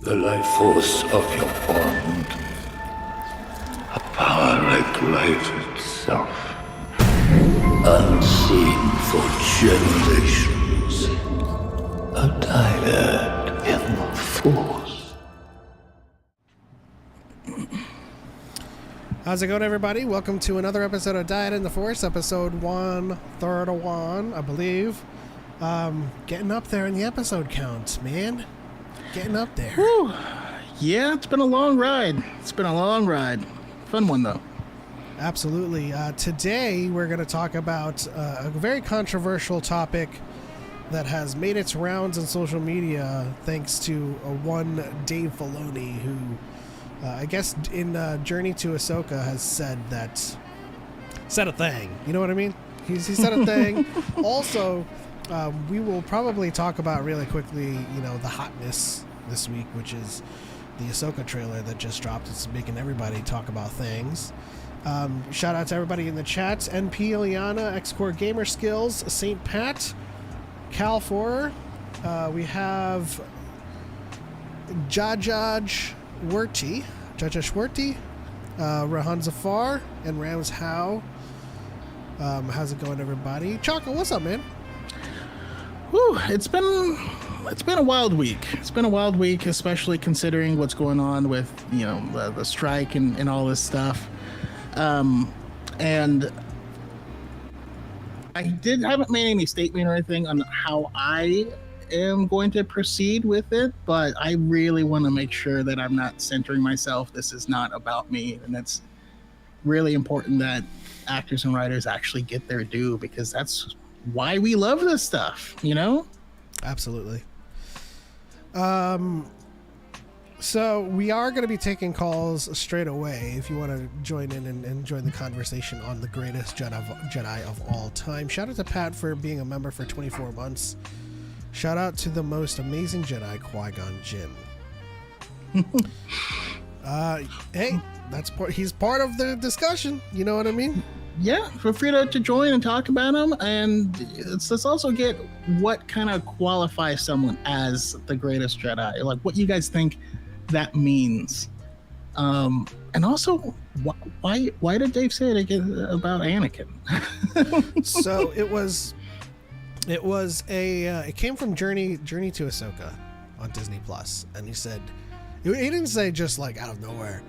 The life force of your bond. A power like life itself. Unseen for generations. A dyad in the force. How's it going, everybody? Welcome to another episode of Dyad in the Force, episode 131, I believe. Getting up there in the episode count, man. Getting up there. Whew. Yeah, it's been a long ride. Fun one, though. Absolutely. Today, we're going to talk about a very controversial topic that has made its rounds on social media thanks to one Dave Filoni, who, I guess, in Journey to Ahsoka has said a thing. You know what I mean? He said a thing. Also, we will probably talk about really quickly, the hotness this week, which is the Ahsoka trailer that just dropped. It's making everybody talk about things. Shout out to everybody in the chat. NP Ileana, X-Core Gamer Skills, St. Pat, Cal Forer. We have Jajaj Werty, Rahan Zafar, and Rams Howe. How's it going, everybody? Choco, what's up, man? Whew, it's been a wild week. It's been a wild week, especially considering what's going on with, the strike and all this stuff. And I haven't made any statement or anything on how I am going to proceed with it, but I really want to make sure that I'm not centering myself. This is not about me, and it's really important that actors and writers actually get their due, because that's why we love this stuff, Absolutely. So we are going to be taking calls straight away if you want to join in and join the conversation on the greatest Jedi of all time. Shout out to Pat for being a member for 24 months. Shout out to the most amazing Jedi, Qui-Gon Jinn. Hey, he's part of the discussion. You know what I mean? Yeah, feel free to join and talk about them, and let's also get what kind of qualifies someone as the greatest Jedi, like what you guys think that means, and also why did Dave say it again about Anakin? So it came from Journey to Ahsoka on Disney Plus, and he said he didn't say just like out of nowhere,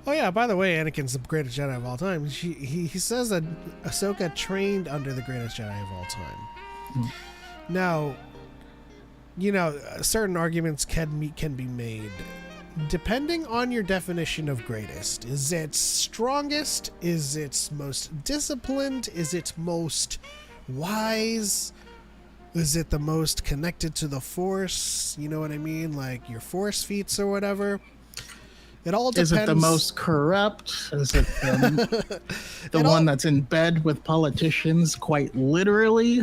oh yeah, by the way, Anakin's the greatest Jedi of all time. He says that Ahsoka trained under the greatest Jedi of all time. Now, certain arguments can be made depending on your definition of greatest. Is it strongest? Is it most disciplined? Is it most wise? Is it the most connected to the Force? You know what I mean? Like your Force feats or whatever. It all depends. Is it the most corrupt? Is it the one that's in bed with politicians, quite literally?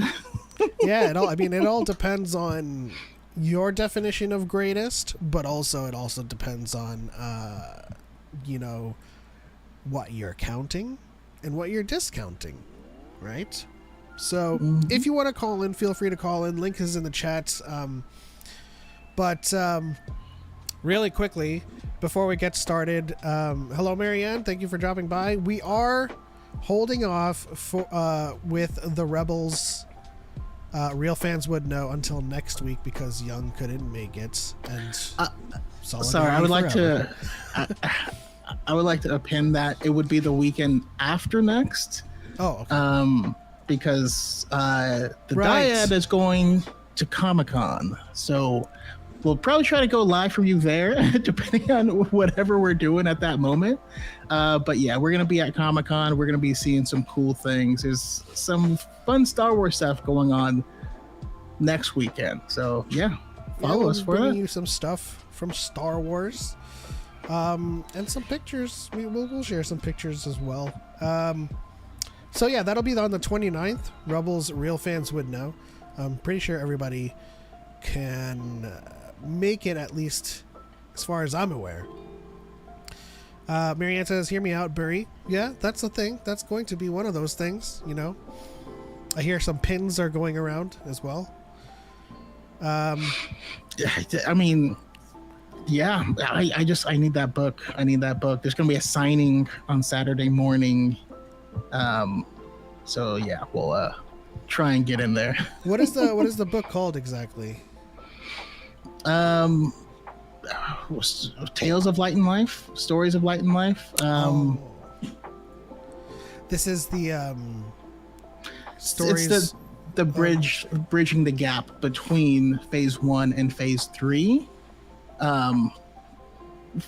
Yeah, it all depends on your definition of greatest, but it also depends on what you're counting and what you're discounting, right? So if you want to call in, feel free to call in. Link is in the chat. But really quickly, before we get started, hello, Marianne. Thank you for dropping by. We are holding off with the Rebels. Real fans would know until next week because Young couldn't make it. And sorry, I would like to. I would like to append that it would be the weekend after next. Oh, okay. Because the Dyad is going to Comic-Con, so we'll probably try to go live from you there, depending on whatever we're doing at that moment. But yeah, we're going to be at Comic-Con. We're going to be seeing some cool things. There's some fun Star Wars stuff going on next weekend. So yeah, follow us for that. Bringing you some stuff from Star Wars, and some pictures. We'll share some pictures as well. So yeah, that'll be on the 29th. Rebels Real Fans Would Know. I'm pretty sure everybody can make it, at least as far as I'm aware. Marianne says, hear me out, Burry. Yeah, that's the thing. That's going to be one of those things, I hear some pins are going around as well. I mean, Yeah, I need that book. I need that book. There's gonna be a signing on Saturday morning. So yeah, we'll try and get in there. What is the book called exactly? Tales of Light and Life, Stories of Light and Life. This is the stories. It's the bridging the gap between phase 1 and phase 3.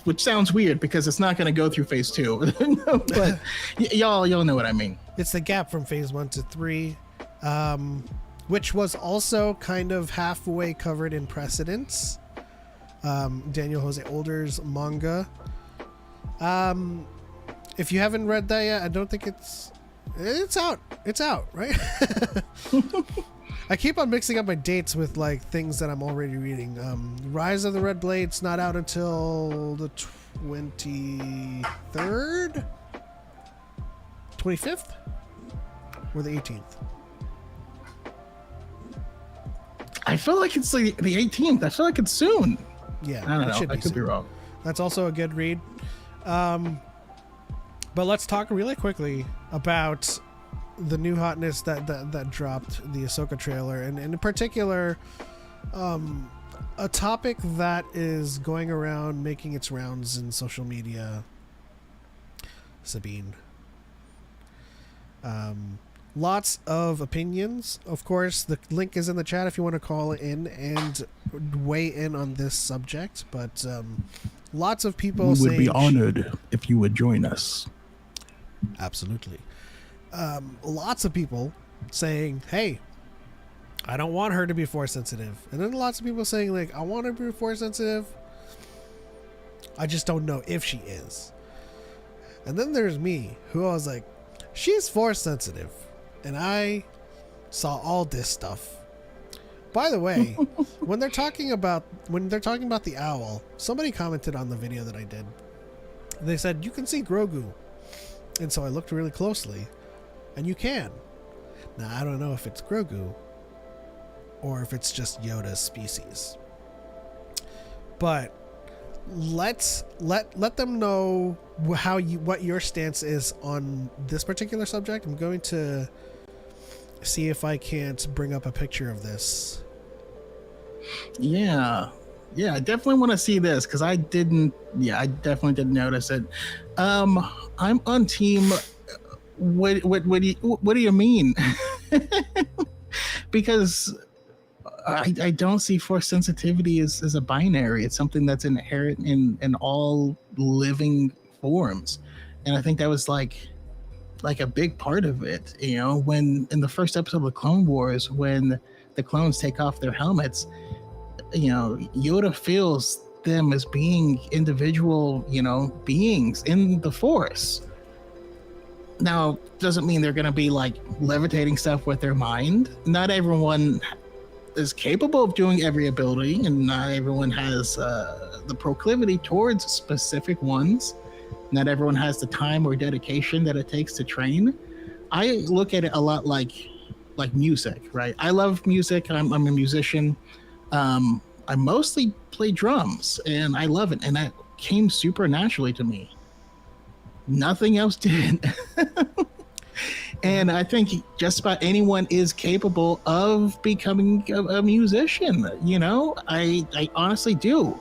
Which sounds weird because it's not going to go through phase 2, but y'all know what I mean. It's the gap from phase 1 to 3, which was also kind of halfway covered in Precedence, Daniel Jose Older's manga. If you haven't read that yet, I don't think it's out. It's out, right? I keep on mixing up my dates with like things that I'm already reading. Rise of the Red Blade's not out until the 23rd, 25th, or the 18th. I feel like it's like the 18th. I feel like it's soon. Yeah, I don't know. I could be wrong. That's also a good read. But let's talk really quickly about the new hotness that dropped, the Ahsoka trailer, and in particular, a topic that is going around making its rounds in social media. Sabine. Lots of opinions. Of course, the link is in the chat if you want to call in and weigh in on this subject. But lots of people would be honored if you would join us. Absolutely. Lots of people saying, hey, I don't want her to be force sensitive. And then lots of people saying, like, I want her to be force sensitive. I just don't know if she is. And then there's me, who I was like, she's force sensitive. And I saw all this stuff. By the way, when they're talking about the owl, somebody commented on the video that I did. They said, you can see Grogu. And so I looked really closely. And you can. Now, I don't know if it's Grogu or if it's just Yoda's species. But let them know what your stance is on this particular subject. I'm going to see if I can't bring up a picture of this. Yeah, I definitely want to see this because I definitely didn't notice it. I'm on team. What do you mean? Because I don't see force sensitivity as a binary. It's something that's inherent in all living forms, and I think that was like a big part of it. You know, when in the first episode of the Clone Wars, when the clones take off their helmets, you know, Yoda feels them as being individual, you know, beings in the Force. Now, doesn't mean they're going to be like levitating stuff with their mind. Not everyone is capable of doing every ability, and not everyone has the proclivity towards specific ones. Not everyone has the time or dedication that it takes to train. I look at it a lot like music, right? I love music. I'm a musician. I mostly play drums, and I love it, and that came super naturally to me. Nothing else did. And I think just about anyone is capable of becoming a musician. You know, I honestly do.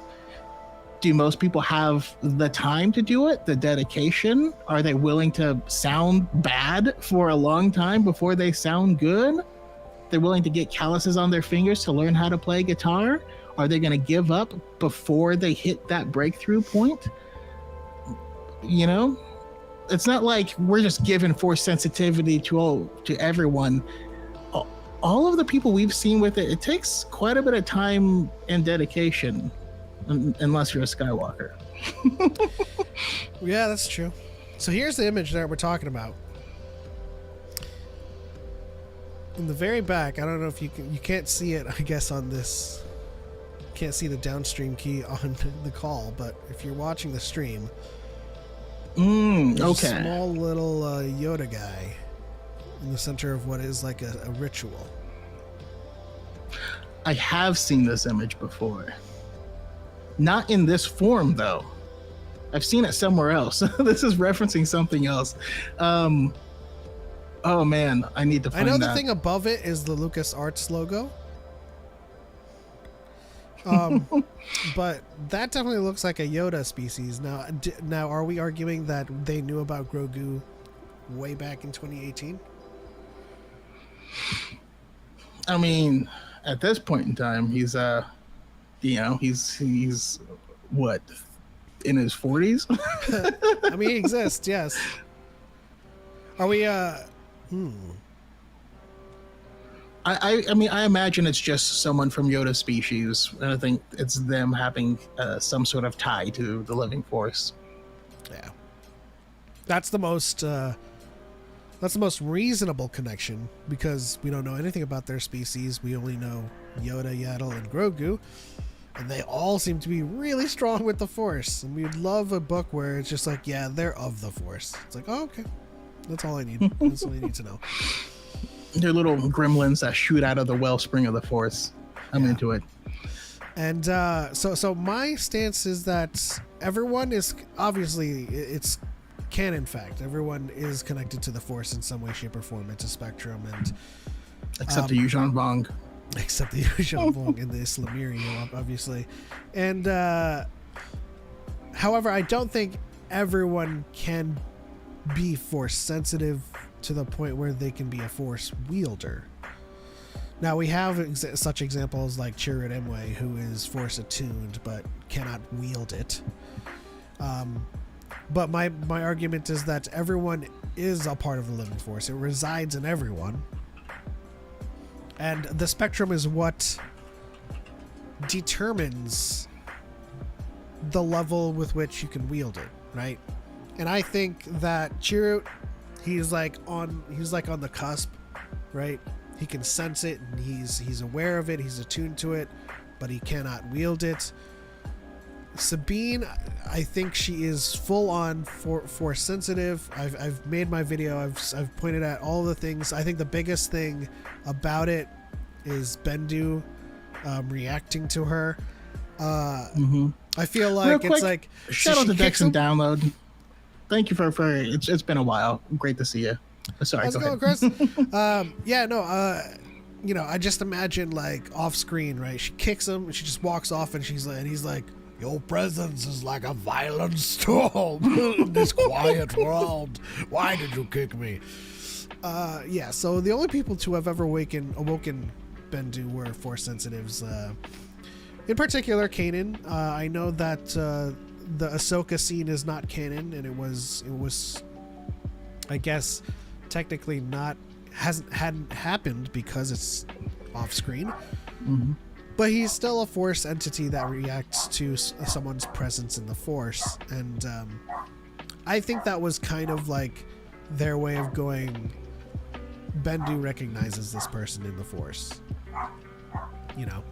Do most people have the time to do it? The dedication? Are they willing to sound bad for a long time before they sound good? They're willing to get calluses on their fingers to learn how to play guitar? Are they going to give up before they hit that breakthrough point? You know, it's not like we're just giving force sensitivity to everyone. All of the people we've seen with it, it takes quite a bit of time and dedication, unless you're a Skywalker. Yeah, that's true. So here's the image that we're talking about. In the very back, I don't know if you can't see it, I guess, on this. Can't see the downstream key on the call, but if you're watching the stream, there's a small little Yoda guy in the center of what is like a ritual. I have seen this image before. Not in this form, though. I've seen it somewhere else. This is referencing something else. Oh man, I need to find that. I know the thing above it is the LucasArts logo. But that definitely looks like a Yoda species. Now, are we arguing that they knew about Grogu way back in 2018? I mean, at this point in time, he's he's what, in his 40s? I mean, he exists, yes. Are we I mean, I imagine it's just someone from Yoda species, and I think it's them having some sort of tie to the living force. Yeah, that's the most reasonable connection, because we don't know anything about their species. We only know Yoda, Yaddle, and Grogu, and they all seem to be really strong with the Force. And we'd love a book where it's just like, yeah, they're of the Force. It's like, oh, okay, that's all I need. That's all I need to know. They're little gremlins that shoot out of the wellspring of the Force. I'm into it. And so my stance is that everyone is, obviously, it's canon fact. Everyone is connected to the Force in some way, shape, or form. It's a spectrum, and except the Yuuzhan Vong. Except the Yuuzhan Vong and the Islamiri, obviously. And however, I don't think everyone can be Force sensitive to the point where they can be a Force wielder. Now, we have such examples like Chirrut Imwe, who is Force attuned but cannot wield it. But my argument is that everyone is a part of the living Force. It resides in everyone. And the spectrum is what determines the level with which you can wield it, right? And I think that Chirrut, he's like on the cusp, right? He can sense it, and he's aware of it, he's attuned to it, but he cannot wield it. Sabine, I think she is full on Force sensitive. I've made my video. I've pointed at all the things. I think the biggest thing about it is Bendu reacting to her. I feel like it's like shout out to Dex and Download. Thank you for it's been a while. Great to see you. Sorry, how's it going, Chris? I just imagine, like, off screen, right? She kicks him and she just walks off, and he's like, "Your presence is like a violent storm in this quiet world. Why did you kick me?" So the only people to have ever awoken Bendu were Force sensitives. In particular, Kanan. I know that the Ahsoka scene is not canon, and it was, I guess, technically hadn't happened because it's off screen. Mm-hmm. But he's still a Force entity that reacts to someone's presence in the Force, and I think that was kind of like their way of going, Bendu recognizes this person in the Force. Yeah.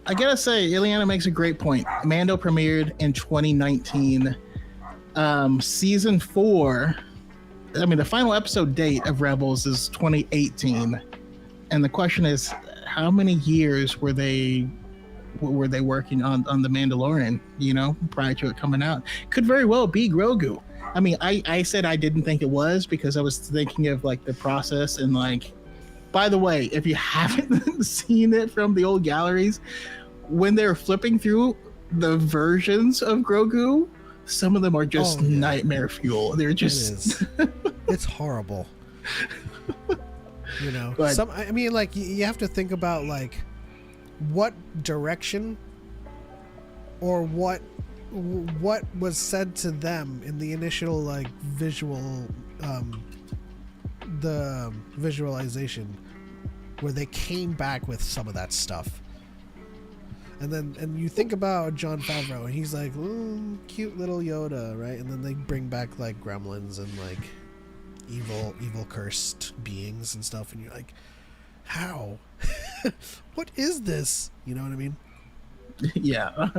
I gotta say, Ileana makes a great point. Mando premiered in 2019. Season 4, I mean, the final episode date of Rebels is 2018. And the question is, how many years were they working on The Mandalorian, prior to it coming out? Could very well be Grogu. I mean, I said I didn't think it was because I was thinking of, like, the process, and, like, by the way, if you haven't seen it from the old galleries, when they're flipping through the versions of Grogu, some of them are just nightmare fuel. They're just... It's horrible. But, you have to think about, like, what direction or what was said to them in the initial, like, the visualization, where they came back with some of that stuff. And you think about Jon Favreau, and he's like, cute little Yoda, right? And then they bring back, like, gremlins and, like, evil cursed beings and stuff, and you're like, how? What is this? You know what I mean? Yeah.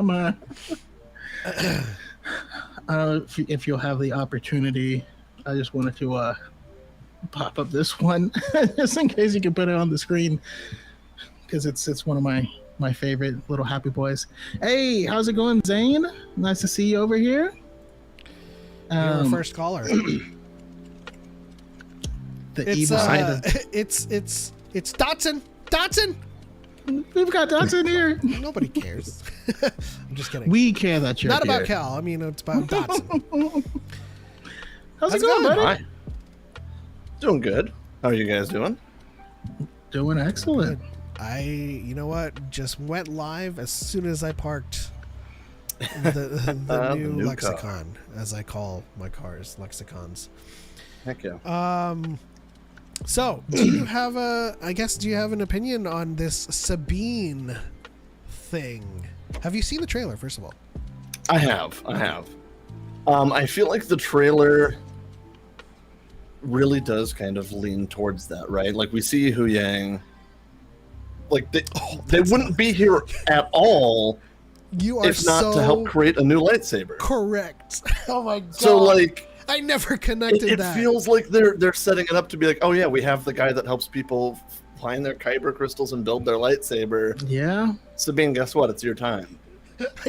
If you'll have the opportunity, I just wanted to pop up this one just in case you can put it on the screen, because it's one of my my favorite little happy boys. Hey, how's it going, Zane? Nice to see you over here. You're our first caller. It's Dotson. Dotson. We've got Dotson here. Nobody cares. I'm just kidding. We care that you're not here. about Cal. I mean, it's about Dotson. How's it going, buddy? Hi. Doing good. How are you guys doing? Doing excellent. You know what? Just went live as soon as I parked the new lexicon, as I call my cars, lexicons. Heck yeah. So, do you have an opinion on this Sabine thing? Have you seen the trailer, first of all? I have. I feel like the trailer really does kind of lean towards that, right? Like, we see Hu Yang. Like, they wouldn't be here at all if not to help create a new lightsaber. Correct. Oh my god. So, like, I never connected that. It feels like they're setting it up to be like, oh yeah, we have the guy that helps people find their kyber crystals and build their lightsaber. Yeah. Sabine, guess what? It's your time.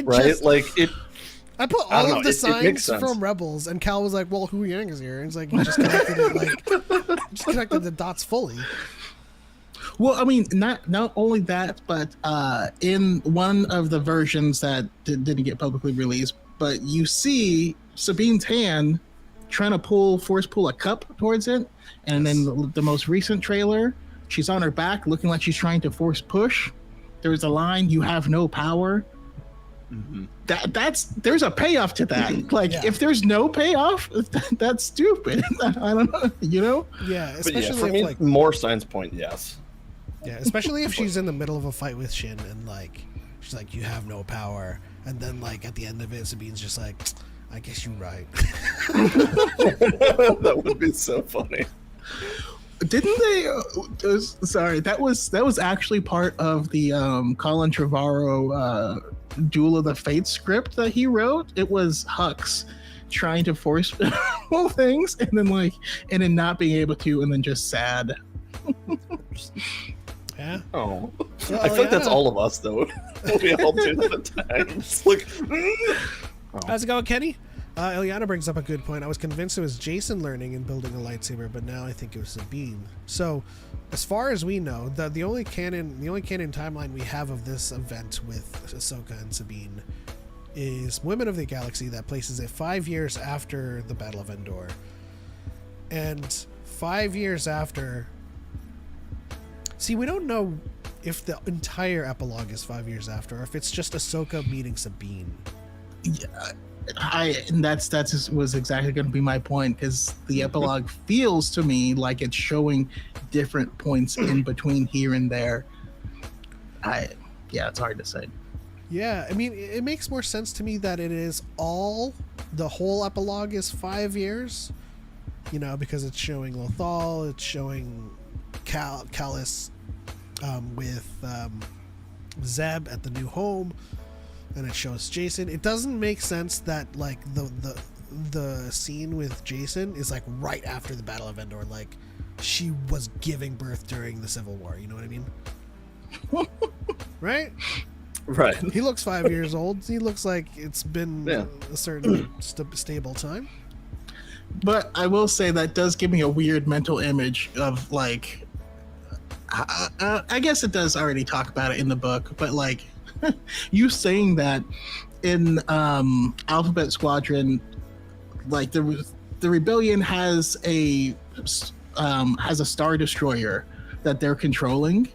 Right? I put all of the signs from Rebels, and Cal was like, "Well, Hu Yang is here." And it's like he just connected it, just connected the dots fully. Well, I mean, not only that, but in one of the versions that didn't get publicly released, but you see Sabine's hand trying to force pull a cup towards it, and then the most recent trailer, she's on her back, looking like she's trying to force push. There's a line, "You have no power." Mm-hmm. There's a payoff to that. Like, if there's no payoff, that's stupid. I don't know, you know? Yeah, especially for me, more signs point yes. Yeah, especially if she's in the middle of a fight with Shin and like she's like, "You have no power," and then like at the end of it, Sabine's just like, "I guess you're right." That would be so funny. Didn't they? Sorry, that was actually part of the Colin Trevorrow Duel of the Fates script that he wrote. It was Hux trying to force things and then not being able to, and then just sad. Yeah. Oh, I feel like that's all of us though. We all do that at times. Like, how's it going, Kenny? Ileana brings up a good point. I was convinced it was Jason learning and building a lightsaber, but now I think it was Sabine. So, as far as we know, the only canon timeline we have of this event with Ahsoka and Sabine is Women of the Galaxy, that places it 5 years after the Battle of Endor. And 5 years after... See, we don't know if the entire epilogue is 5 years after, or if it's just Ahsoka meeting Sabine. Yeah, that was exactly going to be my point, because the epilogue feels to me like it's showing different points in between here and there. It's hard to say. Yeah, I mean, it makes more sense to me that it is the whole epilogue is 5 years, you know, because it's showing Lothal, it's showing Callus with Zeb at the new home, and it shows Jason. It doesn't make sense that like the scene with Jason is like right after the Battle of Endor, like she was giving birth during the Civil War, you know what I mean? Right? Right. He looks 5 years old. He looks like it's been a certain stable time. But I will say that does give me a weird mental image of like, I guess it does already talk about it in the book, but like you saying that in Alphabet Squadron, like the rebellion has a Star Destroyer that they're controlling,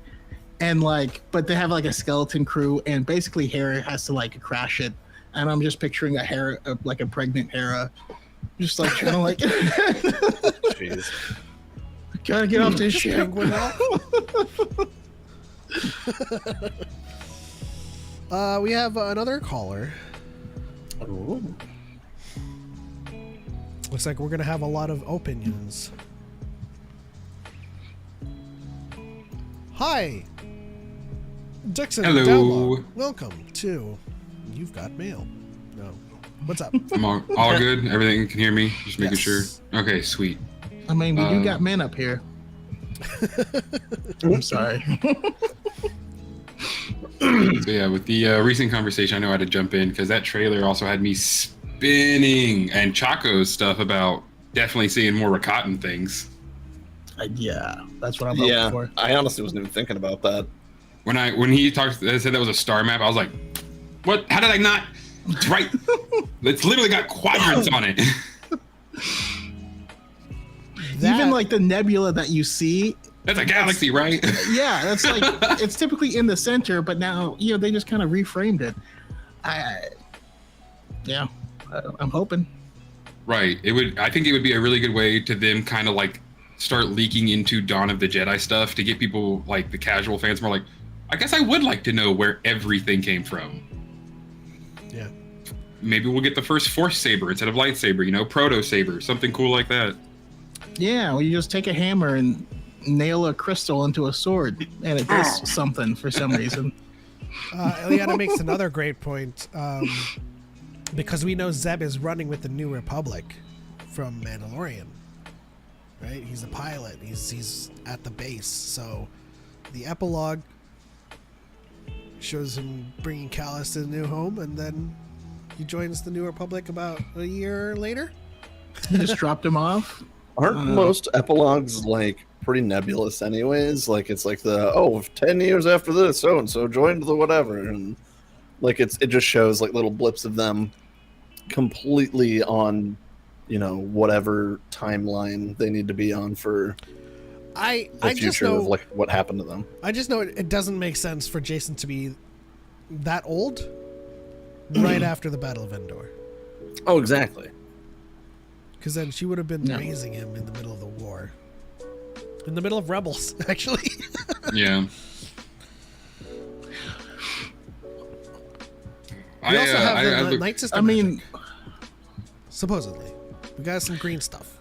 and like, but they have like a skeleton crew, and basically Hera has to like crash it, and I'm just picturing a Hera, like a pregnant Hera, just like trying to like, jeez, gotta get off this ship. We have another caller. Ooh. Looks like we're gonna have a lot of opinions. Hi, Dixon. Hello. Download. Welcome to You've Got Mail. No, what's up? I'm all good. Everything can hear me. Just making Yes. sure. Okay, sweet. I mean, we do got men up here. I'm sorry. with the recent conversation, I know I had to jump in because that trailer also had me spinning, and Choco's stuff about definitely seeing more Rakatan things. Yeah, that's what I'm hoping for. I honestly wasn't even thinking about that. When he talked, they said that was a star map. I was like, what? How did I not? It's right. It's literally got quadrants on it. Even like the nebula that you see. That's a galaxy, right? Yeah, that's like it's typically in the center, but now they just kind of reframed it. I'm hoping. Right. I think it would be a really good way to them kind of like start leaking into Dawn of the Jedi stuff to get people like the casual fans more like, I guess I would like to know where everything came from. Yeah. Maybe we'll get the first Force saber instead of lightsaber, proto saber, something cool like that. Yeah, well, you just take a hammer and nail a crystal into a sword, and it does something for some reason. Eliana makes another great point, because we know Zeb is running with the New Republic from Mandalorian, right? He's a pilot. He's at the base. So the epilogue shows him bringing Callus to the new home, and then he joins the New Republic about a year later. You just dropped him off. Aren't most epilogues like pretty nebulous anyways? Like it's like 10 years after this, so and so joined the whatever, and like it just shows like little blips of them completely on whatever timeline they need to be on for I the just future know of like what happened to them. I just know it doesn't make sense for Jason to be that old right after the Battle of Endor. Oh, exactly. Because then she would have been raising him in the middle of the war. In the middle of Rebels, actually. Yeah. We also have the Night System. magic. Supposedly. We got some green stuff.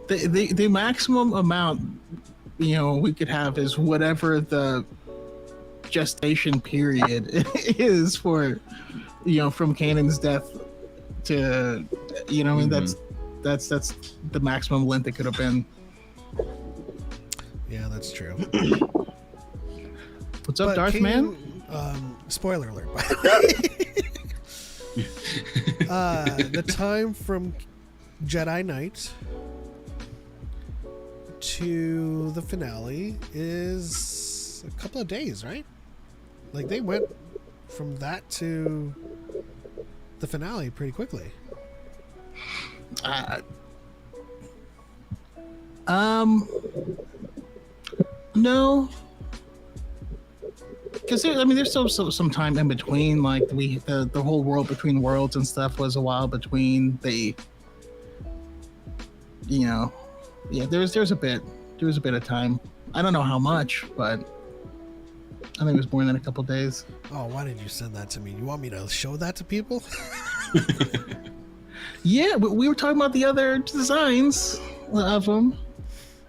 The maximum amount, we could have is whatever the gestation period is for, from Kanan's death to, that's the maximum length it could have been. Yeah, that's true. What's up, Darth Man? Spoiler alert, by the way. The time from Jedi Knight to the finale is a couple of days, right? Like they went from that to the finale pretty quickly. No, because there's still some time in between. Like the whole world between worlds and stuff was a while between the. There's a bit of time. I don't know how much, but I think it was more than a couple days. Oh, why did you send that to me? You want me to show that to people? Yeah, we were talking about the other designs of them.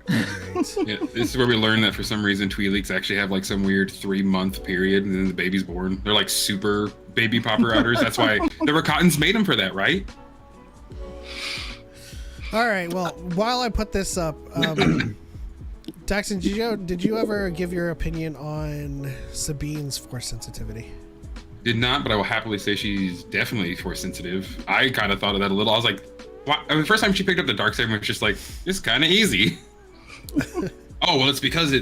Yeah, this is where we learned that for some reason Twi'leks actually have like some weird 3-month period and then the baby's born. They're like super baby popper outers. That's why the Rakatans made them for that, right? All right. Well, while I put this up, Daxton, did you ever give your opinion on Sabine's force sensitivity? Did not, but I will happily say she's definitely force sensitive. I kind of thought of that a little. I was like, why? I mean, the first time she picked up the darksaber, it was just like, it's kind of easy. Oh, well, it's because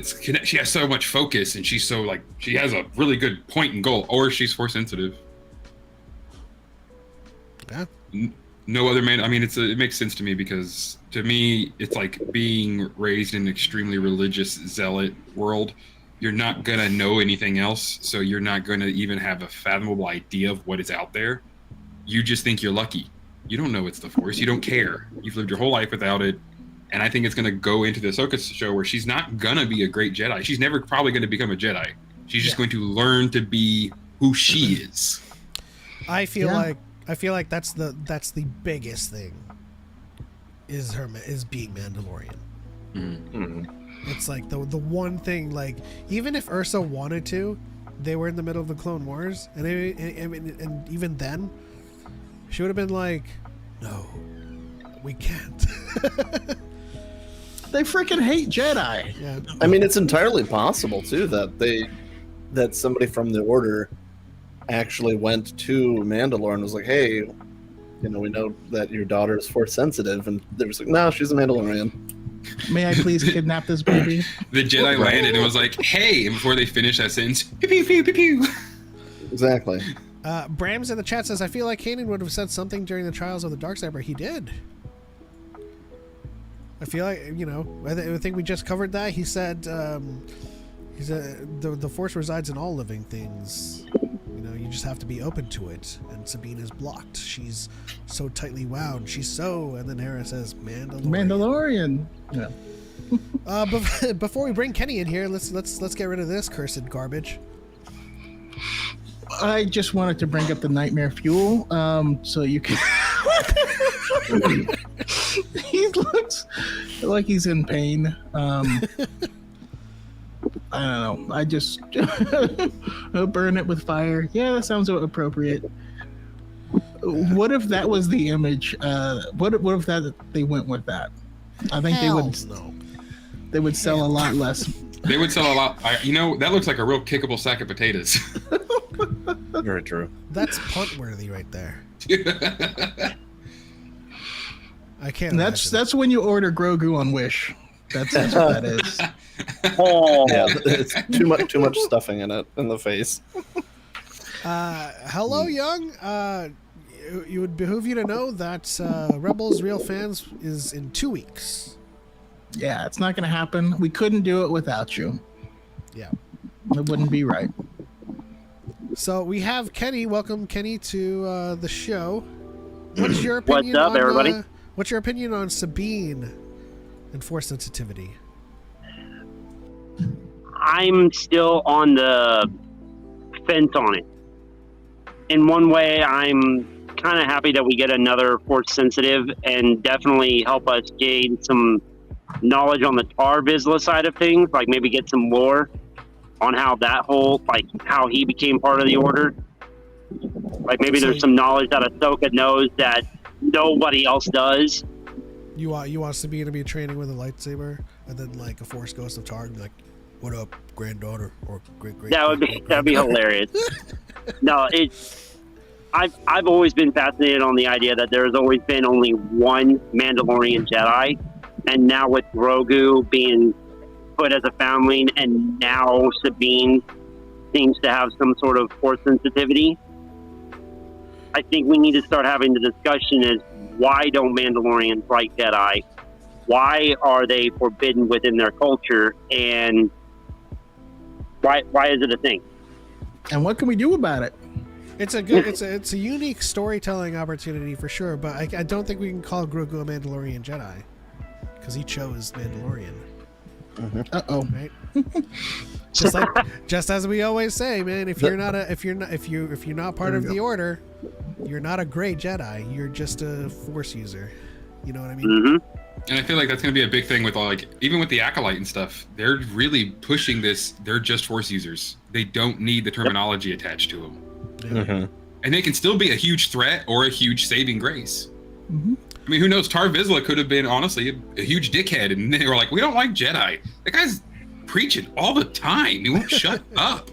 she has so much focus and she's so like, she has a really good point and goal, or she's force sensitive. Yeah. No other man. I mean, it makes sense to me because to me, it's like being raised in an extremely religious zealot world. You're not going to know anything else. So you're not going to even have a fathomable idea of what is out there. You just think you're lucky. You don't know it's the force. You don't care. You've lived your whole life without it. And I think it's going to go into the Ahsoka show where she's not going to be a great Jedi. She's never probably going to become a Jedi. She's just going to learn to be who she is. I feel like that's the biggest thing is being Mandalorian. Mm-hmm. It's like the one thing, like even if Ursa wanted to, they were in the middle of the Clone Wars, and even then, she would have been like, "No, we can't." They freaking hate Jedi. Yeah. I mean, it's entirely possible too that they that somebody from the Order actually went to Mandalore and was like, "Hey, you know, we know that your daughter is Force sensitive," and they was like, "No, she's a Mandalorian." May I please kidnap this baby? The Jedi landed and was like, "Hey!" And before they finished that sentence, pew pew pew pew pew. Exactly. Brams in the chat says, I feel like Kanan would have said something during the trials of the Darksaber. He did. I feel like, you know, I think we just covered that. He said, the Force resides in all living things. You know, you just have to be open to it. And Sabine is blocked. She's so tightly wound. She's so, and then Hera says, Mandalorian. Yeah. Before we bring Kenny in here, let's get rid of this cursed garbage. I just wanted to bring up the nightmare fuel, so you can. He looks like he's in pain. I don't know. I just burn it with fire. Yeah, that sounds appropriate. What if that was the image? What if that they went with that? I think they would sell a lot less. They would sell a lot. That looks like a real kickable sack of potatoes. Very true. That's punt worthy right there. I can't. That's when you order Grogu on Wish. That's what that is. Oh yeah, it's too much stuffing in it in the face. Hello, Young. It would behoove you to know that Rebels Real Fans is in 2 weeks. Yeah, it's not going to happen. We couldn't do it without you. Yeah. It wouldn't be right. So we have Kenny. Welcome, Kenny, to the show. What's your opinion? What's up, everybody? What's your opinion on Sabine and Force sensitivity? I'm still on the fence on it. In one way, I'm kind of happy that we get another Force sensitive and definitely help us gain some knowledge on the Tar Vizsla side of things, like maybe get some lore on how that whole, like how he became part of the Order. Like maybe there's some knowledge that Ahsoka knows that nobody else does. You want Sabine to be training with a lightsaber, and then like a Force ghost of Tar, and be like, "What up, granddaughter or great?" That'd be hilarious. No, I've always been fascinated on the idea that there's always been only one Mandalorian Jedi, and now with Grogu being put as a foundling, and now Sabine seems to have some sort of Force sensitivity. I think we need to start having the discussion is why don't Mandalorians like Jedi? Why are they forbidden within their culture? And why is it a thing? And what can we do about it? It's a unique storytelling opportunity for sure, but I don't think we can call Grogu a Mandalorian Jedi because he chose Mandalorian. Uh-oh. Right? just as we always say, man, if you're not part of the Order, you're not a great Jedi. You're just a Force user. You know what I mean? Mm-hmm. And I feel like that's going to be a big thing with even with the Acolyte and stuff. They're really pushing this. They're just Force users. They don't need the terminology attached to them. Mm-hmm. And they can still be a huge threat or a huge saving grace. Mm-hmm. I mean, who knows? Tar Vizsla could have been, honestly, a huge dickhead. And they were like, we don't like Jedi. That guy's preaching all the time. He won't shut up.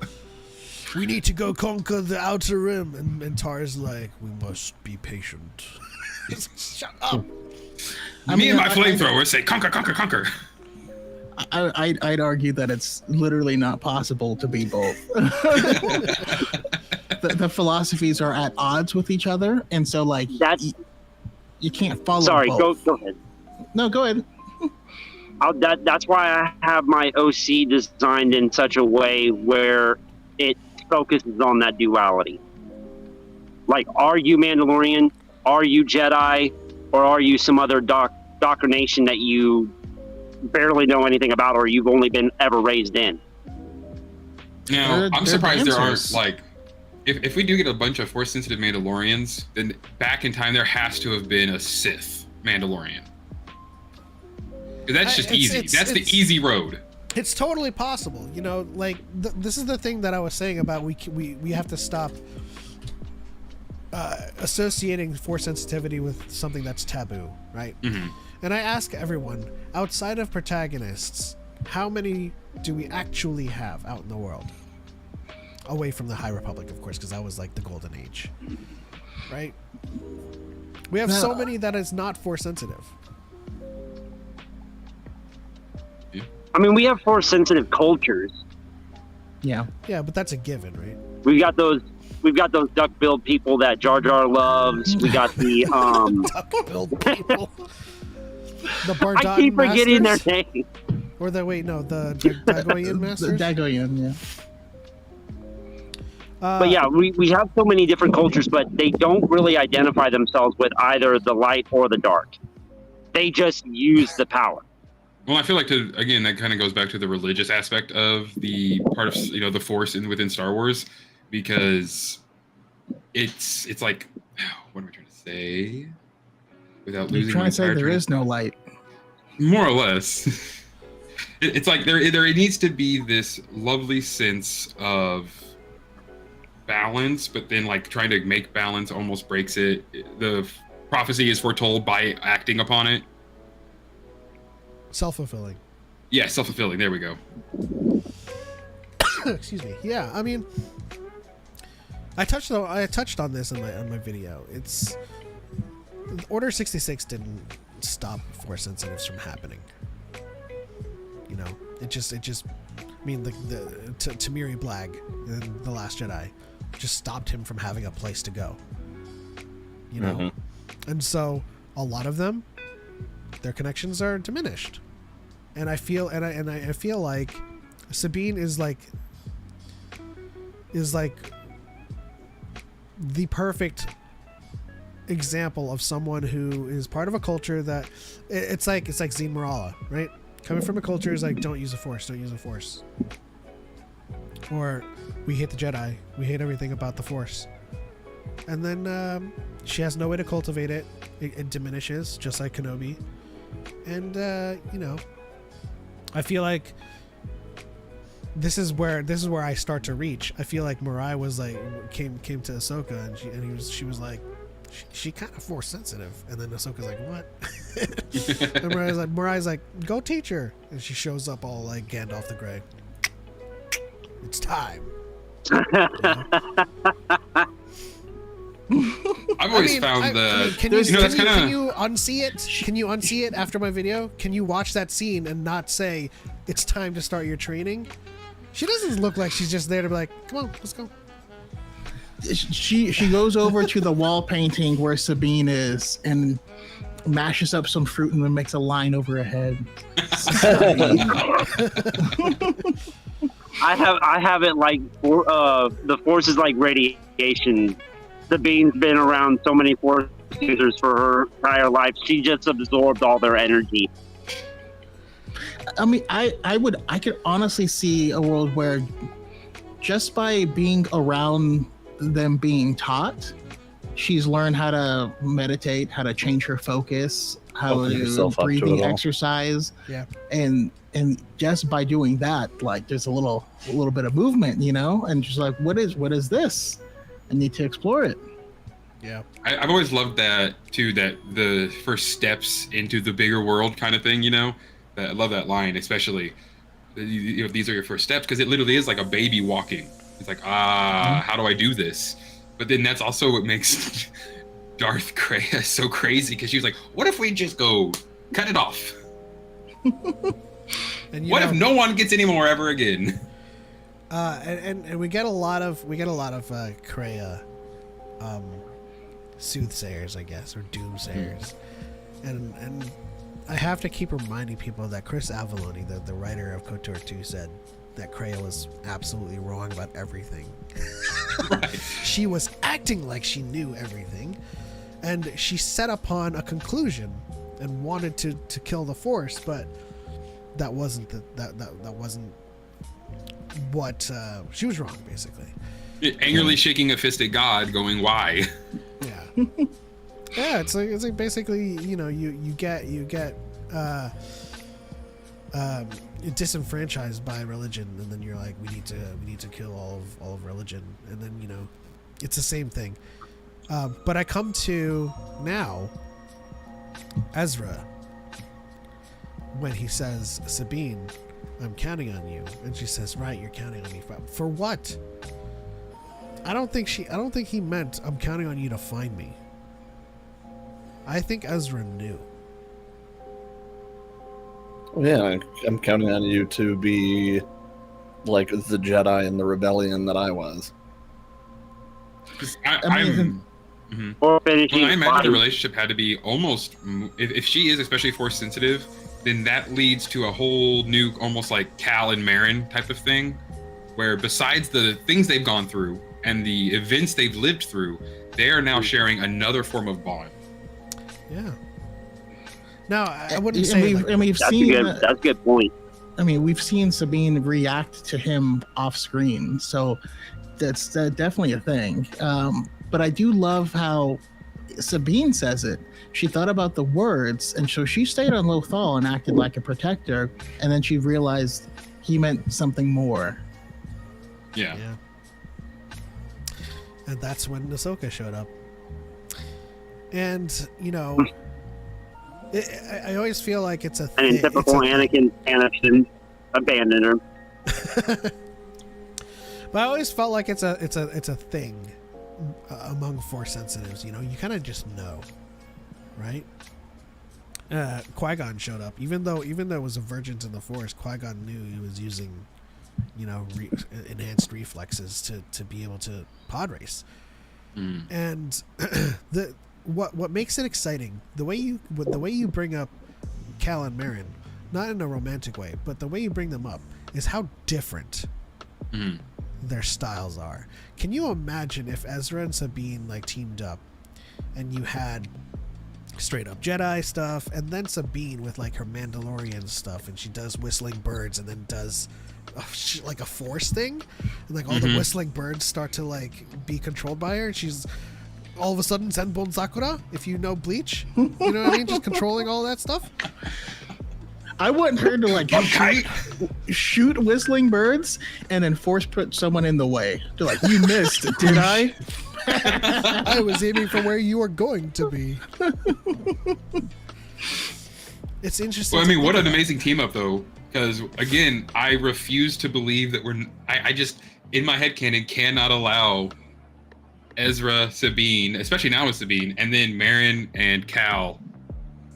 We need to go conquer the Outer Rim. And Tar's like, we must be patient. Shut up. Me and my flamethrower say, conquer, conquer, conquer. I'd argue that it's literally not possible to be both. The philosophies are at odds with each other, and so like you can't follow. Sorry, both. go ahead. No, go ahead. That's why I have my OC designed in such a way where it focuses on that duality. Like, are you Mandalorian? Are you Jedi? Or are you some other doctrination that you barely know anything about, or you've only been ever raised in? Now, I'm surprised there aren't, like, if we do get a bunch of Force-sensitive Mandalorians, then back in time there has to have been a Sith Mandalorian. That's just easy. That's the easy road. It's totally possible. You know, like, this is the thing that I was saying about we have to stop associating Force sensitivity with something that's taboo, right? Mm-hmm. And I ask everyone, outside of protagonists, how many do we actually have out in the world? away from the High Republic, of course, because that was like the golden age, right? We have so many that is not Force sensitive. I mean, we have Force sensitive cultures. Yeah. Yeah, but that's a given, right? We've got those duck-billed people that Jar Jar loves. We got the Duck-billed people. The Bardotan I keep forgetting their Masters? name. Or the Dagoyan Masters? The Dagoyan, yeah. But yeah, we have so many different cultures, but they don't really identify themselves with either the light or the dark. They just use the power. Well, I feel like again that kind of goes back to the religious aspect of the part of the Force within Star Wars, because it's like, what am I trying to say without losing? You're trying to say there is no light. More or less. It's like there needs to be this lovely sense of balance, but then like trying to make balance almost breaks it. The prophecy is foretold by acting upon it. Self-fulfilling. Yeah, self-fulfilling. There we go. Excuse me. Yeah, I mean, I touched on this in my video. It's Order 66 didn't stop Force sensitives from happening. You know, it just. I mean, the Tamiri Blag in The Last Jedi just stopped him from having a place to go. You know, and so a lot of them, their connections are diminished, and I feel like Sabine is like the perfect example of someone who is part of a culture that it's like Zine Morala, right? Coming from a culture is like, don't use the Force, or we hate the Jedi, we hate everything about the Force, and then she has no way to cultivate it. It diminishes, just like Kenobi. And you know, I feel like this is where I start to reach. I feel like Mirai was like came to Ahsoka, and she was like, she kind of Force sensitive, and then Ahsoka's like, what? And Mirai's like, go teach her, and she shows up all like Gandalf the Grey. It's time. You know? I've always found can you unsee it? Can you unsee it after my video? Can you watch that scene and not say it's time to start your training? She doesn't look like she's just there to be like, come on, let's go. She goes over to the wall painting where Sabine is and mashes up some fruit and then makes a line over her head. I have it like the Force is like radiation. Sabine's been around so many Force users for her entire life. She just absorbed all their energy. I mean, I could honestly see a world where just by being around them being taught, she's learned how to meditate, how to change her focus, how to do breathing exercise. Yeah. And just by doing that, like there's a little bit of movement, you know, and she's like, what is this? I need to explore it. Yeah. I've always loved that too, that the first steps into the bigger world kind of thing, you know. I love that line, especially, you know, these are your first steps, because it literally is like a baby walking. It's like, how do I do this? But then that's also what makes Darth Kreia so crazy, because she was like, what if we just go cut it off? And what if no one gets any more ever again? And we get a lot of Kreia soothsayers, I guess, or doomsayers, and I have to keep reminding people that Chris Avellone, the writer of KOTOR 2, said that Kreia was absolutely wrong about everything. Right. She was acting like she knew everything, and she set upon a conclusion and wanted to kill the Force, but that wasn't that wasn't what she was wrong, basically. Angrily shaking a fist at God, going, why? Yeah. Yeah, it's like basically, you know, you get disenfranchised by religion, and then you're like, we need to kill all of religion, and then, you know, it's the same thing. But I come to now Ezra when he says, Sabine, I'm counting on you, and she says, right, you're counting on me for what? I don't think he meant I'm counting on you to find me. I think Ezra knew. Yeah, I'm counting on you to be like the Jedi in the rebellion that I was. Or finishing. Well, I imagine the relationship had to be almost. If she is especially force sensitive, then that leads to a whole new, almost like Cal and Marin type of thing, where besides the things they've gone through and the events they've lived through, they are now sharing another form of bond. Yeah. Now, I wouldn't say. That's a good point. I mean, we've seen Sabine react to him off screen, so that's definitely a thing. But I do love how Sabine says it. She thought about the words, and so she stayed on Lothal and acted like a protector, and then she realized he meant something more. Yeah. And that's when Ahsoka showed up. And, you know, I always feel like it's a thing. And in typical Anakin abandoned her. But I always felt like it's a thing among Force sensitives. You know, you kind of just know, right? Qui-Gon showed up, even though it was a virgin to the Force. Qui-Gon knew he was using, you know, enhanced reflexes to be able to pod race. And what makes it exciting, the way you bring up Cal and Marin, not in a romantic way, but the way you bring them up is how different their styles are. Can you imagine if Ezra and Sabine like teamed up and you had straight up Jedi stuff and then Sabine with like her Mandalorian stuff and she does whistling birds and then does like a force thing and like all the whistling birds start to like be controlled by her and she's all of a sudden Zenbone Sakura, if you know Bleach, you know what I mean, just controlling all that stuff. I want her to like shoot whistling birds and then force put someone in the way. They're like, you missed, did I? I was aiming for where you were going to be. It's interesting. Well, I mean, what an amazing team up though, because again, I refuse to believe that I just in my headcanon cannot allow Ezra, Sabine, especially now with Sabine, and then Marin and Cal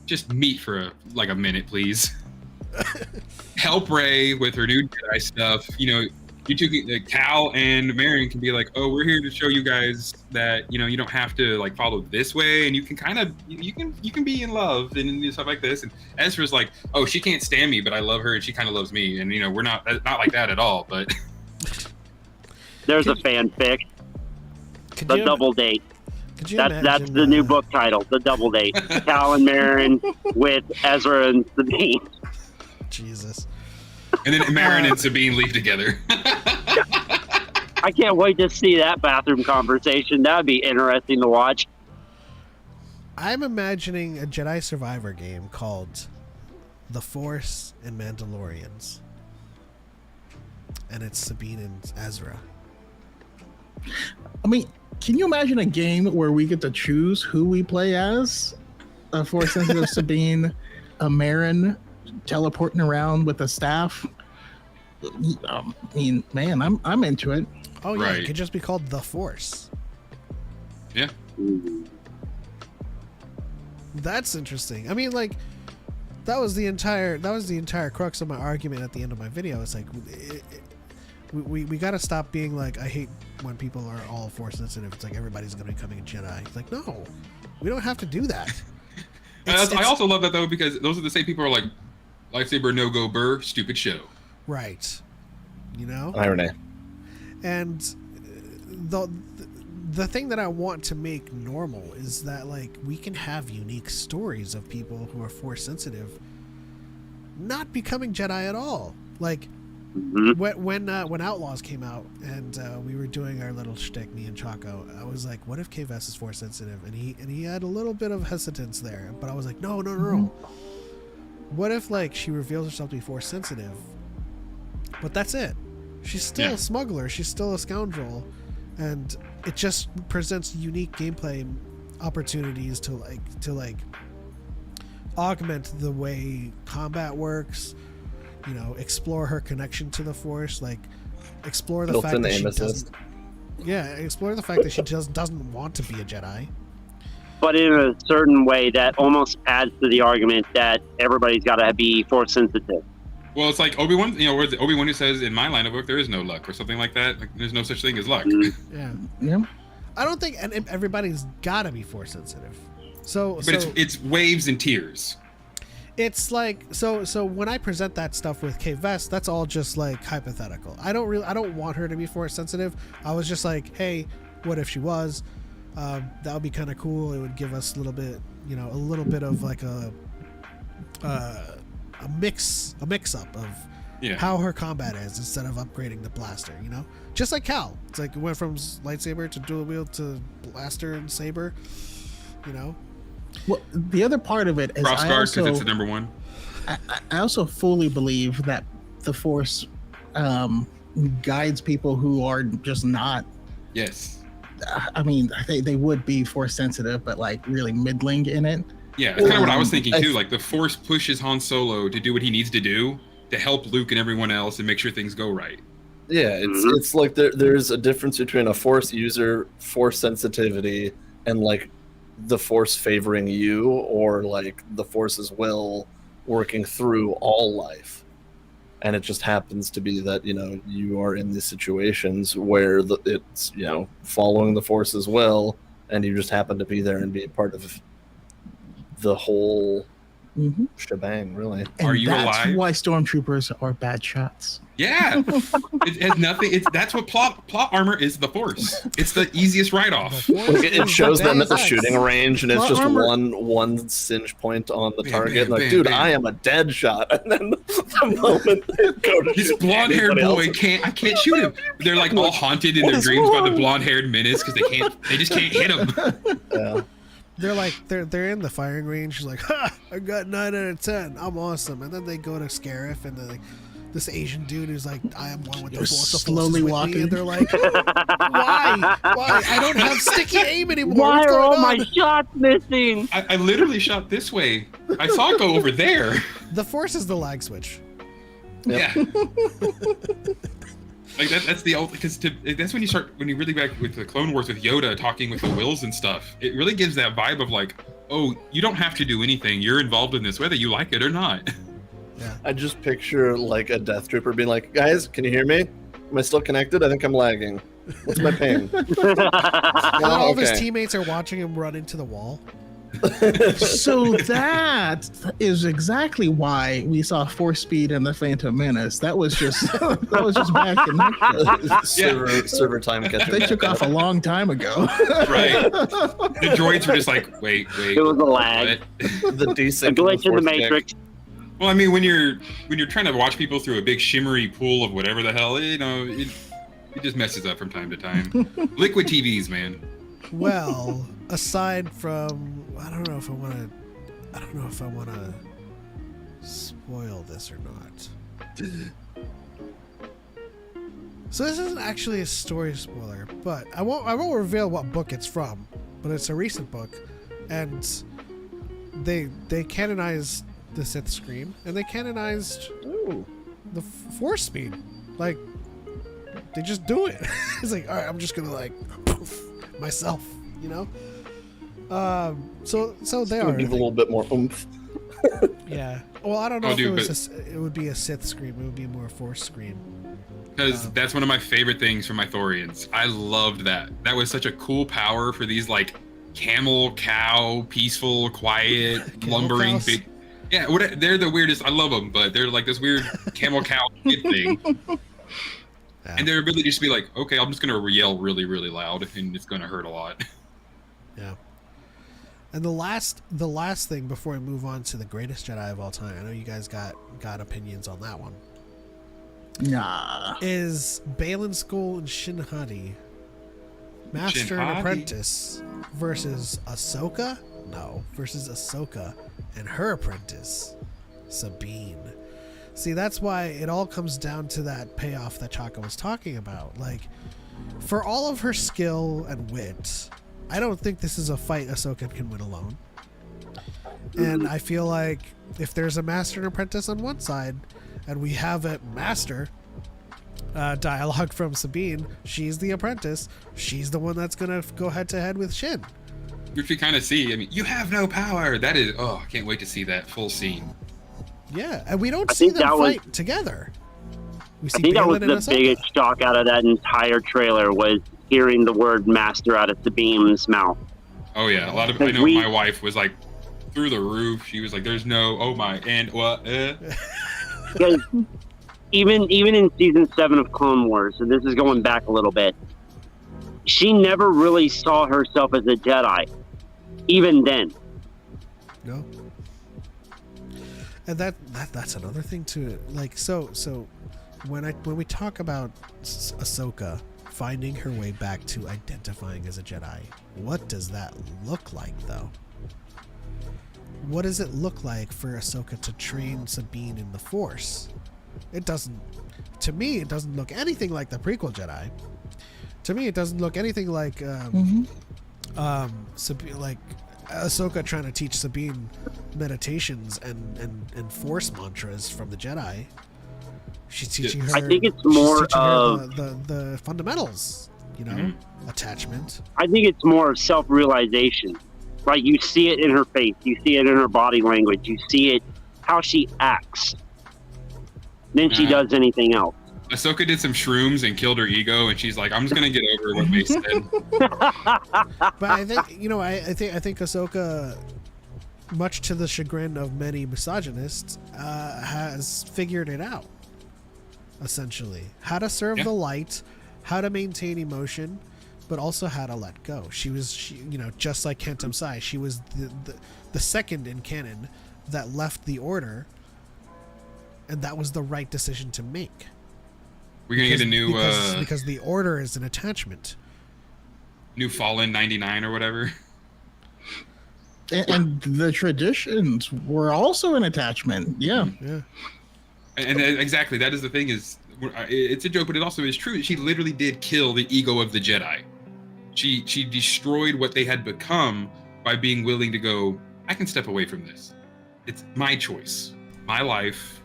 just meet for a minute, please. Help Rey with her new Jedi stuff. You know, you two, Cal and Marin can be like, oh, we're here to show you guys that, you know, you don't have to like follow this way, and you can kind of you can be in love and stuff like this. And Ezra's like, oh, she can't stand me, but I love her, and she kind of loves me, and you know, we're not like that at all. But there's a fanfic. The double date. That's the new book title, The Double Date. Cal and Marin with Ezra and Sabine. Jesus. And then Marin and Sabine leave together. I can't wait to see that bathroom conversation. That would be interesting to watch. I'm imagining a Jedi Survivor game called The Force and Mandalorians. And it's Sabine and Ezra. I mean, can you imagine a game where we get to choose who we play as? A Force sensitive Sabine, a Marin teleporting around with a staff. I mean, man, I'm into it. Oh yeah, right. It could just be called The Force. Yeah. That's interesting. I mean, like, that was the entire crux of my argument at the end of my video. It's like, we got to stop being like, I hate when people are all Force sensitive. It's like everybody's going to be becoming a Jedi. It's like, no, we don't have to do that. I also love that though, because those are the same people who are like, lightsaber no go burr, stupid show. Right. You know? Irony. And the thing that I want to make normal is that like we can have unique stories of people who are Force sensitive not becoming Jedi at all. Like when Outlaws came out and we were doing our little shtick, me and Choco, I was like, what if K-Vess is Force sensitive? And he had a little bit of hesitance there, but I was like, no. What if like she reveals herself to be Force sensitive, but that's it? She's still a smuggler. She's still a scoundrel, and it just presents unique gameplay opportunities to augment the way combat works. You know, explore her connection to the Force, like explore the fact that she doesn't. Yeah, explore the fact that she just doesn't want to be a Jedi. But in a certain way that almost adds to the argument that everybody's got to be force sensitive. Well, it's like Obi-Wan, where's Obi-Wan who says, in my line of work, there is no luck, or something like that. Like, there's no such thing as luck. Yeah. Yeah. I don't think and everybody's got to be force sensitive. But it's waves and tears. It's like so when I present that stuff with Kay Vest, that's all just like hypothetical. I don't want her to be force sensitive. I was just like, hey, what if she was? That would be kind of cool. It would give us a little bit of like a mix up of how her combat is instead of upgrading the blaster, just like Cal. It's like it went from lightsaber to dual wield to blaster and saber, Well, the other part of it is Crossguard, because it's the number one. I also fully believe that the Force guides people who are just not. Yes. I mean, they would be Force sensitive, but like really middling in it. Yeah, that's kind of what I was thinking too. Like the Force pushes Han Solo to do what he needs to do to help Luke and everyone else and make sure things go right. Yeah, it's like there's a difference between a Force user, Force sensitivity, and like the Force favoring you, or like the Force's will working through all life. And it just happens to be that, you are in these situations where it's, following the Force's will, and you just happen to be there and be a part of the whole shebang, really. And are you that's alive? Why stormtroopers are bad shots. Yeah, it has nothing. That's what plot armor is. The Force. It's the easiest write-off. It shows them at the shooting range, and it's Plot just armor. one singe point on the Bam, target. bam, And like, bam, dude, bam. I am a dead shot. And then the moment they go to This shoot blonde-haired anybody boy else, I can't shoot him. They're like all haunted in What their is dreams by the wrong? blonde-haired menace because they just can't hit him. Yeah. They're like they're in the firing range. She's like, ha! I got 9 out of 10. I'm awesome. And then they go to Scarif, and then this Asian dude who's like, I am one with the You're Force. The slowly Force is with me. walking. And they're like, why? I don't have sticky aim anymore. Why What's are going all on? my shots missing? I literally shot this way. I saw it go over there. The Force is the lag switch. Yep. Yeah. Like that's the old because that's when you really back with the Clone Wars with Yoda talking with the wills and stuff. It really gives that vibe of like, oh, you don't have to do anything. You're involved in this, whether you like it or not. Yeah. I just picture like a Death Trooper being like, guys, can you hear me? Am I still connected? I think I'm lagging. What's my ping? And then all of his okay. teammates are watching him run into the wall. So that is exactly why we saw Force Speed and the Phantom Menace. That was just back in server time catching. They took off a long time ago. Right. The droids were just like, wait. It was a lag. what? The A desync. glitch in the Force kick. Matrix. Well, I mean, when you're trying to watch people through a big shimmery pool of whatever the hell, it just messes up from time to time. Liquid TVs, man. Well, aside from, I don't know if I want to spoil this or not. So this isn't actually a story spoiler, but I won't reveal what book it's from, but it's a recent book, and they canonized the Sith Scream, and they canonized the Force Speed. Like, they just do it. It's like, all right, I'm just gonna like poof myself, So they are. Give a little bit more oomph. Yeah. Well, I don't know Oh, if dude, it would be a Sith Scream. It would be more a Force Scream. Because that's one of my favorite things from my Thorians. I loved that. That was such a cool power for these like camel, cow, peaceful, quiet, Camel lumbering, cows? big. Yeah, they're the weirdest. I love them, but they're like this weird camel cow kid thing. Yeah. And their ability just to be like, okay, I'm just gonna yell really, really loud, and it's gonna hurt a lot. Yeah. And the last thing before we move on to the greatest Jedi of all time, I know you guys got opinions on that one, Nah. is Balin Skull and Shin Hati, Master and Hati? Apprentice versus Ahsoka? No, versus Ahsoka and her apprentice, Sabine. See, that's why it all comes down to that payoff that Choco was talking about. Like, for all of her skill and wit, I don't think this is a fight Ahsoka can win alone. And I feel like if there's a master and apprentice on one side, and we have a master dialogue from Sabine. She's the apprentice. She's the one that's gonna go head to head with Shin. Which we kind of see. I mean, you have no power. That is, oh, I can't wait to see that full scene. Yeah, and we don't see them fight together. We see I think that was Balin and the Ahsoka. biggest shock out of that entire trailer was hearing the word master out of Sabine's mouth. Oh yeah, a lot of I know my wife was like through the roof. She was like, "There's no oh my and what." Because even in season 7 of Clone Wars, and this is going back a little bit, she never really saw herself as a Jedi. Even then. No. And that's another thing too. Like so when we talk about Ahsoka finding her way back to identifying as a Jedi, what does that look like though? What does it look like for Ahsoka to train Sabine in the Force? It doesn't. To me, it doesn't look anything like the prequel Jedi. To me, it doesn't look anything like like Ahsoka trying to teach Sabine meditations and Force mantras from the Jedi. She's teaching her. I think it's more of the fundamentals. You know, attachment. I think it's more of self-realization. Like you see it in her face, you see it in her body language, you see it how she acts. Then she does anything else. Ahsoka did some shrooms and killed her ego, and she's like, "I'm just gonna get over what Mace said." But I think I think Ahsoka, much to the chagrin of many misogynists, has figured it out. Essentially, how to serve the light, how to maintain emotion, but also how to let go. She just like Kentum Sai, she was the second in canon that left the order, and that was the right decision to make. We're gonna get a new because the order is an attachment. New Fallen 99 or whatever. And the traditions were also an attachment. Yeah. Yeah. And exactly, that is the thing is, it's a joke, but it also is true. She literally did kill the ego of the Jedi. She destroyed what they had become by being willing to go, I can step away from this. It's my choice, my life.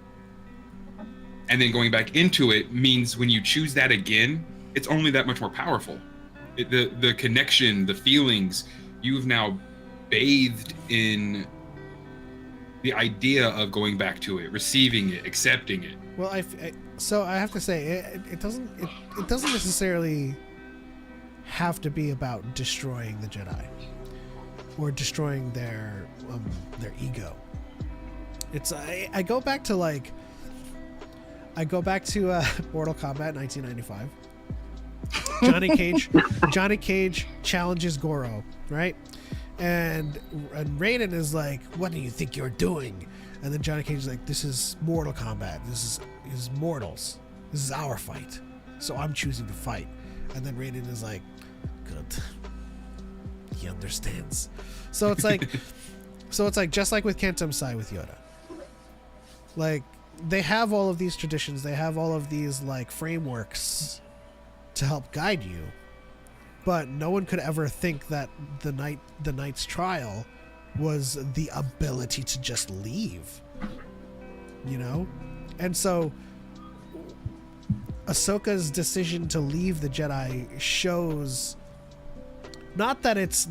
And then going back into it means when you choose that again, it's only that much more powerful. The connection, the feelings, you've now bathed in the idea of going back to it, receiving it, accepting it. Well, so I have to say it doesn't necessarily have to be about destroying the Jedi or destroying their ego. It's I go back to Mortal Kombat 1995. Johnny Cage challenges Goro, right? And Raiden is like, "What do you think you're doing?" And then Johnny Cage is like, "This is Mortal Kombat. This is mortals. This is our fight. So I'm choosing to fight." And then Raiden is like, "Good. He understands." So it's like, just like with Kentum Sai with Yoda. Like, they have all of these traditions. They have all of these like frameworks to help guide you. But no one could ever think that the Knight's trial was the ability to just leave, you know? And so Ahsoka's decision to leave the Jedi shows not that it is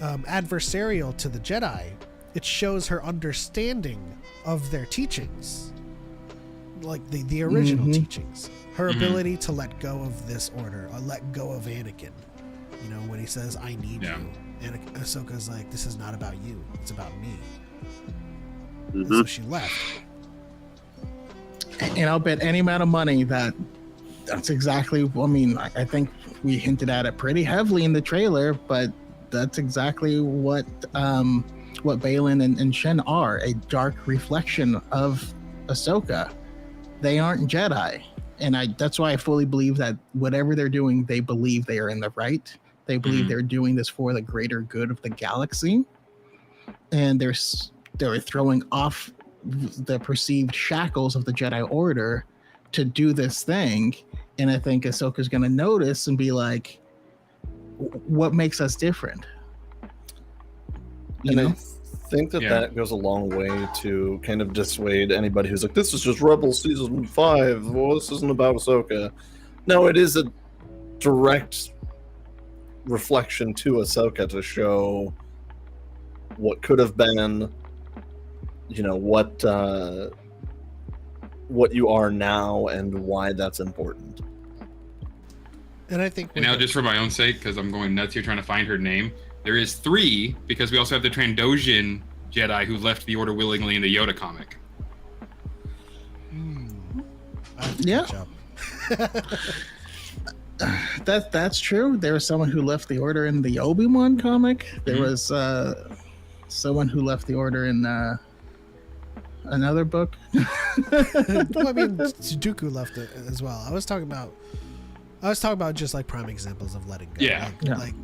adversarial to the Jedi. It shows her understanding of their teachings, like the original teachings. Her ability to let go of this order, or let go of Anakin. You know, when he says, "I need you," and Ahsoka's like, "This is not about you. It's about me." And so she left. And I'll bet any amount of money that's exactly. I mean, I think we hinted at it pretty heavily in the trailer, but that's exactly what Balin and Shen are, a dark reflection of Ahsoka. They aren't Jedi. And that's why I fully believe that whatever they're doing, they believe they are in the right. They believe they're doing this for the greater good of the galaxy. And they're throwing off the perceived shackles of the Jedi Order to do this thing. And I think Ahsoka's going to notice and be like, what makes us different? You know? think that that goes a long way to kind of dissuade anybody who's like, this is just Rebels Season 5. Well, this isn't about Ahsoka. No, it is a direct reflection to Ahsoka to show what could have been, you know, what you are now and why that's important. And I think... And now, just for my own sake, because I'm going nuts here trying to find her name, there is 3, because we also have the Trandoshan Jedi who left the Order willingly in the Yoda comic. Yeah. That's true. There was someone who left the Order in the Obi-Wan comic. There was someone who left the Order in another book. Well, I mean, Dooku left it as well. I was talking about just like prime examples of letting go. Yeah. Like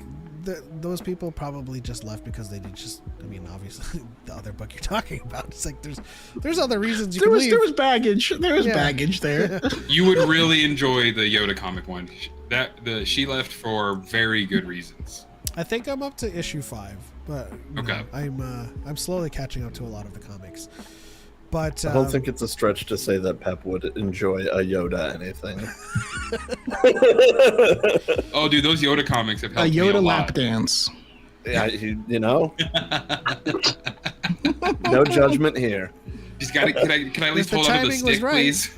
those people probably just left because they did just. I mean, obviously, the other book you're talking about. It's like there's other reasons you can leave. There was baggage. There was baggage there. You would really enjoy the Yoda comic one. She left for very good reasons. I think I'm up to issue 5, but okay, I'm slowly catching up to a lot of the comics. But I don't think it's a stretch to say that Pep would enjoy a Yoda anything. Oh, dude, those Yoda comics have helped a Yoda me a lap lot. dance. Yeah, you know. No judgment here. Just got can I at least hold on to the stick, please?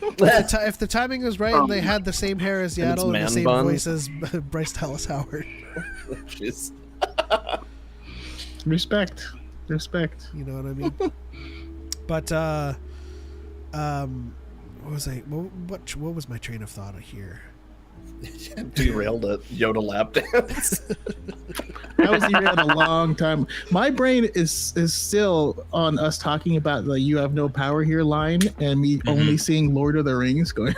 If the timing was right and they had the same hair as Yaddle and the same voice as Bryce Dallas Howard. Jeez. Respect. You know what I mean? But what was my train of thought here? Derailed a Yoda lap dance. That was derailed a long time. My brain is still on us talking about the "You have no power here" line, and me only seeing Lord of the Rings going,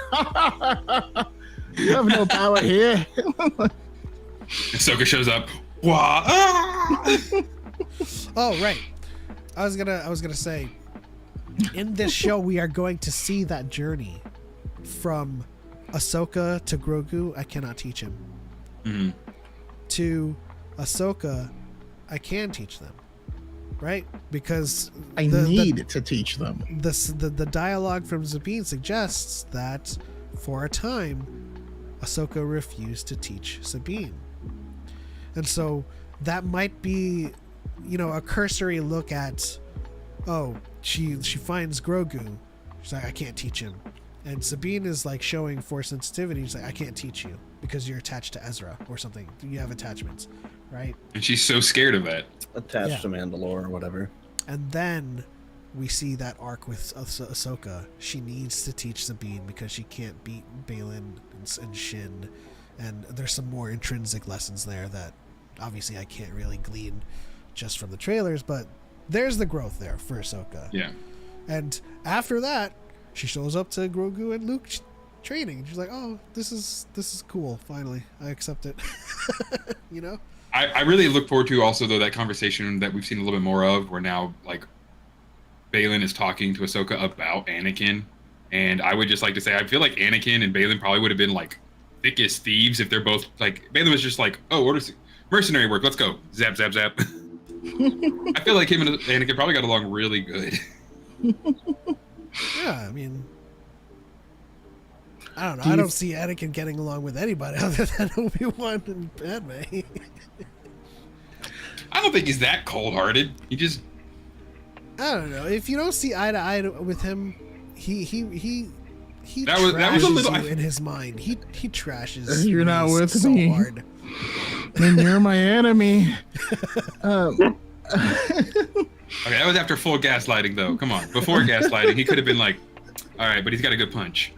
"You have no power here." Ahsoka shows up. Wah! Oh right, I was gonna say, in this show we are going to see that journey from Ahsoka to Grogu. I cannot teach him. Mm-hmm. To Ahsoka, I can teach them, right? Because I need to teach them. The dialogue from Sabine suggests that for a time, Ahsoka refused to teach Sabine, and so that might be, you know, a cursory look at, oh, she finds Grogu, she's like, I can't teach him, and Sabine is like showing Force sensitivity. She's like, I can't teach you because you're attached to Ezra or something. You have attachments, right? And she's so scared of that. Attached to Mandalore or whatever. And then we see that arc with Ahsoka. She needs to teach Sabine because she can't beat Baylan and Shin, and there's some more intrinsic lessons there that obviously I can't really glean just from the trailers, but there's the growth there for Ahsoka. Yeah. And after that, she shows up to Grogu and Luke training. She's like, oh, this is cool. Finally, I accept it. You know? I really look forward to also, though, that conversation that we've seen a little bit more of, where now, like, Baylan is talking to Ahsoka about Anakin. And I would just like to say, I feel like Anakin and Baylan probably would have been, like, thick as thieves if they're both, like, Baylan was just like, oh, mercenary work, let's go. Zap, zap, zap. I feel like him and Anakin probably got along really good. Yeah, I mean, I don't know. I don't see Anakin getting along with anybody other than Obi-Wan and Padme. I don't think he's that cold-hearted. He just... I don't know. If you don't see eye to eye with him, he that was a little you in his mind. He trashes. You're not with so me. Hard. Then you're my enemy. Okay, that was after full gaslighting, though. Come on. Before gaslighting, he could have been like, all right, but he's got a good punch.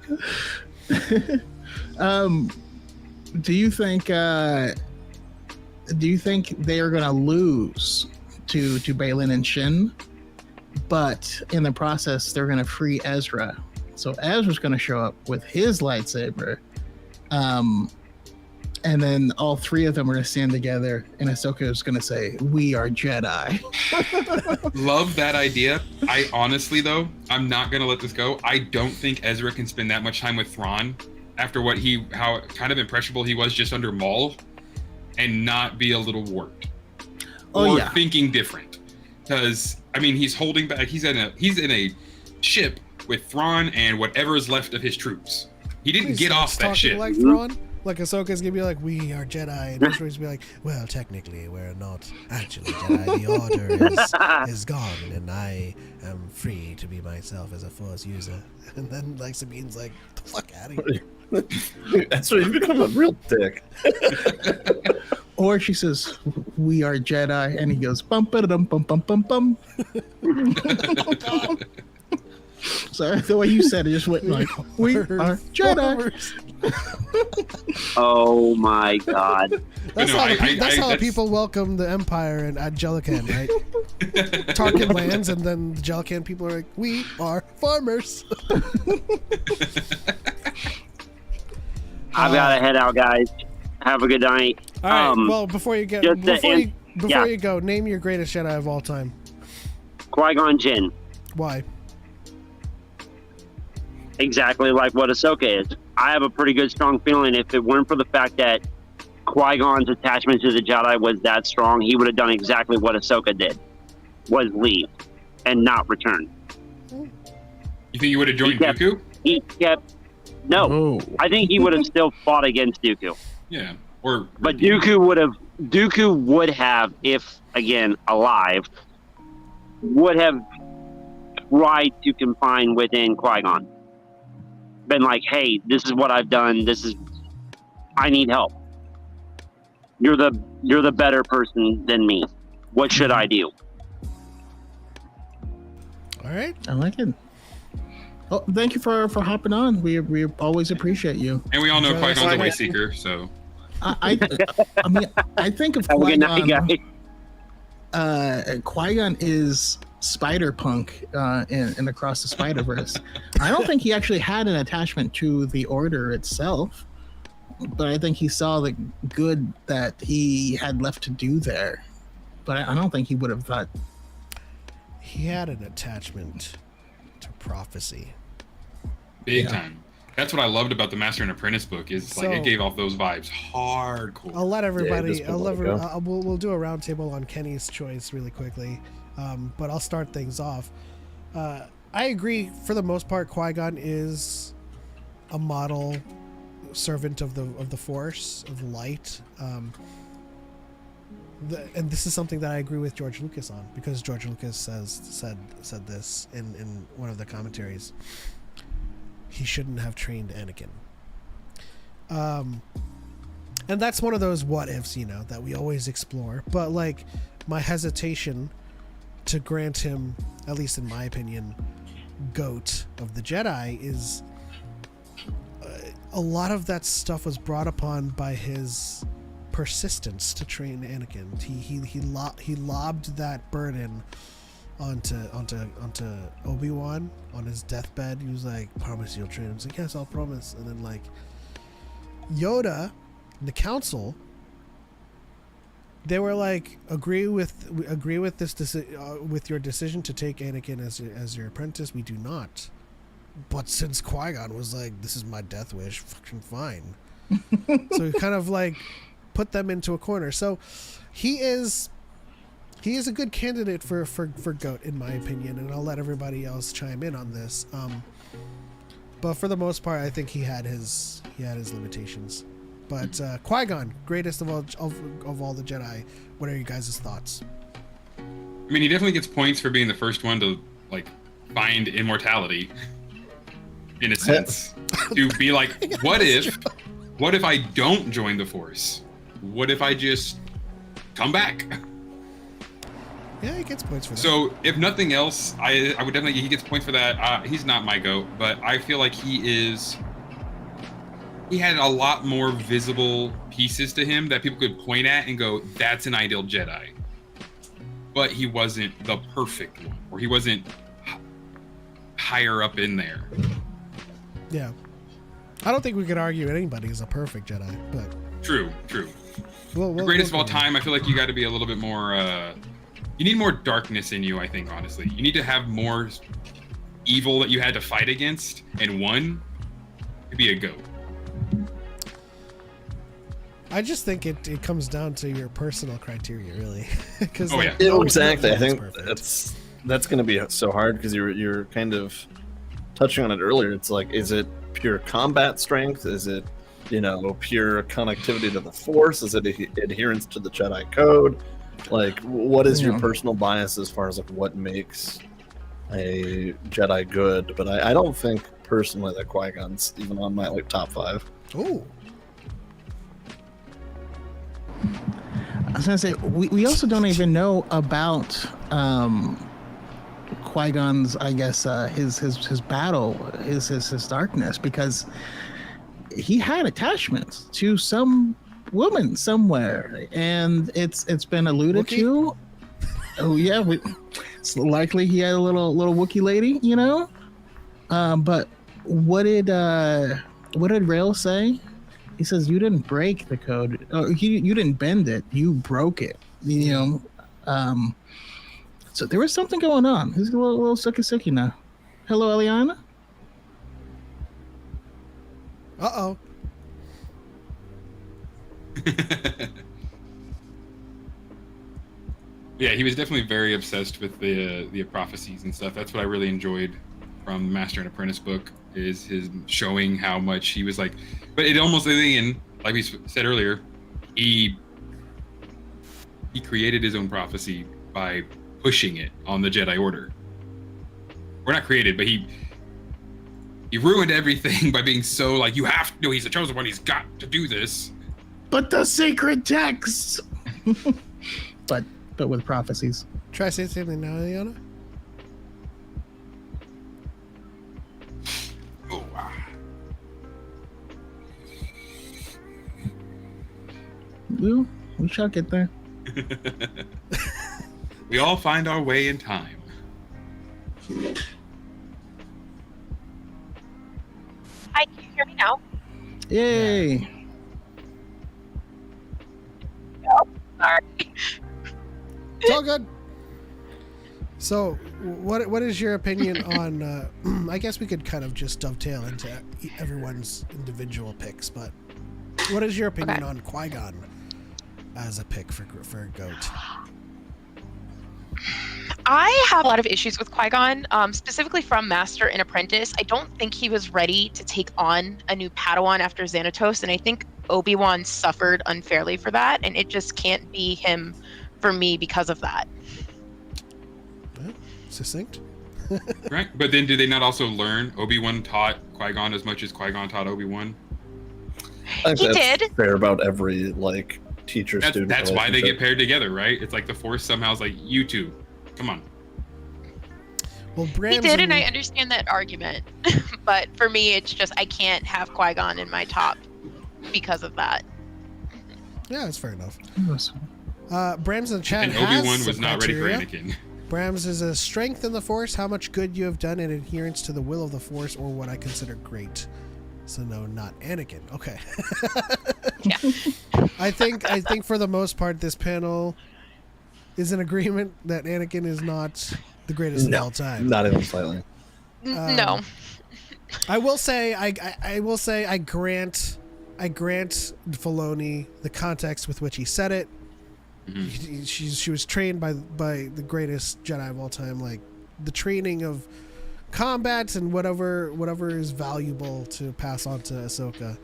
Do you think they are going to lose to Baylan and Shin, but in the process they're going to free Ezra? So Ezra's going to show up with his lightsaber, and then all three of them are going to stand together, and Ahsoka is going to say, "We are Jedi." Love that idea. I honestly, though, I'm not going to let this go. I don't think Ezra can spend that much time with Thrawn after how kind of impressionable he was just under Maul, and not be a little warped. Oh, or yeah. thinking different. because I mean he's holding back. He's in a ship with Thrawn and whatever is left of his troops. He didn't get off that ship. Like Thrawn, like Ahsoka's gonna be like, "We are Jedi," and Ezra's gonna be like, "Well, technically, we're not actually Jedi. The Order is gone, and I am free to be myself as a Force user." And then like Sabine's like, "The fuck out of here!" That's why you become a real dick. Or she says, "We are Jedi," and he goes, "Bum ba dum bum bum bum bum." So the way you said it just went like, "We are Jedi." Oh my god. That's how people welcome the Empire and at Jellican, right? Tarkin lands, and then the Jellican people are like, "We are farmers." I've got to head out, guys. Have a good night. All right. Well, before you go, name your greatest Jedi of all time. Qui-Gon Jinn. Why? Exactly like what Ahsoka is. I have a pretty good, strong feeling if it weren't for the fact that Qui-Gon's attachment to the Jedi was that strong, he would have done exactly what Ahsoka did, was leave and not return. You think he would have joined Dooku? He kept... No. Oh. I think he would have still fought against Dooku. Yeah. But Dooku would have, if, again, alive, would have tried to confine within Qui-Gon. Been like, hey, this is what I've done. I need help. You're the better person than me. What should I do? All right. I like it. Well, thank you for hopping on. We always appreciate you. And we all know Qui-Gon's a way seeker, so. I mean, I think of Have a good night, guys. Qui-Gon is Spider-Punk in Across the Spider-Verse. I don't think he actually had an attachment to the Order itself, but I think he saw the good that he had left to do there. But I don't think he would have thought. He had an attachment to prophecy. Big time. That's what I loved about the Master and Apprentice book. Is like it gave off those vibes hardcore. I'll let everybody. Yeah, we'll do a roundtable on Kenny's choice really quickly, but I'll start things off. I agree for the most part. Qui-Gon is a model servant of the Force, of the light. And this is something that I agree with George Lucas on, because George Lucas said this in one of the commentaries. He shouldn't have trained Anakin. And that's one of those what ifs, that we always explore. But like, my hesitation to grant him, at least in my opinion, GOAT of the Jedi is a lot of that stuff was brought upon by his persistence to train Anakin. He lobbed that burden onto Obi-Wan on his deathbed. He was like, "Promise you'll train him." He's like, "Yes, I'll promise." And then like Yoda and the Council, they were like, agree with this with your decision to take Anakin as your apprentice. We do not. But since Qui-Gon was like, "This is my death wish," fucking fine. So he kind of like put them into a corner. So he is a good candidate for GOAT, in my opinion, and I'll let everybody else chime in on this. But for the most part, I think he had his limitations. But Qui-Gon, greatest of all the Jedi. What are you guys' thoughts? I mean, he definitely gets points for being the first one to like find immortality, in a sense. To be like, what if I don't join the Force? What if I just come back? Yeah, he gets points for that. So, if nothing else, I would definitely, he gets points for that. He's not my GOAT, but I feel like he had a lot more visible pieces to him that people could point at and go, "That's an ideal Jedi." But he wasn't the perfect one, or he wasn't higher up in there. Yeah. I don't think we could argue anybody is a perfect Jedi, but... True. The greatest of all time, I feel like you got to be a little bit more... you need more darkness in you, I think, honestly. You need to have more evil that you had to fight against, and one could be a GOAT. I just think it comes down to your personal criteria, really. Because exactly. I think that's going to be so hard because you're kind of touching on it earlier. It's like, is it pure combat strength? Is it, pure connectivity to the Force? Is it adherence to the Jedi code? Like, what is your personal bias as far as like what makes a Jedi good? But I don't think personally that Qui-Gon's even on my like top 5. Ooh. I was gonna say we also don't even know about Qui-Gon's, I guess, his battle, his darkness, because he had attachments to some woman somewhere, and it's been alluded to. Oh yeah, it's likely he had a little Wookiee lady, But what did Rail say? He says, you didn't break the code. You didn't bend it. You broke it. So there was something going on. He's a little sucky now. Hello, Eliana? Uh-oh. Yeah, he was definitely very obsessed with the prophecies and stuff. That's what I really enjoyed from Master and Apprentice book, is his showing how much he was like. But it almost, in the end, like we said earlier, he created his own prophecy by pushing it on the Jedi Order. Or not created, but he ruined everything by being so like, you have to. No, he's the chosen one. He's got to do this. But the sacred texts. but with prophecies. Try saying something now, Eliana. Oh, wow. We shall get there. We all find our way in time. Hi, can you hear me now? Yay! Yeah. Oh, sorry. It's all good. So, what is your opinion on? I guess we could kind of just dovetail into everyone's individual picks, but what is your opinion on Qui-Gon as a pick for GOAT? I have a lot of issues with Qui-Gon, specifically from Master and Apprentice. I don't think he was ready to take on a new Padawan after Xanatos, and I think Obi-Wan suffered unfairly for that, and it just can't be him for me because of that. Succinct. Right, but then did they not also learn? Obi-Wan taught Qui-Gon as much as Qui-Gon taught Obi-Wan? I think He that's did. fair about every like teacher-student. That's why they relationship. get paired together, right? It's like the Force somehow is like, you two, come on. Well, He did, and I understand that argument. But for me, it's just I can't have Qui-Gon in my top because of that. Yeah, that's fair enough. Brams in the chat And has Obi-Wan some was not ready for criteria. Anakin. Brams is a strength in the Force, how much good you have done in adherence to the will of the Force, or what I consider great. So no, not Anakin. Okay. Yeah. I think for the most part, this panel is in agreement that Anakin is not the greatest of all time. Not even slightly. No. I will say I grant Filoni the context with which he said it. Mm-hmm. She was trained by the greatest Jedi of all time. Like the training of combat and whatever is valuable to pass on to Ahsoka.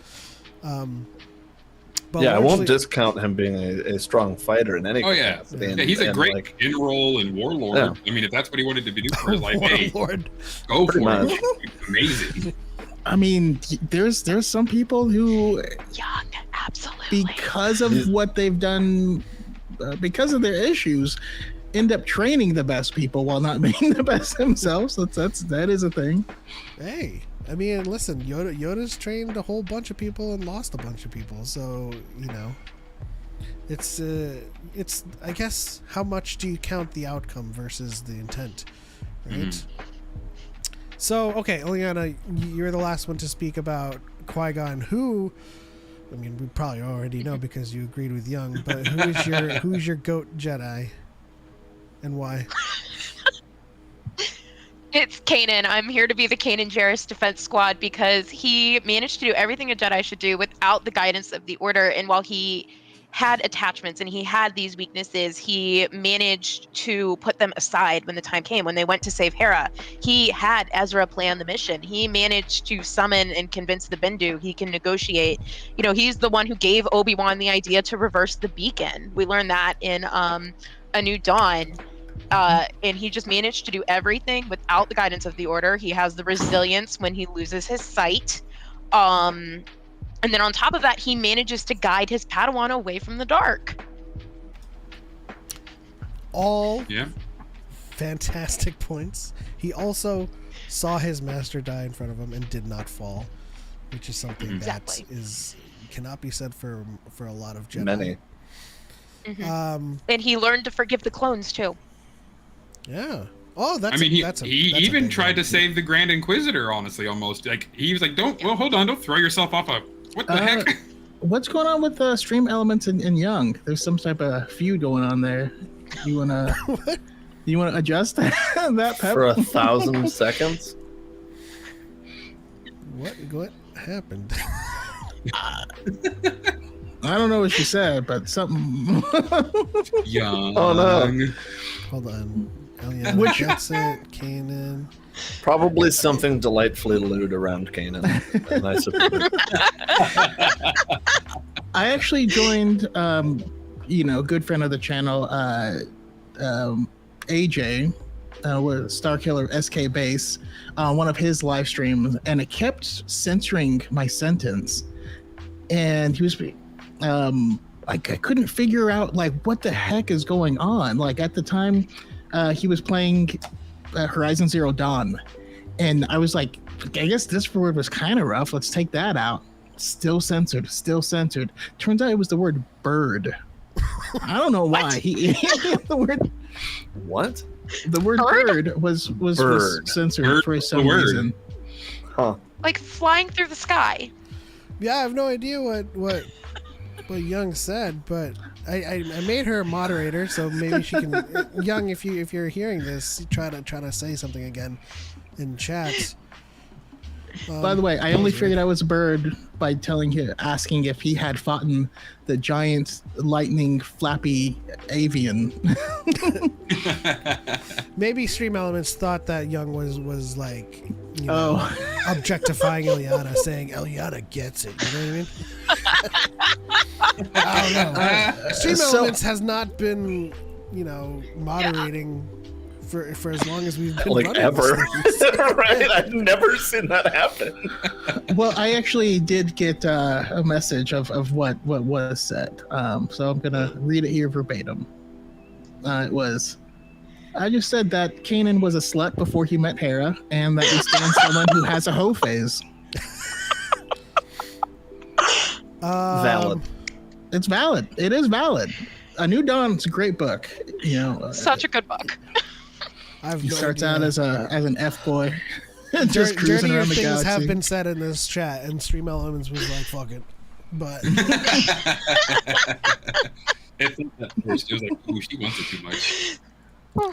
But Yeah, I largely- won't discount him being a strong fighter in any Oh yeah, capacity. yeah, he's a great like, general and warlord. Yeah. I mean, if that's what he wanted to do for his life, hey, Warlord. go Pretty for much. it. Amazing. I mean, there's some people who, Young, absolutely. because of what they've done, because of their issues, end up training the best people while not being the best themselves. That is a thing. Hey, I mean, listen, Yoda's trained a whole bunch of people and lost a bunch of people, so it's I guess how much do you count the outcome versus the intent, right? So okay, Eliana, you're the last one to speak about Qui-Gon, who, I mean, we probably already know because you agreed with Young, but who's your GOAT Jedi, and why? It's Kanan. I'm here to be the Kanan Jarrus defense squad because he managed to do everything a Jedi should do without the guidance of the Order. And while he had attachments and he had these weaknesses, he managed to put them aside when the time came. When they went to save Hera, he had Ezra plan the mission. He managed to summon and convince the Bendu he can negotiate. You know, he's the one who gave Obi-Wan the idea to reverse the beacon. We learned that in A New Dawn. And he just managed to do everything without the guidance of the Order. He has the resilience when he loses his sight. And then on top of that, he manages to guide his Padawan away from the dark. All fantastic points. He also saw his master die in front of him and did not fall, which is something that cannot be said for a lot of Jedi. Many. And he learned to forgive the clones too. Yeah. Oh, that's. I mean, that's he that's even big tried one. to save the Grand Inquisitor. Honestly, almost like he was like, "Don't. Well, hold on. Don't throw yourself off a. What the heck?" What's going on with Stream Elements and Young? There's some type of feud going on there. You wanna adjust that Pep? For 1,000 seconds. What happened? I don't know what she said, but something. Young. Oh no. Hold on. Eliana gets it. Kanan. Probably something delightfully lewd around Kanan. I suppose. I actually joined, good friend of the channel, AJ, with Starkiller SK Base, one of his live streams, and it kept censoring my sentence. And he was, I couldn't figure out what the heck is going on. Like at the time, he was playing Horizon Zero Dawn, and I was like, I guess this word was kind of rough. Let's take that out. Still censored. Turns out it was the word bird. I don't know why the word. What? The word bird was censored for some reason. Huh. Like flying through the sky. Yeah, I have no idea what Young said, but I made her a moderator, so maybe she can. Young, if you're hearing this, try to say something again in chat. By the way, I only figured I was a bird by asking if he had fought in the giant lightning flappy avian. Maybe Stream Elements thought that Young was like, objectifying Eliana, saying Eliana gets it. You know what I mean? I don't know. Stream Elements has not been, moderating for as long as we've been running ever. this thing. Right? I've never seen that happen. Well, I actually did get a message of what was said. So I'm gonna read it here verbatim. I just said that Kanan was a slut before he met Hera, and that he stands someone who has a hoe phase. Valid. It's valid. It is valid. A New Dawn's a great book. Such a good book. He starts out as an F boy, just cruising dirtier around the things galaxy. have been said in this chat, and Stream Elements was like, "Fuck it," but It was like, ooh, she wants it too much.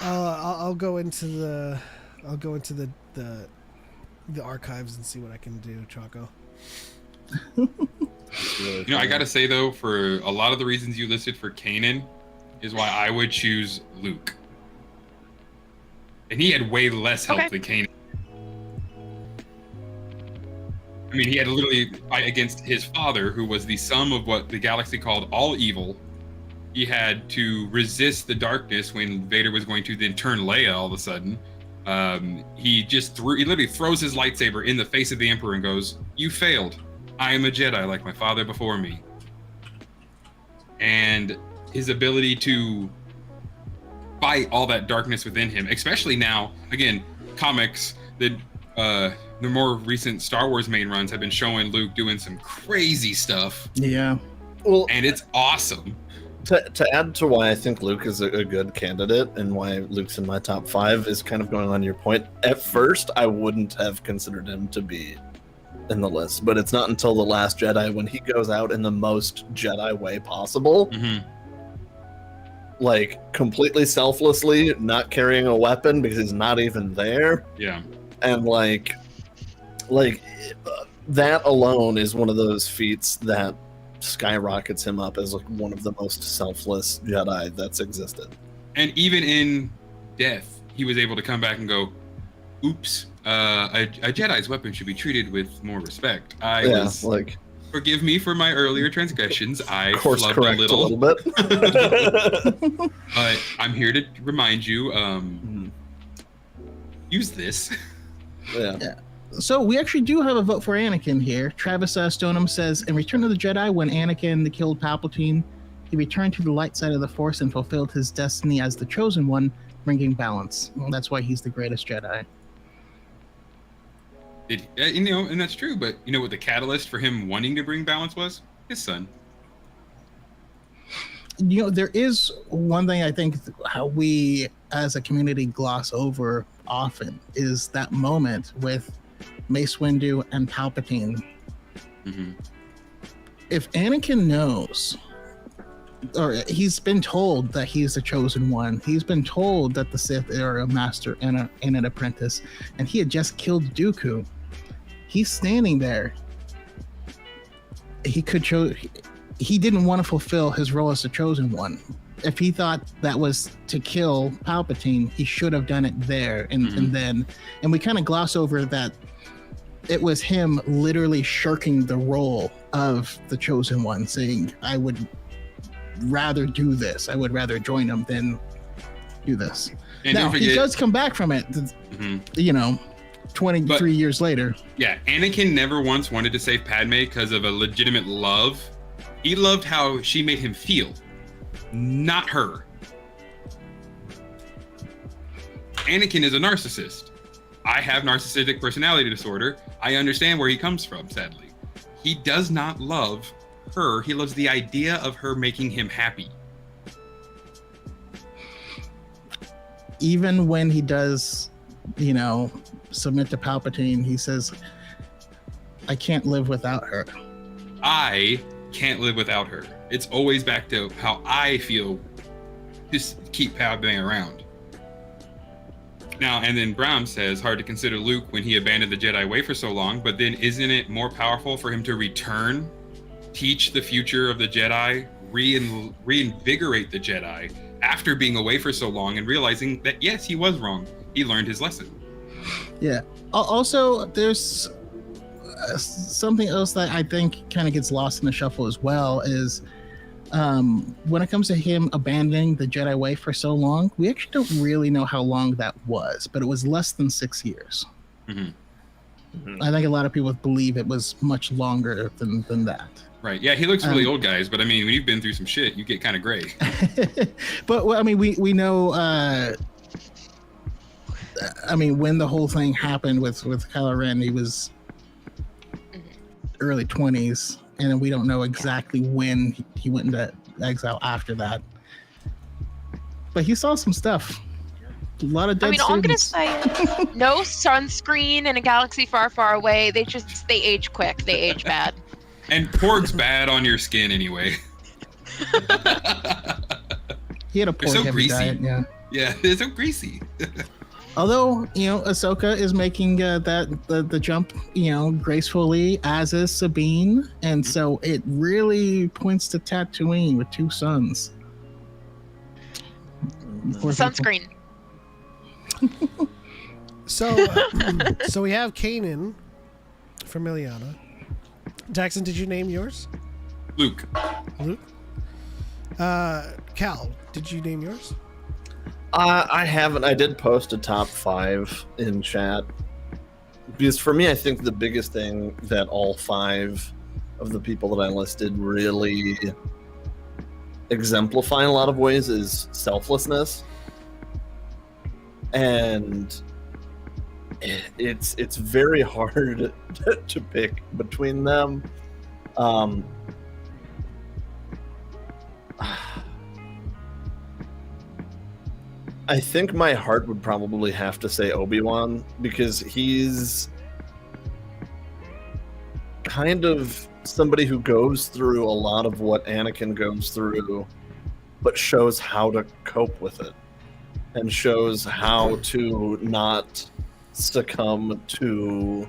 I'll go into the archives and see what I can do, Choco. I gotta say though, for a lot of the reasons you listed for Kanan, is why I would choose Luke. And he had way less help than Kanan. I mean, he had to literally fight against his father, who was the sum of what the galaxy called all evil. He had to resist the darkness when Vader was going to then turn Leia all of a sudden. He literally throws his lightsaber in the face of the Emperor and goes, "You failed. I am a Jedi like my father before me." And his ability to fight all that darkness within him, especially now, again, comics, the more recent Star Wars main runs have been showing Luke doing some crazy stuff. Yeah. Well, and it's awesome. To add to why I think Luke is a good candidate and why Luke's in my top 5 is kind of going on your point. At first, I wouldn't have considered him to be in the list, but it's not until The Last Jedi when he goes out in the most Jedi way possible. Mm-hmm. Like completely selflessly, not carrying a weapon because he's not even there. Yeah. And like that alone is one of those feats that skyrockets him up as like one of the most selfless Jedi that's existed. And even in death, he was able to come back and go, oops, a Jedi's weapon should be treated with more respect. Forgive me for my earlier transgressions. I course flubbed correct a little bit. But I'm here to remind you, use this. Yeah. So we actually do have a vote for Anakin here. Travis Stoneham says, in Return of the Jedi, when Anakin killed Palpatine, he returned to the light side of the Force and fulfilled his destiny as the Chosen One, bringing balance. Well, that's why he's the greatest Jedi. And that's true, but you know what the catalyst for him wanting to bring balance was? His son. There is one thing I think how we as a community gloss over often is that moment with Mace Windu and Palpatine. Mm-hmm. If Anakin knows, or he's been told that he's the Chosen One, he's been told that the Sith are a master and an apprentice, and he had just killed Dooku, he's standing there. He didn't want to fulfill his role as the Chosen One. If he thought that was to kill Palpatine, he should have done it there and then. And we kind of gloss over that it was him literally shirking the role of the Chosen One, saying, I would rather do this. I would rather join him than do this. And now, he does come back from it, 23 years later. Yeah, Anakin never once wanted to save Padme because of a legitimate love. He loved how she made him feel, not her. Anakin is a narcissist. I have narcissistic personality disorder. I understand where he comes from, sadly. He does not love her. He loves the idea of her making him happy. Even when he does, submit to Palpatine, he says, I can't live without her. I can't live without her. It's always back to how I feel. Just keep Padme around. Now, and then Brown says, hard to consider Luke when he abandoned the Jedi way for so long, but then isn't it more powerful for him to return, teach the future of the Jedi, reinvigorate the Jedi after being away for so long and realizing that, yes, he was wrong. He learned his lesson. Yeah. Also, there's something else that I think kind of gets lost in the shuffle as well is when it comes to him abandoning the Jedi way for so long, we actually don't really know how long that was, but it was less than 6 years. Mm-hmm. Mm-hmm. I think a lot of people believe it was much longer than that. Right. Yeah, he looks really old, guys, but I mean, when you've been through some shit, you get kind of gray. But I mean, we know. When the whole thing happened with Kylo Ren, he was early 20s, and we don't know exactly when he went into exile after that. But he saw some stuff. A lot of dead all I'm gonna students. say is no sunscreen in a galaxy far, far away. They age quick. They age bad. And pork's bad on your skin anyway. He had a pork heavy greasy. diet, yeah. Yeah, they're so greasy. Although, Ahsoka is making the jump, gracefully, as is Sabine. And so it really points to Tatooine with two suns. Sunscreen. So we have Kanan from Ileana. Jackson, did you name yours? Luke. Cal, did you name yours? I haven't. I did post a top 5 in chat. Because for me, I think the biggest thing that all 5 of the people that I listed really exemplify in a lot of ways is selflessness. And it's very hard to pick between them. I think my heart would probably have to say Obi-Wan, because he's kind of somebody who goes through a lot of what Anakin goes through, but shows how to cope with it and shows how to not succumb to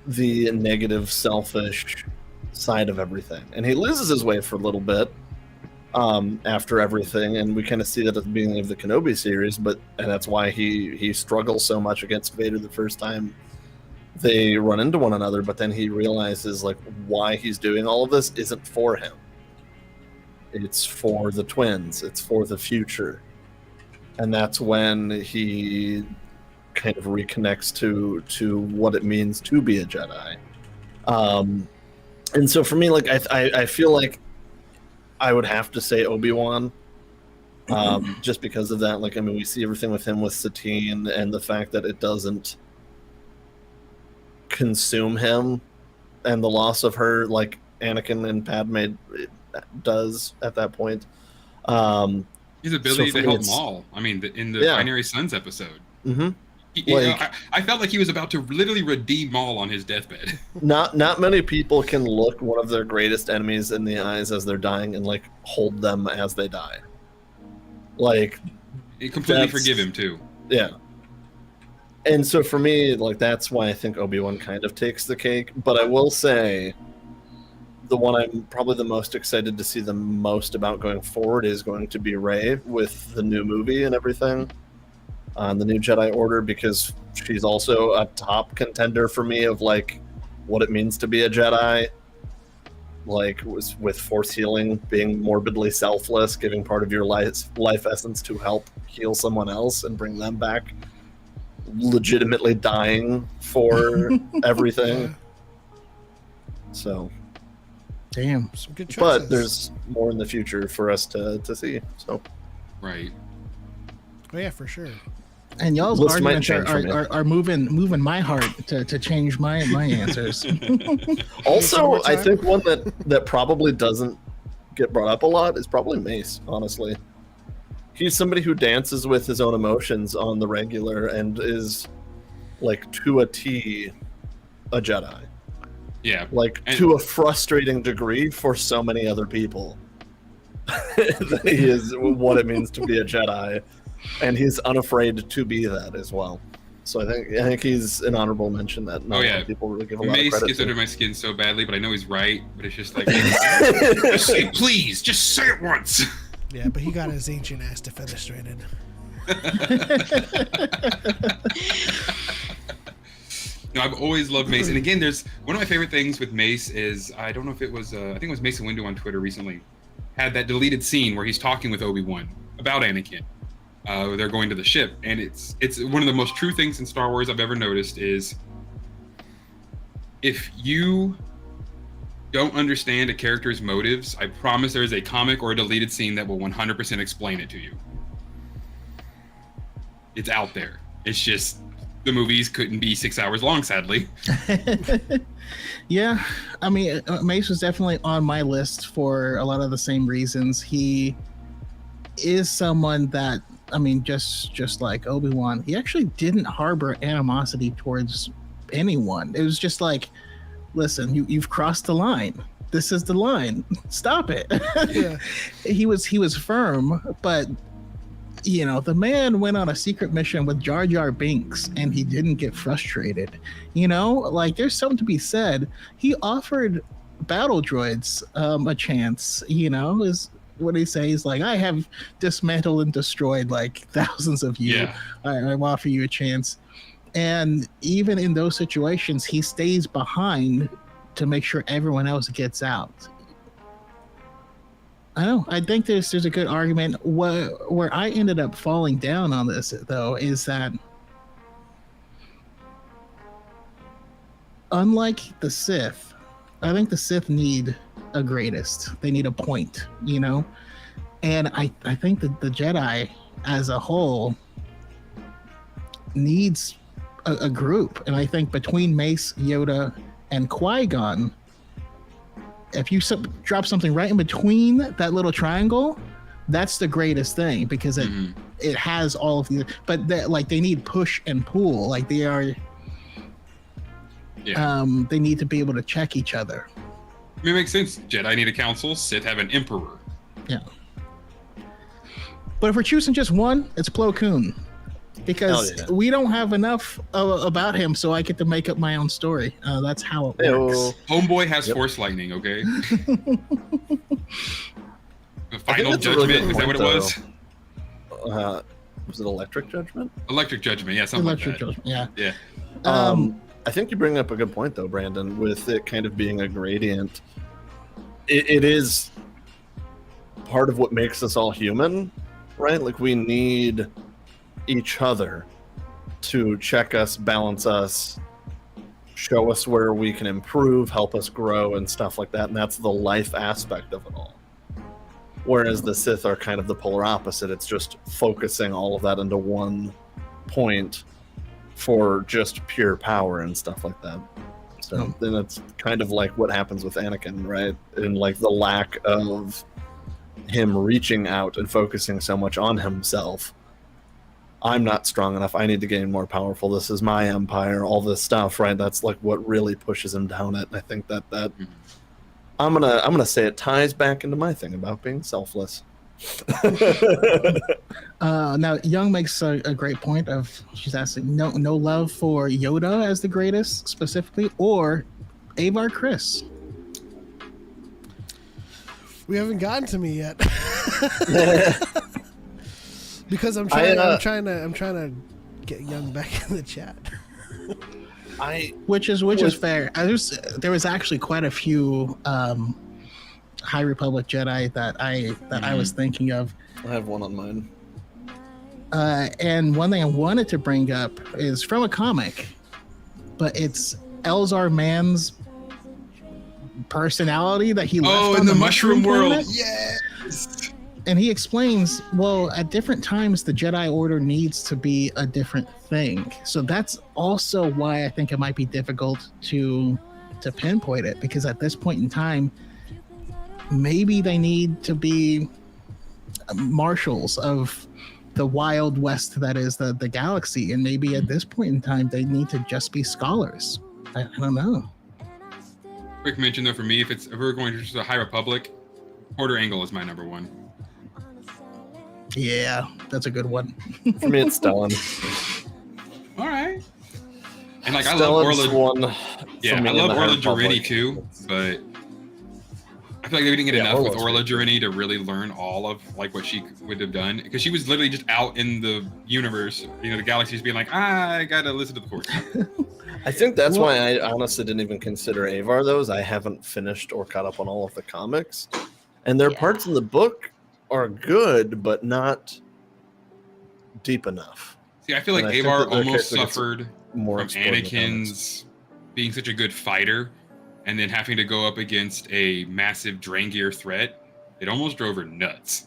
the negative, selfish side of everything. And he loses his way for a little bit after everything, and we kind of see that at the beginning of the Kenobi series, and that's why he struggles so much against Vader the first time they run into one another, but then he realizes like why he's doing all of this isn't for him. It's for the twins. It's for the future. And that's when he kind of reconnects to what it means to be a Jedi. And so for me, like I feel like I would have to say Obi-Wan, just because of that. Like, I mean, we see everything with him with Satine and the fact that it doesn't consume him, and the loss of her, like Anakin and Padme does at that point. His ability to help Maul. I mean, in the Binary Sons episode, I felt like he was about to literally redeem Maul on his deathbed. Not many people can look one of their greatest enemies in the eyes as they're dying and like hold them as they die. Like, you completely forgive him too. Yeah. And so for me, like, that's why I think Obi-Wan kind of takes the cake. But I will say, the one I'm probably the most excited to see the most about going forward is going to be Rey, with the new movie and everything on the new Jedi Order, because she's also a top contender for me of like what it means to be a Jedi. Like, with Force healing, being morbidly selfless, giving part of your life essence to help heal someone else and bring them back, legitimately dying for everything. So, damn, some good choices. But there's more in the future for us to see. So, right. Oh yeah, for sure. And y'all's arguments are moving my heart to change my answers. Also, I think one that probably doesn't get brought up a lot is probably Mace, honestly. He's somebody who dances with his own emotions on the regular and is, like, to a T, a Jedi. Yeah. Like, to a frustrating degree for so many other people. That he is what it means to be a Jedi. And he's unafraid to be that as well. So I think he's an honorable mention that not a lot of people really give a lot of credit to. Mace gets under my skin so badly, but I know he's right. But it's just like, just say please, just say it once. Yeah, but he got his ancient ass defenestrated. No, I've always loved Mace, and again, there's one of my favorite things with Mace is I don't know if it was I think it was Mason Windu on Twitter recently had that deleted scene where he's talking with Obi-Wan about Anakin. They're going to the ship, and it's one of the most true things in Star Wars I've ever noticed is if you don't understand a character's motives, I promise there is a comic or a deleted scene that will 100% explain it to you. It's out there. It's just the movies couldn't be 6 hours long, sadly. Yeah, I mean, Mace was definitely on my list for a lot of the same reasons. He is someone that, I mean, just like Obi-Wan, he actually didn't harbor animosity towards anyone. It was just like, listen, you've crossed the line. This is the line. Stop it. Yeah. He was firm, but you know, the man went on a secret mission with Jar Jar Binks and he didn't get frustrated. You know, like, there's something to be said. He offered battle droids a chance, you know, is what he says. He's like, I have dismantled and destroyed like thousands of you. Yeah. I offer you a chance. And even in those situations, he stays behind to make sure everyone else gets out. I know. I think there's a good argument. Where I ended up falling down on this, though, is that unlike the Sith, I think the Sith need a greatest. They need a point, you know? And I think that the Jedi as a whole needs a group. And I think between Mace, Yoda, and Qui-Gon, if you drop something right in between that little triangle, that's the greatest thing, because it has all of the, but they need push and pull. Like, they are, they need to be able to check each other. I mean, it makes sense. Jedi need a council, Sith have an emperor. Yeah. But if we're choosing just one, it's Plo Koon. because Hell yeah. we don't have enough about him, so I get to make up my own story. That's how it works. Homeboy has force lightning, okay? The final that's a really judgment, good is that what it was? Was it electric judgment? Electric judgment, yeah, something Electric like that. Judgment, yeah. I think you bring up a good point, though, Brandon, with it kind of being a gradient. It is part of what makes us all human, right? Like, we need each other to check us, balance us, show us where we can improve, help us grow, and stuff like that. And that's the life aspect of it all. Whereas the Sith are kind of the polar opposite. It's just focusing all of that into one point for just pure power and stuff like that. So then it's kind of like what happens with Anakin, right? And like the lack of him reaching out and focusing so much on himself. I'm not strong enough. I need to gain more powerful. This is my empire. All this stuff, right? That's like what really pushes him down it. And I think that I'm gonna say it ties back into my thing about being selfless. Now, Young makes a great point of, she's asking, no love for Yoda as the greatest specifically, or Avar Chris. We haven't gotten to me yet. Because I'm trying to get Young back in the chat. Which is fair. There was actually quite a few High Republic Jedi that I was thinking of. I have one on mine. And one thing I wanted to bring up is from a comic, but it's Elzar Mann's personality that he left on in the mushroom world. planet. Yes. And he explains, well, at different times, the Jedi Order needs to be a different thing. So that's also why I think it might be difficult to pinpoint it, because at this point in time, maybe they need to be marshals of the wild west that is the galaxy. And maybe at this point in time, they need to just be scholars. I don't know. Quick mention, though, for me, if we're going to the High Republic, Porter Engle is my number one. Yeah, that's a good one. For me, it's Stellan. All right. And like, Stellan's I love Orla. one. Yeah, I love Orla Jurini too, but I feel like they didn't get enough with Orla Jurini to really learn all of like what she would have done, because she was literally just out in the universe, the galaxies, being like, I gotta listen to the Force. I think that's why I honestly didn't even consider Avar, though, is I haven't finished or caught up on all of the comics, and there are parts in the book are good, but not deep enough. See, I feel like Avar almost suffered more from Anakin's being such a good fighter, and then having to go up against a massive Drangir threat. It almost drove her nuts.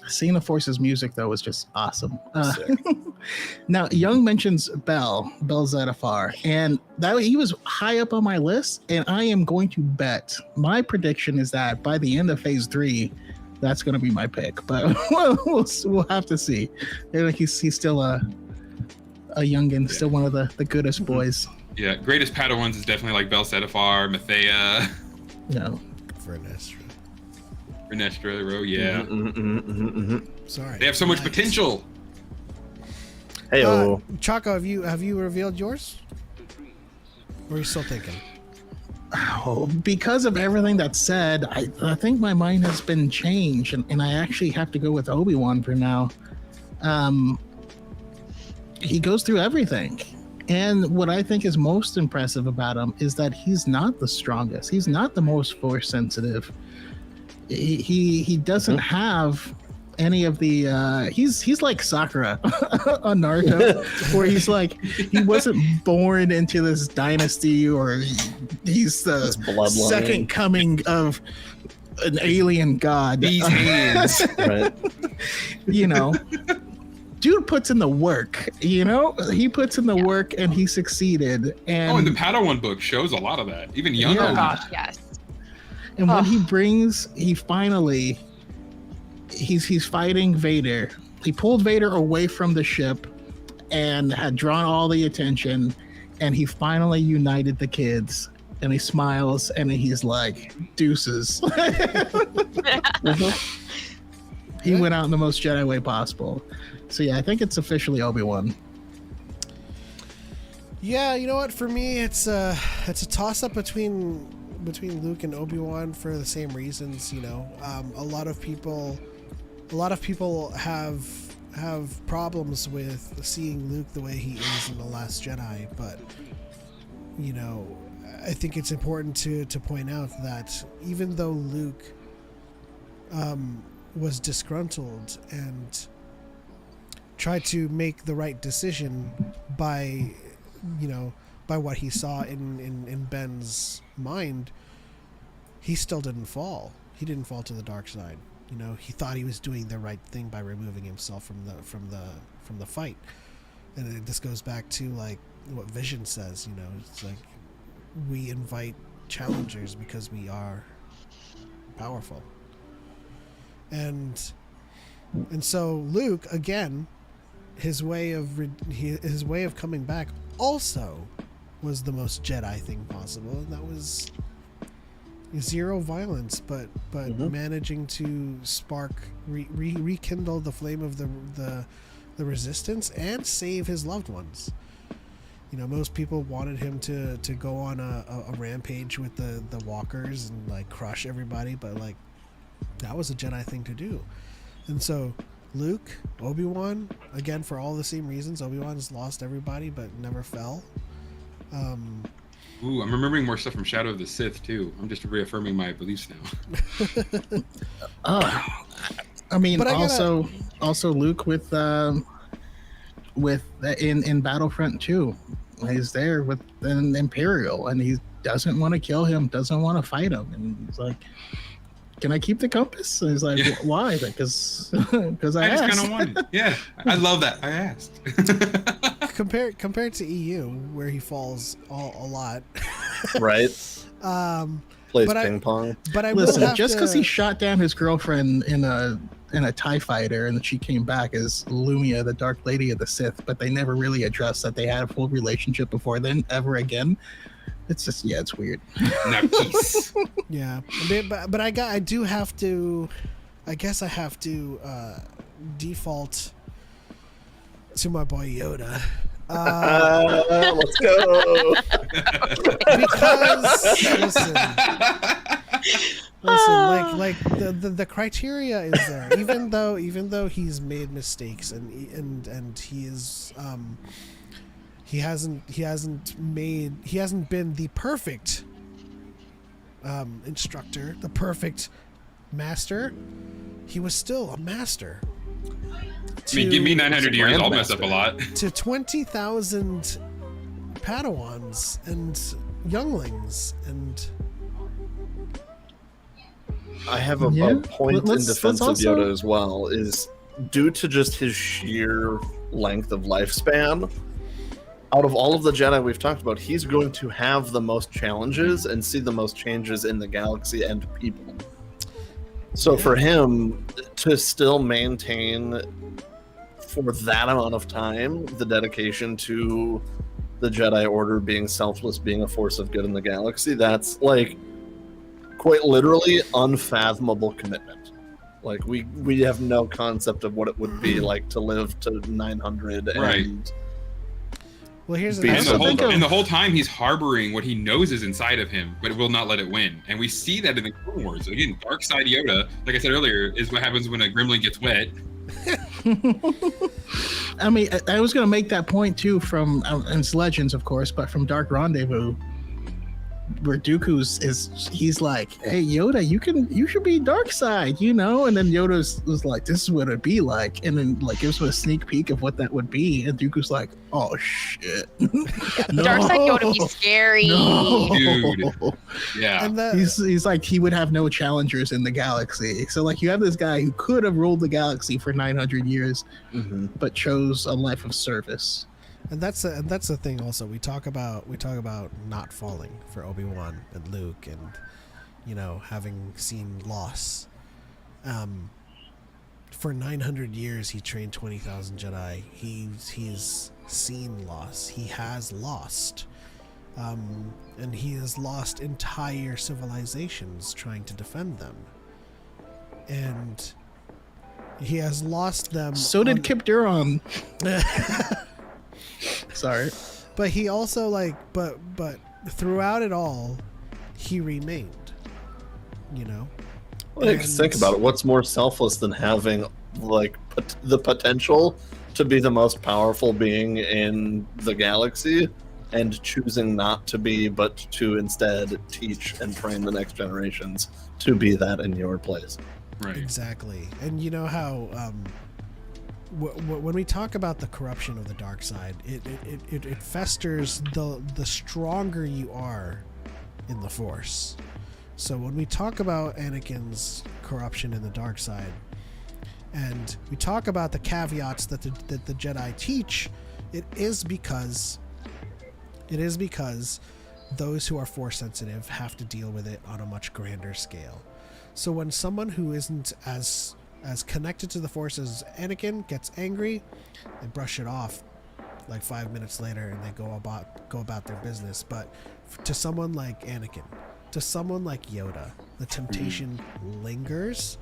Seeing the Force's music, though, was just awesome. Now, Young mentions Bell Zettifar, and that he was high up on my list, and I am going to bet, my prediction is that by the end of Phase 3, that's going to be my pick, but we'll have to see. He's still a youngin, still one of the goodest boys. Yeah, greatest Padawans is definitely like Bell Zettifar, Mathea. No. Vernestra, yeah. Sorry. They have so much potential. Hey, Choco, have you revealed yours? Or are you still thinking? Oh, because of everything that's said, I think my mind has been changed, and I actually have to go with Obi-Wan for now. He goes through everything. And what I think is most impressive about him is that he's not the strongest. He's not the most force sensitive. He doesn't have any of the he's like Sakura on Naruto, where he's like, he wasn't born into this dynasty, or he's the second coming of an alien god. These hands. Right. Dude puts in the work, he puts in the work, and he succeeded. And the Padawan book shows a lot of that. Even younger. Oh gosh, yes. And when he's fighting Vader. He pulled Vader away from the ship and had drawn all the attention, and he finally united the kids. And he smiles, and he's like, deuces. He went out in the most Jedi way possible. So yeah, I think it's officially Obi-Wan. Yeah, you know what? For me, it's a toss up between Luke and Obi-Wan for the same reasons. You know, a lot of people have problems with seeing Luke the way he is in The Last Jedi, but you know, I think it's important to point out that even though Luke was disgruntled and tried to make the right decision by what he saw in Ben's mind, he still didn't fall. He didn't fall to the dark side. You know, he thought he was doing the right thing by removing himself from the fight. And this goes back to like what Vision says. You know, it's like we invite challengers because we are powerful. And so Luke, again, his way of coming back also was the most Jedi thing possible, and that was zero violence, but managing to spark, rekindle the flame of the resistance and save his loved ones. You know, most people wanted him to go on a rampage with the walkers and like crush everybody, but like that was a Jedi thing to do. And so Luke, Obi-Wan, again, for all the same reasons, Obi-Wan's lost everybody but never fell. Ooh, I'm remembering more stuff from Shadow of the Sith too. I'm just reaffirming my beliefs now. I mean, but also Luke with in Battlefront 2, he's there with an Imperial, and he doesn't want to kill him, doesn't want to fight him, and he's like, "Can I keep the compass?" And he's like, yeah. Why? Because I just kind of wanted. Yeah, I love that. I asked. Compared to EU, where he falls a lot, right? Plays ping pong. But I listen, just because he shot down his girlfriend in a TIE fighter and she came back as Lumia, the Dark Lady of the Sith, but they never really addressed that they had a full relationship before then ever again. It's just, yeah, it's weird. Now peace. Yeah, but I have to default to my boy Yoda. Let's go. Because listen, like the criteria is there. Even though he's made mistakes and he is he hasn't been the perfect instructor, the perfect master. He was still a master. I mean, give me 900 years, I'll mess up a lot. To 20,000 Padawans and younglings, and I have a point in defense of Yoda as well, is due to just his sheer length of lifespan. Out of all of the Jedi we've talked about, he's going to have the most challenges and see the most changes in the galaxy and people. So for him to still maintain for that amount of time the dedication to the Jedi Order being selfless, being a force of good in the galaxy, that's like quite literally unfathomable commitment. Like we have no concept of what it would be like to live to 900 and well, here's the whole time he's harboring what he knows is inside of him, but will not let it win. And we see that in the Clone Wars. Again, Dark Side Yoda, like I said earlier, is what happens when a gremlin gets wet. I mean, I was going to make that point too from it's Legends, of course, but from Dark Rendezvous, where he's like, "Hey Yoda, you should be dark side, you know?" And then Yoda was like, "This is what it'd be like," and then like gives him a sneak peek of what that would be, and Dooku's like, "Oh shit, no, dark side Yoda be scary, dude." Yeah, and he's like, he would have no challengers in the galaxy. So like, you have this guy who could have ruled the galaxy for 900 years, but chose a life of service. And that's the thing. Also, we talk about not falling for Obi-Wan and Luke, and you know, having seen loss. For 900 years, he trained 20,000 Jedi. He's seen loss. He has lost, and he has lost entire civilizations trying to defend them. And he has lost them. So did Kip Duron. Sorry. But he also like, but throughout it all, he remained. You know. Like, think about it. What's more selfless than having like the potential to be the most powerful being in the galaxy, and choosing not to be, but to instead teach and train the next generations to be that in your place. Right. Exactly. And you know how when we talk about the corruption of the dark side, it festers the stronger you are in the Force. So when we talk about Anakin's corruption in the dark side, and we talk about the caveats that the Jedi teach, it is because those who are Force sensitive have to deal with it on a much grander scale. So when someone who isn't as connected to the Force as Anakin gets angry, they brush it off like 5 minutes later and they go about their business. But to someone like Anakin, to someone like Yoda, the temptation lingers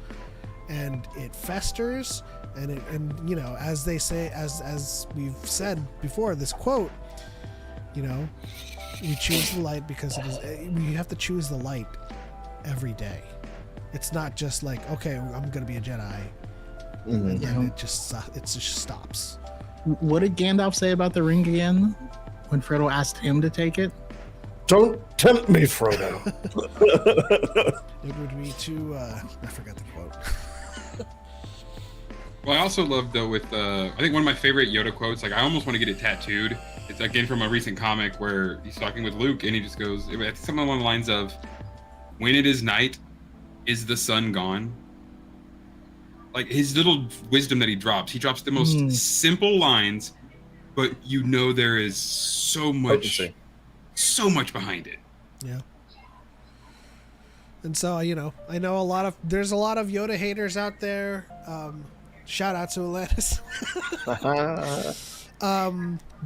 and it festers, and you know, as they say, as we've said before, this quote, you know, we choose the light because it is, we have to choose the light every day. It's not just like, okay, I'm gonna be a Jedi, and then it just stops. What did Gandalf say about the ring again when Frodo asked him to take it? Don't tempt me, Frodo. It would be too. I forgot the quote. Well, I also love though with I think one of my favorite Yoda quotes. Like I almost want to get it tattooed. It's again from a recent comic where he's talking with Luke and he just goes something along the lines of, "When it is night, is the sun gone?" Like his little wisdom that he drops the most simple lines, but you know there is so much behind it. Yeah. And so, you know, I know there's a lot of Yoda haters out there. Shout out to Atlantis.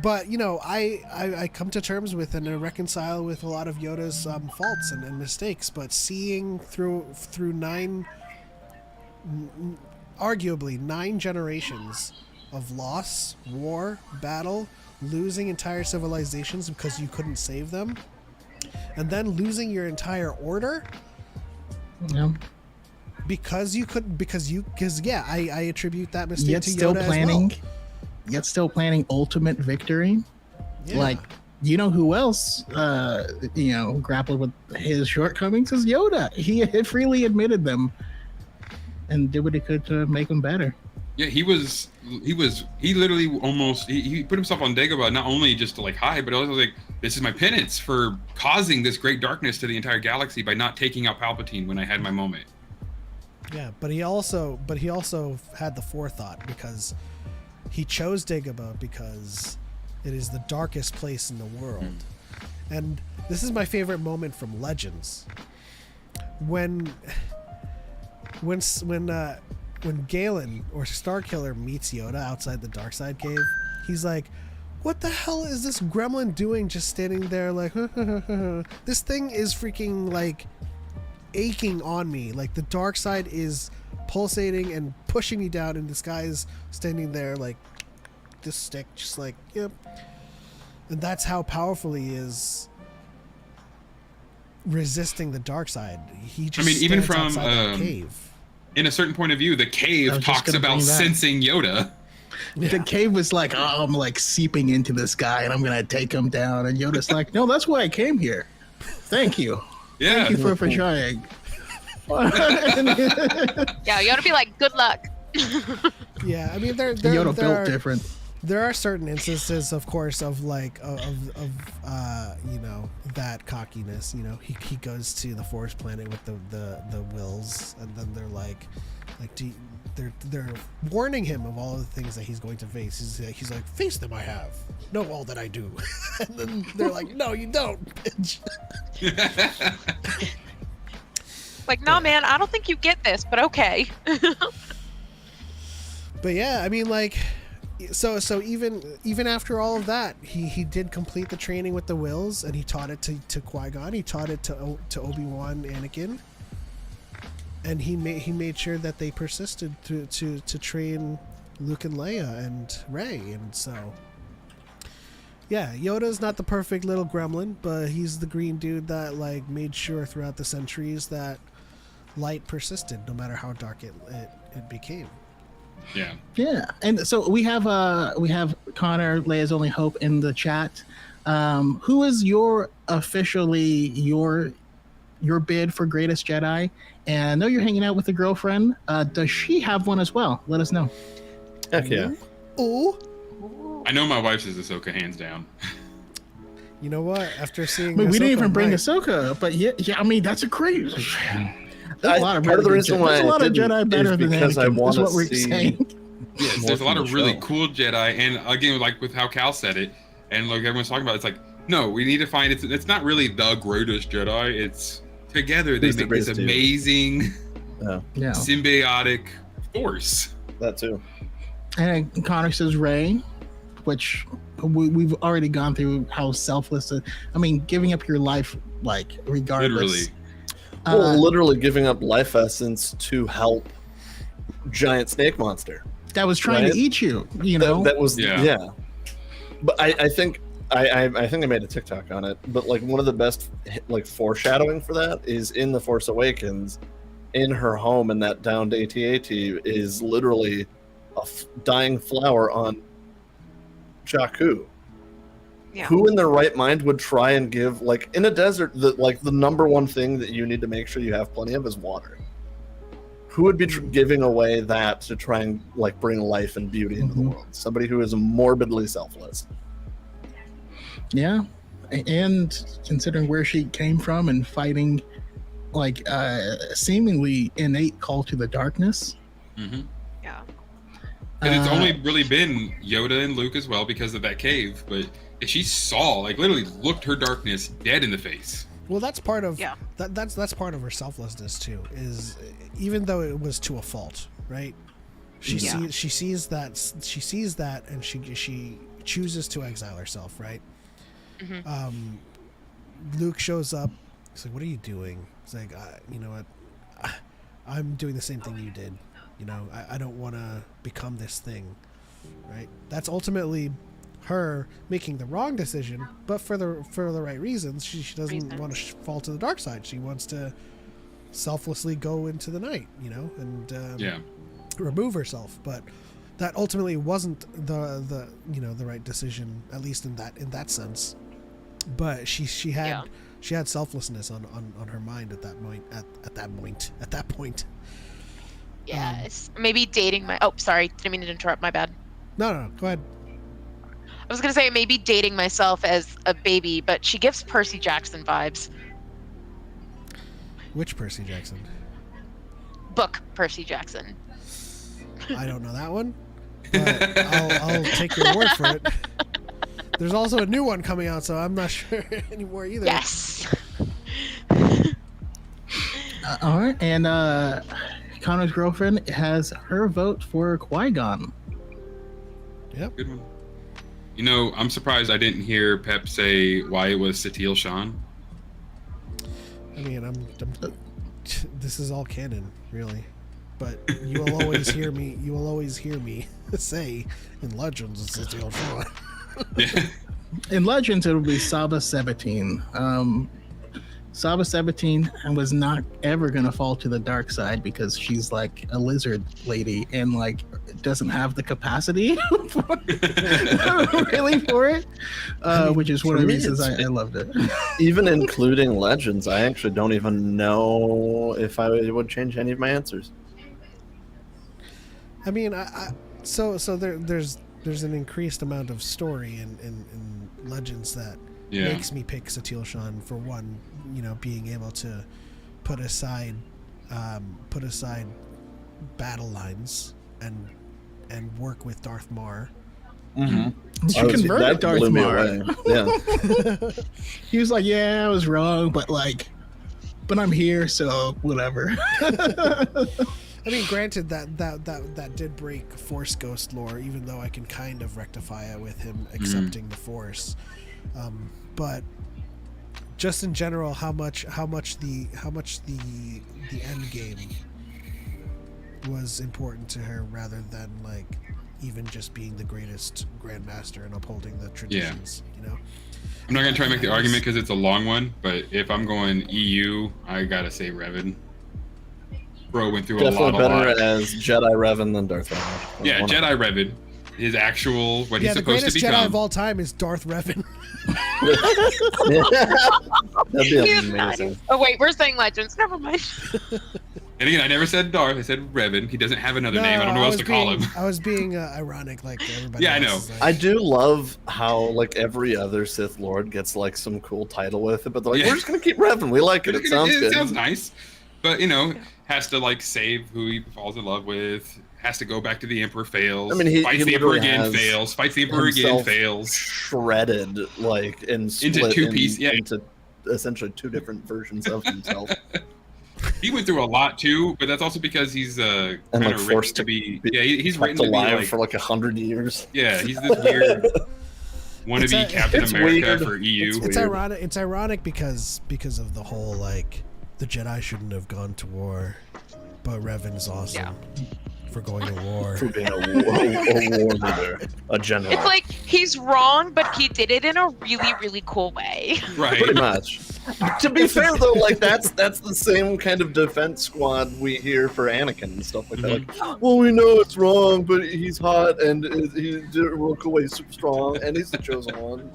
But you know, I come to terms with and reconcile with a lot of Yoda's faults and mistakes. But seeing through arguably 9 generations of loss, war, battle, losing entire civilizations because you couldn't save them, and then losing your entire order. Yeah. Because I attribute that mistake to Yoda as well. Yet still planning ultimate victory. Yeah. Like, you know who else grappled with his shortcomings is Yoda. He freely admitted them and did what he could to make them better. Yeah, he literally almost he put himself on Dagobah not only just to like hide, but also like, this is my penance for causing this great darkness to the entire galaxy by not taking out Palpatine when I had my moment. Yeah, but he also had the forethought, because he chose Dagobah because it is the darkest place in the world. And this is my favorite moment from Legends. When Galen or Starkiller meets Yoda outside the Darkside cave, he's like, "What the hell is this gremlin doing just standing there like, this thing is freaking like aching on me. Like the dark side is pulsating and pushing me down, and this guy is standing there like this stick, just like, yep." And that's how powerful he is resisting the dark side. He just even stands from outside that cave. In a certain point of view, the cave talks about sensing Yoda. Yeah. The cave was like, "Oh, I'm like seeping into this guy and I'm going to take him down." And Yoda's like, "No, that's why I came here. Thank you. Yeah. Thank you for trying." Yeah, you ought to be like, "Good luck." Yeah, I mean, Yoda built different. There are certain instances, of course, of like that cockiness. You know, he goes to the forest planet with the wills, and then they're like they're warning him of all the things that he's going to face. He's like, "Face them, I have. Know all that I do." And then they're like, "No, you don't, bitch." Like, "No, man, I don't think you get this, but okay." But yeah, I mean, like, so even after all of that, he did complete the training with the wills, and he taught it to Qui-Gon. He taught it to Obi-Wan, Anakin, and he made sure that they persisted to train Luke and Leia and Rey. And so Yeah, Yoda's not the perfect little gremlin, but he's the green dude that like made sure throughout the centuries that light persisted no matter how dark it became. Yeah. Yeah, and so we have Connor, Leia's only hope in the chat. Who is officially your bid for greatest Jedi? And I know you're hanging out with a girlfriend. Does she have one as well? Let us know. Heck yeah. Oh, I know my wife's is Ahsoka, hands down. you know what? After seeing, I mean, we didn't even bring right. Ahsoka, but yeah. I mean, that's a crazy. There's a lot of part of the reason why there's a lot of Jedi better than because I Anakin. want Is what to we're see. saying. Yes, more there's a lot from of the really show. cool Jedi, and again, like with how Cal said it, and like everyone's talking about, it's like, no, we need to find it's not really the greatest Jedi. It's together they Who's the make this greatest dude? amazing Yeah. symbiotic force. That too. And Connor says Rey, which we've already gone through how selfless. I mean, giving up your life, like regardless. Literally. Literally giving up life essence to help giant snake monster. That was trying Right? to eat you. You know. That was Yeah. But I think I think I made a TikTok on it. But like one of the best like foreshadowing for that is in The Force Awakens, in her home in that downed AT-AT is literally a dying flower on Jakku. Yeah. Who in their right mind would try and give, like in a desert, the number one thing that you need to make sure you have plenty of is water? Who would be giving away that to try and like bring life and beauty into the world? Somebody who is morbidly selfless. Yeah, and considering where she came from and fighting, like seemingly innate call to the darkness. Mm-hmm. Yeah. And it's only really been Yoda and Luke as well because of that cave, but she saw, like, literally looked her darkness dead in the face. Well, that's part of Yeah. that's part of her selflessness too. Is even though it was to a fault, right? She Yeah. sees that, and she chooses to exile herself, right? Mhm. Luke shows up. He's like, "What are you doing?" He's like, "You know what? I'm doing the same thing you did. You know, I don't want to become this thing, right?" That's ultimately her making the wrong decision, but for the right reasons. She doesn't want to fall to the dark side. She wants to selflessly go into the night, you know, and remove herself. But that ultimately wasn't the right decision, at least in that sense. But she had selflessness on her mind at that point. Yes. Maybe dating my. Oh, sorry. Didn't mean to interrupt. My bad. No, go ahead. I was gonna say maybe dating myself as a baby, but she gives Percy Jackson vibes. Which Percy Jackson? Book Percy Jackson. I don't know that one, but I'll take your word for it. There's also a new one coming out, so I'm not sure anymore either. Yes. All right, and Connor's girlfriend has her vote for Qui-Gon. Yep. Good one. You know, I'm surprised I didn't hear Pep say why it was Satil Shan. I mean, this is all canon, really. But you will always hear me. You will always hear me say in Legends, it's the old Sean. Yeah. In Legends, it would be Saba 17. Saba 17 was not ever going to fall to the dark side because she's like a lizard lady and like doesn't have the capacity really for it, which is one of the reasons I loved it. Even including Legends, I actually don't even know if I would change any of my answers. I mean, so there's an increased amount of story in Legends that makes me pick Satil Shan for one. You know, being able to put aside battle lines and work with Darth Mar. Mm-hmm. She converted Darth Mar. Yeah. He was like, "Yeah, I was wrong, but I'm here, so whatever." I mean, granted that did break Force Ghost lore, even though I can kind of rectify it with him accepting the Force. But just in general, how much the end game was important to her, rather than like even just being the greatest grandmaster and upholding the traditions. You know. I'm not gonna try to make the argument because it's a long one, but if I'm going EU, I gotta say Revan. Bro went through Definitely a lot. better as Jedi Revan than Darth Vader. Yeah, Jedi Revan. His actual what he's the supposed to greatest become. Jedi of all time is Darth Revan. That'd be He's amazing. nice. Oh wait, we're saying legends. Never mind. And again, I never said Darth. I said Revan. He doesn't have another name. I don't know what else to call him. I was being ironic, like everybody. Yeah, I else know. is like- I do love how like every other Sith Lord gets like some cool title with it, but they're like, Yeah. we're just gonna keep Revan. We like it. It sounds good. It sounds nice, but you know, has to like save who he falls in love with. Has to go back to the Emperor, fails. I mean, he fights the Emperor literally again, has fails. Fights the Emperor again, himself fails. Shredded like and split two pieces, yeah. into essentially two different versions of himself. He went through a lot too, but that's also because he's kind like of forced written to be. Yeah, he's Kept written to be alive like. for like 100 years. Yeah, he's this weird wannabe Captain it's America weird. for EU. It's It's weird. ironic. It's ironic because of the whole like the Jedi shouldn't have gone to war, but Revan's awesome for going to war. For being a war leader, a general. It's like he's wrong, but he did it in a really, really cool way. Right. Pretty much. To be fair though, like that's the same kind of defense squad we hear for Anakin and stuff like that. Like, well, we know it's wrong, but he's hot and he did it real cool. He's super strong, and he's the chosen one.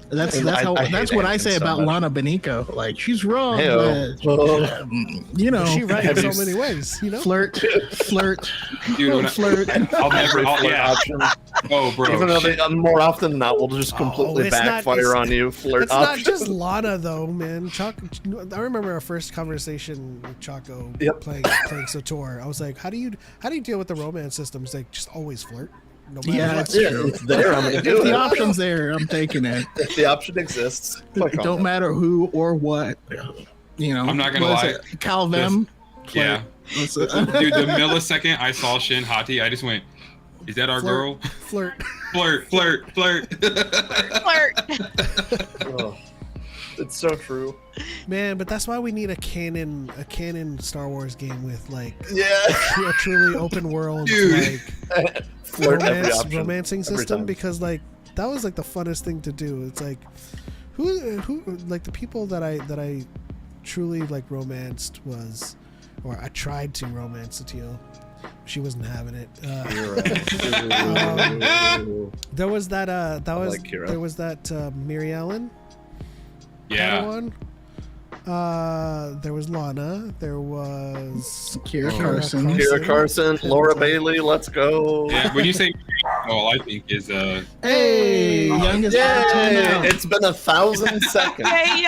That's And that's hate what I Anakin say so about much. Lana Beniko. Like she's wrong, Heyo. but you know, She right in Have you so many ways, you know. flirt. Dude, when Flirt. I'll never. Every flirt Yeah. option. Oh, bro. Even though they more often than not will just completely it's not- backfire it's- on you. Flirt It's not option. just Lana though, man. I remember our first conversation with Choco Yep. playing Sotor. I was like, "How do you deal with the romance system?" It's like just always flirt. No matter Yeah, what. it's true. It's there. I'm gonna If do the it. option's there, I'm taking it. If the option exists, It click on don't it. matter who or what. You know, I'm not gonna what is lie. it? Calvem. Yeah. What's Dude, the millisecond I saw Shin Hati, I just went, "Is that our girl?" Flirt. Flirt, flirt, flirt. Flirt. Oh, it's so true. Man, but that's why we need a canon Star Wars game with like Yeah. a truly open world Dude. like Flirt every option. romancing every system time. because like that was like the funnest thing to do. It's like who like the people that I truly like romanced was, or I tried to romance Satio. She wasn't having it. You're right. There was that like Kira. there was that Mary Ellen Yeah. one. There was Lana. There was Kira Oh. Carson. Kira Carson, Laura Bailey, let's go. Yeah, when you say all I think is Hey, youngest out of 10 Yay! now. It's been 1,000 seconds. Hey,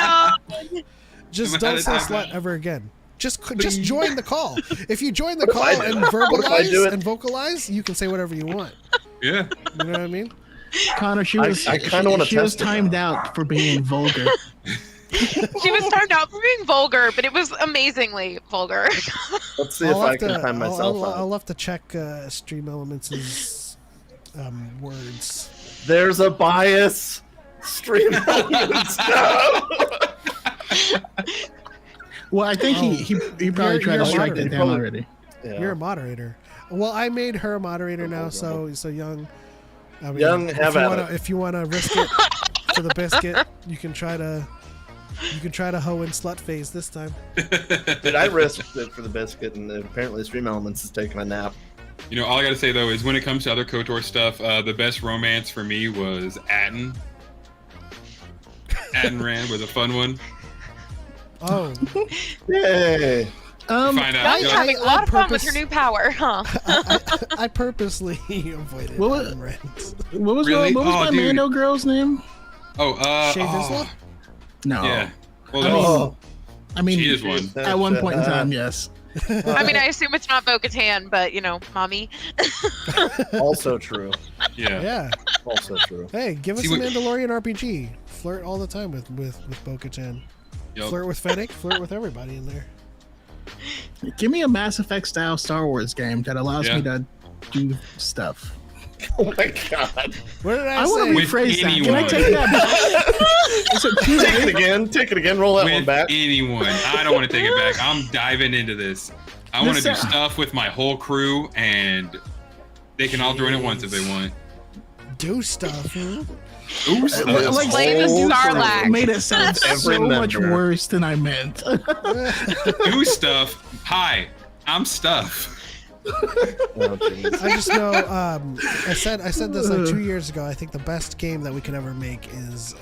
just I'm don't out say of time slut now. ever again. Just join the call. If you join the What if call I do and it? What if I do it? vocalize, you can say whatever you want. yeah. You know what I mean? Connor, she was I kinda wanna she was test it timed now. out for being vulgar. She was turned out for being vulgar, but it was amazingly vulgar. Let's see if I can time myself I'll out. have to check Stream Elements' words. There's a bias. Stream elements. No. Well, I think he probably You're- tried you're to strike moderator. that down already. Yeah. You're a moderator. Well, I made her a moderator now, so young. I mean, Young, have at it. If you wanna risk it for the biscuit, you can try to hoe in slut phase this time. Dude, I risked it for the biscuit, and apparently Stream Elements is taking a nap. You know, all I gotta say though is when it comes to other KOTOR stuff, the best romance for me was Atten. Atten Rand was a fun one. Oh, Yay! Find Now out. you're you know, having a lot of fun with purpose- your new power, huh? I purposely avoided What was- Adam Rand. What was Really? what was Oh, my dude. Mando girl's name? Shay Vizsla? No. Yeah. Well, I mean, Oh, I mean, she is one. at one point in time, yes. I mean, I assume it's not Bo-Katan, but you know, mommy. also true. Yeah. Yeah. Also true. Hey, give us See a what- Mandalorian RPG. Flirt all the time with Bo-Katan. Yep. Flirt with Fennec. Flirt with everybody in there. Give me a Mass Effect style Star Wars game that allows Yeah. me to do stuff. Oh my god. What did I, I want say? to With rephrase that. Can I anyone. take that back? Is it too Take it late? again. Take it again. Roll that one With back. anyone. I don't want to take it back. I'm diving into this. I want to do This, stuff with my whole crew and They can all join at once if they want. Do stuff. Huh? Ooh, stuff. Like, Play the Sarlacc. made it sound Every so much member. worse than I meant. Do stuff. Hi, I'm Stuff. Oh, jeez. I just know. I said this like 2 years ago. I think the best game that we could ever make is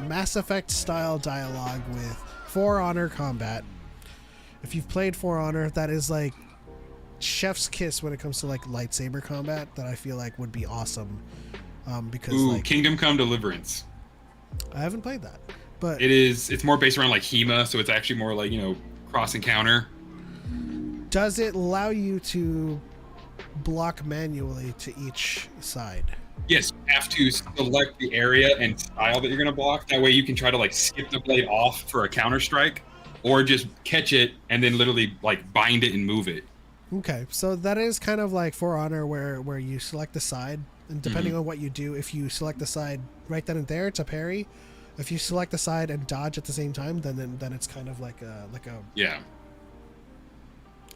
Mass Effect style dialogue with For Honor combat. If you've played For Honor, that is like chef's kiss when it comes to like lightsaber combat. That I feel like would be awesome. Because Ooh, like Kingdom Come Deliverance. I haven't played that, but It's more based around like HEMA, so it's actually more like, cross encounter. does it allow you to block manually to each side? Yes, you have to select the area and style that you're gonna block. That way you can try to like skip the blade off for a counter strike, or just catch it and then literally like bind it and move it. Okay, so that is kind of like For Honor where you select the side, and depending on what you do, if you select the side right then and there, it's a parry. If you select the side and dodge at the same time, then it's kind of like a Yeah.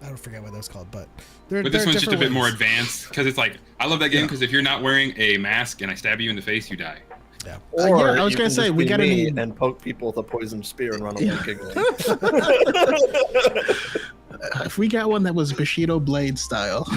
I don't forget what that was called, but But this one's just a bit more advanced because it's like I love that game because if you're not wearing a mask and I stab you in the face, you die. Yeah. Or yeah, I was you gonna can say, just we be gotta me need- and poke people with a poisoned spear and run away giggling. If we got one that was Bushido Blade style,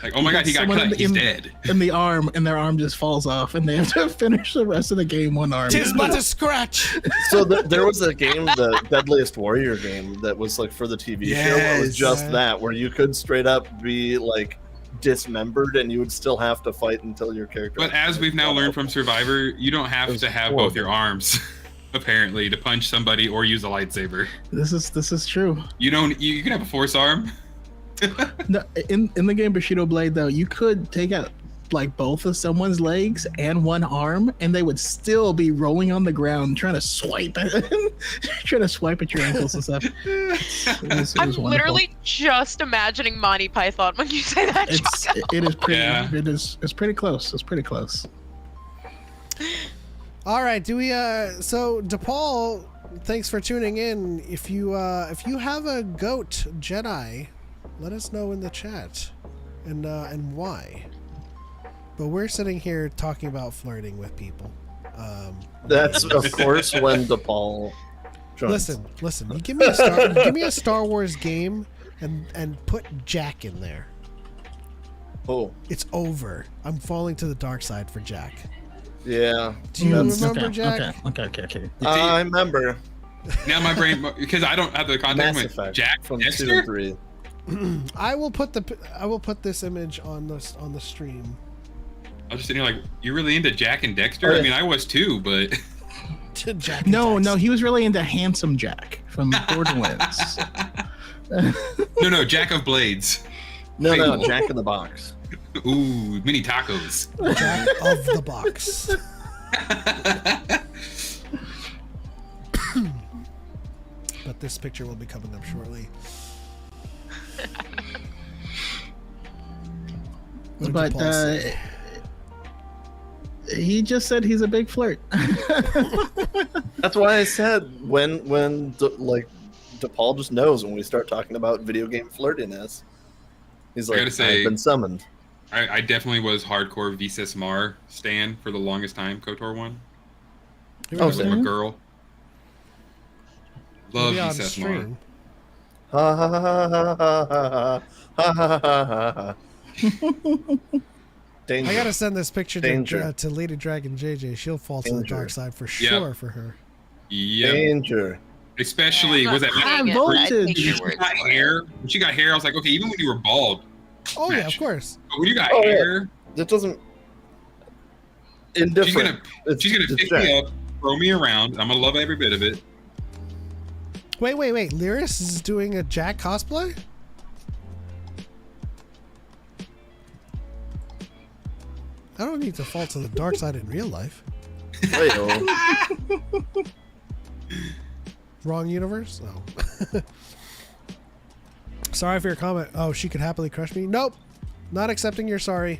Like, oh my god, he got Someone cut. He's in- dead. and the arm, and their arm just falls off, and they have to finish the rest of the game one arm. Tis but a scratch. So there was a game, the Deadliest Warrior game, that was like for the TV show. It was Yes. just that, where you could straight up be like dismembered, and you would still have to fight until your character. But as we've now learned from Survivor, you don't have was to have horrible. both your arms, apparently, to punch somebody or use a lightsaber. This is true. You can have a force arm. No, in the game Bushido Blade though, you could take out like both of someone's legs and one arm, and they would still be rolling on the ground trying to swipe at your ankles and stuff. It was I'm wonderful. literally just imagining Monty Python when you say that. Choco. It is pretty. Yeah. It's pretty close. It's pretty close. All right, do we so DePaul, thanks for tuning in. If you have a goat Jedi, let us know in the chat and why. But we're sitting here talking about flirting with people. That's of course when DePaul joins. Listen. You give me a Star Wars game and put Jack in there. Oh It's over. I'm falling to the dark side for Jack. yeah, Do you That's- remember okay, Jack? Okay. I remember Now my brain, because I don't have the context. Mass Went, Effect Jack from 2 Dexter? and 3. I will put this image on the stream. I was just sitting here like, you really into Jack and Dexter? Oh, yeah. I mean, I was too, but To Jack. and No, Dax. he was really into Handsome Jack from Borderlands. no, Jack of Blades. No, Fable. Jack in the Box. Ooh, mini tacos. Jack of the Box. But this picture will be coming up shortly. What did But DePaul say? he just said he's a big flirt. That's why I said when DePaul just knows when we start talking about video game flirtiness. He's I like, gotta say- I've been summoned. I definitely was hardcore Visas Mar stan for the longest time, KOTOR 1. You Oh, remember I'm same. a girl. Love Maybe on Visas Mar. stream. Ha ha ha ha ha ha ha ha ha. Danger. I gotta send this picture Danger. to Lady Dragon JJ. She'll fall to the Danger. dark side for Yep. sure for her. Yep. Danger. Especially, Yeah, I'm was not that saying it, High but I voltage. take when your she word got for it. hair? When she got hair, I was like, okay, even when you were bald, Oh yeah, of Match. course. but when you got Oh, yeah. hair, That doesn't. she's Indifferent. gonna pick me up, throw me around. I'm gonna love every bit of it. Wait. Lyris is doing a Jack cosplay? I don't need to fall to the dark side in real life. Wait, oh. Wrong universe? Oh. Sorry for your comment. Oh, she could happily crush me? Nope. Not accepting your sorry.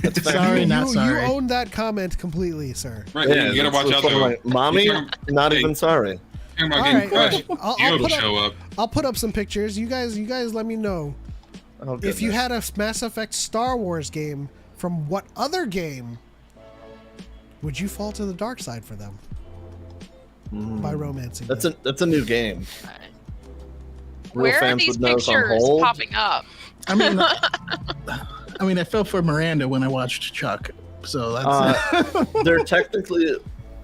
That's Sorry, not you sorry. own that comment completely, sir. Right, Yeah, you gotta that's watch out what I'm though. like, Mommy, You're talking- not hey, even sorry. talking about All getting right, all crushed. right. I'll Geode will put up- show up. I'll put up some pictures. You guys let me know. Oh, if you goodness. had a Mass Effect Star Wars game, from what other game would you fall to the dark side for them by romancing them? That's a new game. Real Where are fans these would know it's on pictures hold. popping up? I mean, I fell for Miranda when I watched Chuck. So that's They're technically,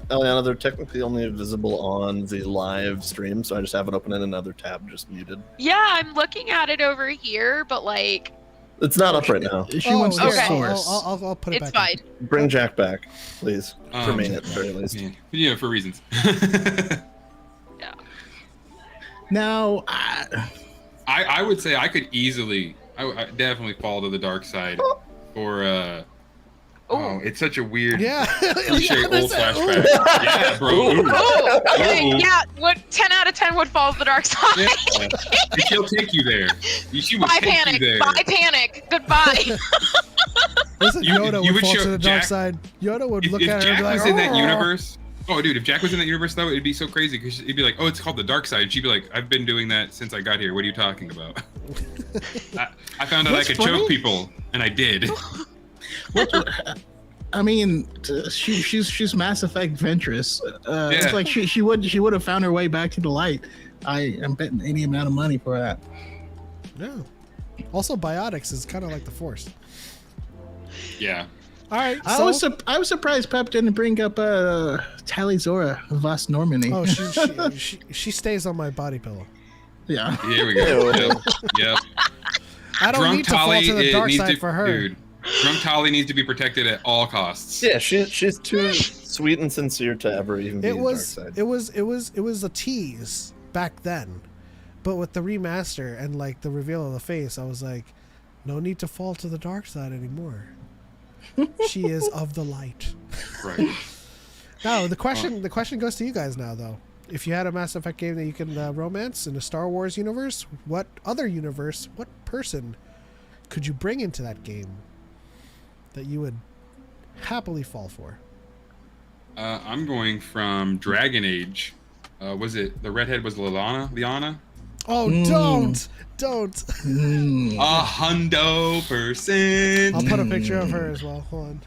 Eliana, they're technically only visible on the live stream, so I just have it open in another tab, just muted. Yeah, I'm looking at it over here, but like, It's not up right now. she wants the okay. source. I'll put it it's back. fine. Bring Jack back, please. For me, Um, at the very least. Yeah, for reasons. Yeah. Now, I would say I could easily, I definitely fall to the dark side, or oh, it's such a weird, Yeah. cliche Yeah, old that's- flashback. Yeah, bro. Ooh. Oh, Ooh. yeah. What 10 out of 10 would fall to the dark side? Yeah. She'll take you there. She would Bye, take panic. you there. Bye, panic. Goodbye. Listen, You- Yoda you would would fall show to the dark Jack- side. Yoda would If, look if at her and Jack be like, was in that "Oh." universe, dude, if Jack was in that universe though, it'd be so crazy because he'd be like, "Oh, it's called the dark side." She'd be like, "I've been doing that since I got here. What are you talking about?" I found out What's I could funny? choke people, and I did. I mean, she's Mass Effect Ventress. Yeah. It's like she would have found her way back to the light. I am betting any amount of money for that. Yeah. Also, biotics is kind of like the Force. Yeah. All right. I was surprised Pep didn't bring up Tally Zora Voss Normandy. Oh, she stays on my body pillow. Yeah. Here we go. Yep. Yep. I don't Drunk need to fall Tolly, to the it dark needs side to, for her. dude. Drunk Tolly needs to be protected at all costs. Yeah, she's too sweet and sincere to ever even be It in was dark side. it was a tease back then, but with the remaster and like the reveal of the face, I was like, no need to fall to the dark side anymore. She is of the light. Right. Now the question goes to you guys now though. If you had a Mass Effect game that you can romance in a Star Wars universe, what other universe, what person could you bring into that game that you would happily fall for? I'm going from Dragon Age. Was it the redhead was Liana? Oh, don't. 100%. I'll put a picture of her as well. Hold on.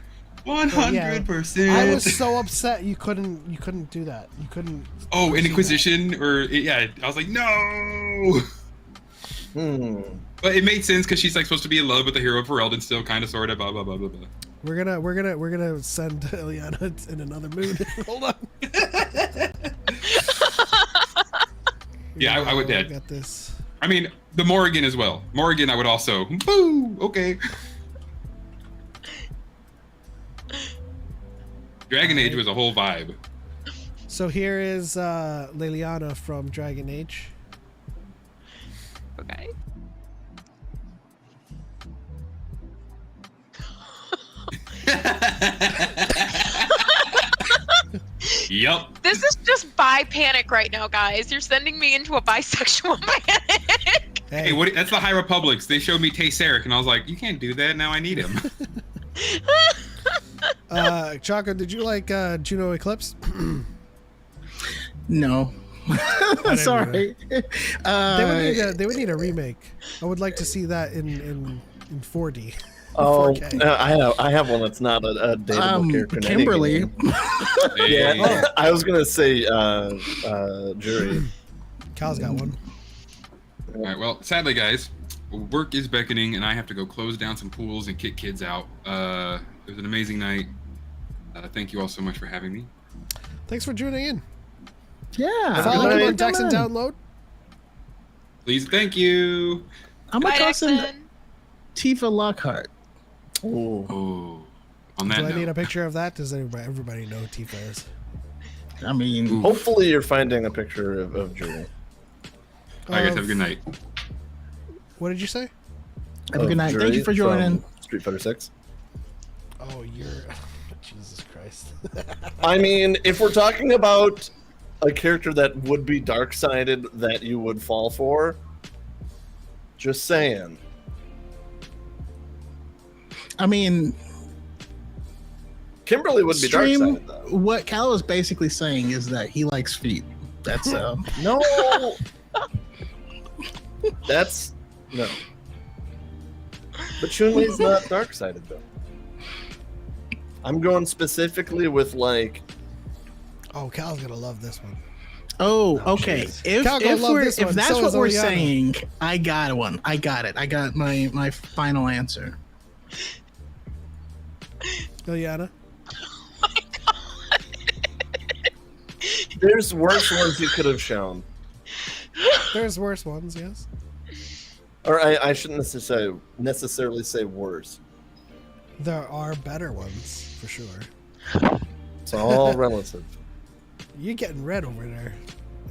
100%. I was so upset you couldn't do that. You couldn't. Oh, in see Inquisition, I was like, no. But it made sense because she's like supposed to be in love with the hero of Ferelden still, kind of, sort of, blah blah blah blah blah. that. We're gonna send Ileana in another mood. Hold on. Yeah, I would. I Dead. got this. I mean, the Morrigan as well. Morrigan, I would also. Boo. Okay. Dragon Age was a whole vibe. So here is Liliana from Dragon Age. Okay. Yup. This is just bi panic right now, guys. You're sending me into a bisexual panic. Hey, what? That's the High Republics. They showed me Tay Sarek, and I was like, you can't do that. Now I need him. Choco, did you like Juno Eclipse? No. Sorry. They would need a remake. I would like to see that in 4D. Oh, 4K. I have one that's not a dateable character. in any Kimberly. game. Hey. Yeah, I was gonna say Jury. Cal's got one. All right. Well, sadly, guys, work is beckoning, and I have to go close down some pools and kick kids out. It was an amazing night. Thank you all so much for having me. Thanks for tuning in. Yeah. Follow him on Come Dex and Download. Please, thank you. I'm Bye, gonna toss in Dexon. Tifa Lockhart. Ooh. Oh, on Do that I need note, a picture of that? Does everybody know who Tifa is? I mean, Ooh. Hopefully, you're finding a picture of Jury. all right, guys, have a good night. What did you say? have a good night. Thank you for joining. Street Fighter 6. Oh, you're... Jesus Christ. I mean, if we're talking about a character that would be dark-sided that you would fall for, just saying. I mean, Kimberly would be stream. dark-sided, though. What Cal is basically saying is that he likes feet. That's No. That's... No. But Chun-Li's not dark-sided, though. I'm going specifically with, like... Oh, Cal's gonna love this one. Oh, okay. jeez. If that's what we're saying, I got one. I got it. I got my final answer. Ileana? There's worse ones you could have shown. There's worse ones, yes. Or I shouldn't necessarily say worse. There are better ones, for sure. It's all relative. You're getting red over there.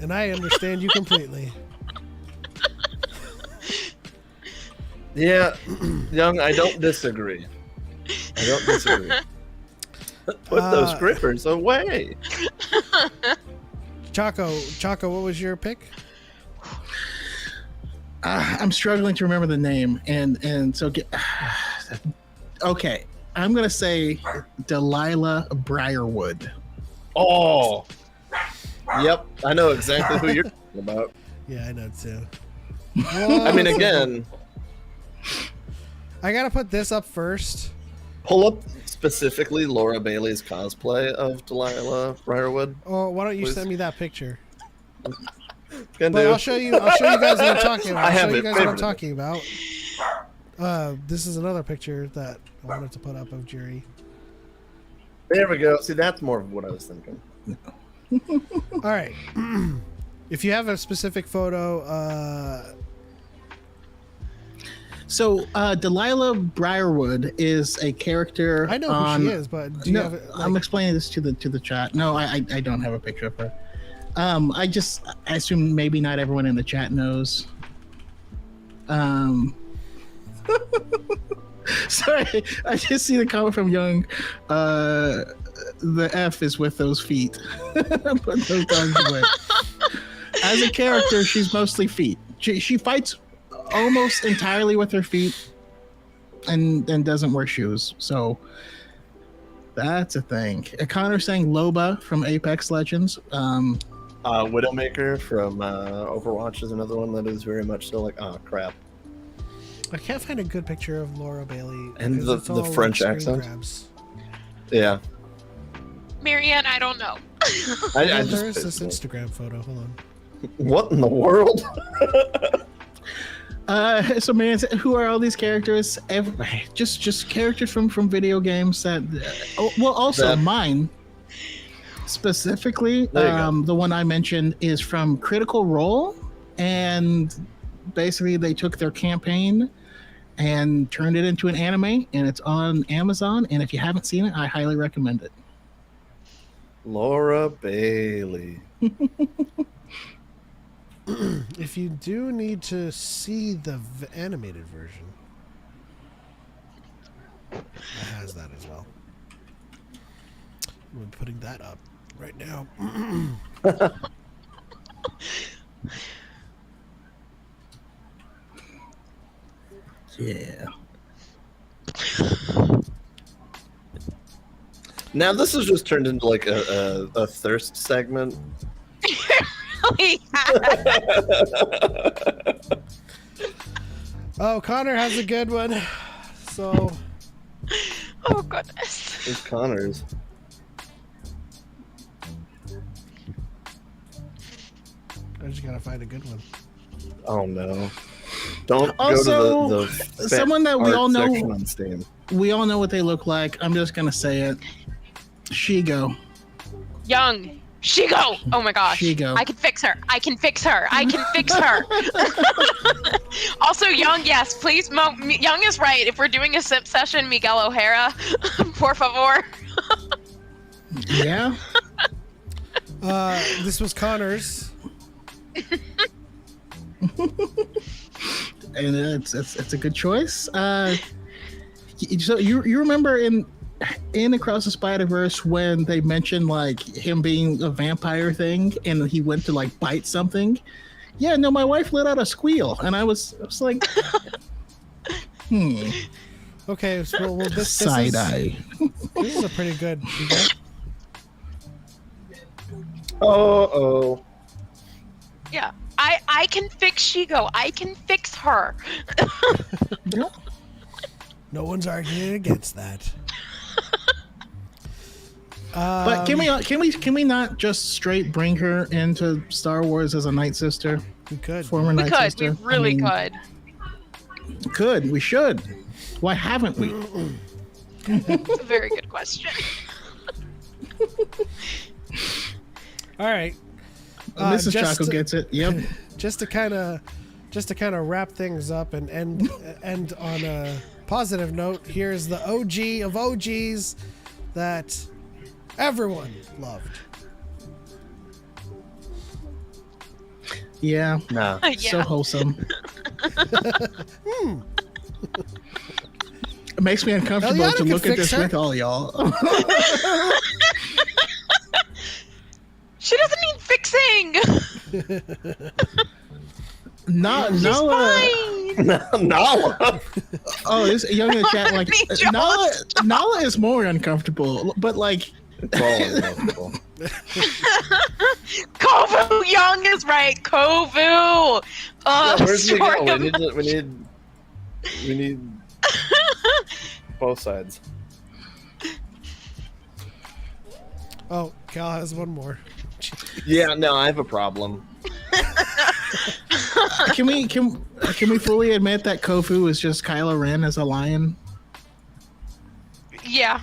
And I understand you completely. Yeah, Young, I don't disagree. Put those grippers away. Choco, what was your pick? I'm struggling to remember the name, and so okay. I'm gonna say Delilah Briarwood. Oh, yep, I know exactly who you're talking about. Yeah, I know too. I mean, again, I gotta put this up first. pull up specifically Laura Bailey's cosplay of Delilah Briarwood. Oh, why don't you Please. send me that picture? Can But do. I'll show you guys what I'm talking about. I have I'll show you it guys what I'm favorited. talking about. This is another picture that I wanted to put up of Jerry. There we go. See, that's more of what I was thinking. All right. If you have a specific photo, So Delilah Briarwood is a character. I know who she is, but do you have it? I'm explaining this to the chat. No, I don't have a picture of her. I assume maybe not everyone in the chat knows. Sorry, I just see the comment from Young. The F is with those feet. Put those dogs away. As a character, she's mostly feet. She fights almost entirely with her feet, and doesn't wear shoes. So that's a thing. Connor saying Loba from Apex Legends. Widowmaker from Overwatch is another one that is very much so like, oh crap. I can't find a good picture of Laura Bailey. And because it's the all, French screen accent? grabs. Yeah. Marianne, I don't know. I Well, just there is this Instagram photo. Hold on. What in the world? So man, who are all these characters? Just characters from video games that. Also mine. Specifically, the one I mentioned is from Critical Role, and basically they took their campaign and turned it into an anime, and it's on Amazon. And if you haven't seen it, I highly recommend it. Laura Bailey. If you do need to see the animated version, it has that as well. We're putting that up right now. Yeah. Now this has just turned into like a thirst segment. Really? Oh, Connor has a good one. So, Oh goodness. It's Connor's. I just gotta find a good one. Oh no. Don't Also, go to the someone that we art all know- section on Steam. We all know what they look like. I'm just gonna say it. Shigo. Young. Shigo. Oh my gosh. Shigo. I can fix her. I can fix her. I can fix her. Also, Young, yes, please. Young is right. If we're doing a sip session, Miguel O'Hara, por favor. Yeah. This was Connor's. And it's a good choice. So you remember in Across the Spider-Verse when they mentioned like him being a vampire thing and he went to like bite something? Yeah, no, my wife let out a squeal and I was like, Okay, so well, this side is, eye. This is a pretty good. Oh. Yeah. I can fix Shigo. I can fix her. No one's arguing against that. But can we not just straight bring her into Star Wars as a Night Sister? We could. Former We Night could. Sister. We really could. Could. We should. Why haven't we? It's a very good question. All right. Mrs. Choco gets it. Yep. Just to kind of wrap things up and end on a positive note, here's the OG of OGs that everyone loved. Yeah. Nah. So wholesome. It makes me uncomfortable Eliana to can look at fix this her. with all y'all. She doesn't need fixing. Nala. Fine. Nala. Oh, this young in the chat like Need you Nala is more uncomfortable, but like It's all uncomfortable. Kovu Young is right. Kovu. Where's Story Miguel? of- We need both sides. Oh, Cal has one more. Yeah, no, I have a problem. can we fully admit that Kofu is just Kylo Ren as a lion? Yeah.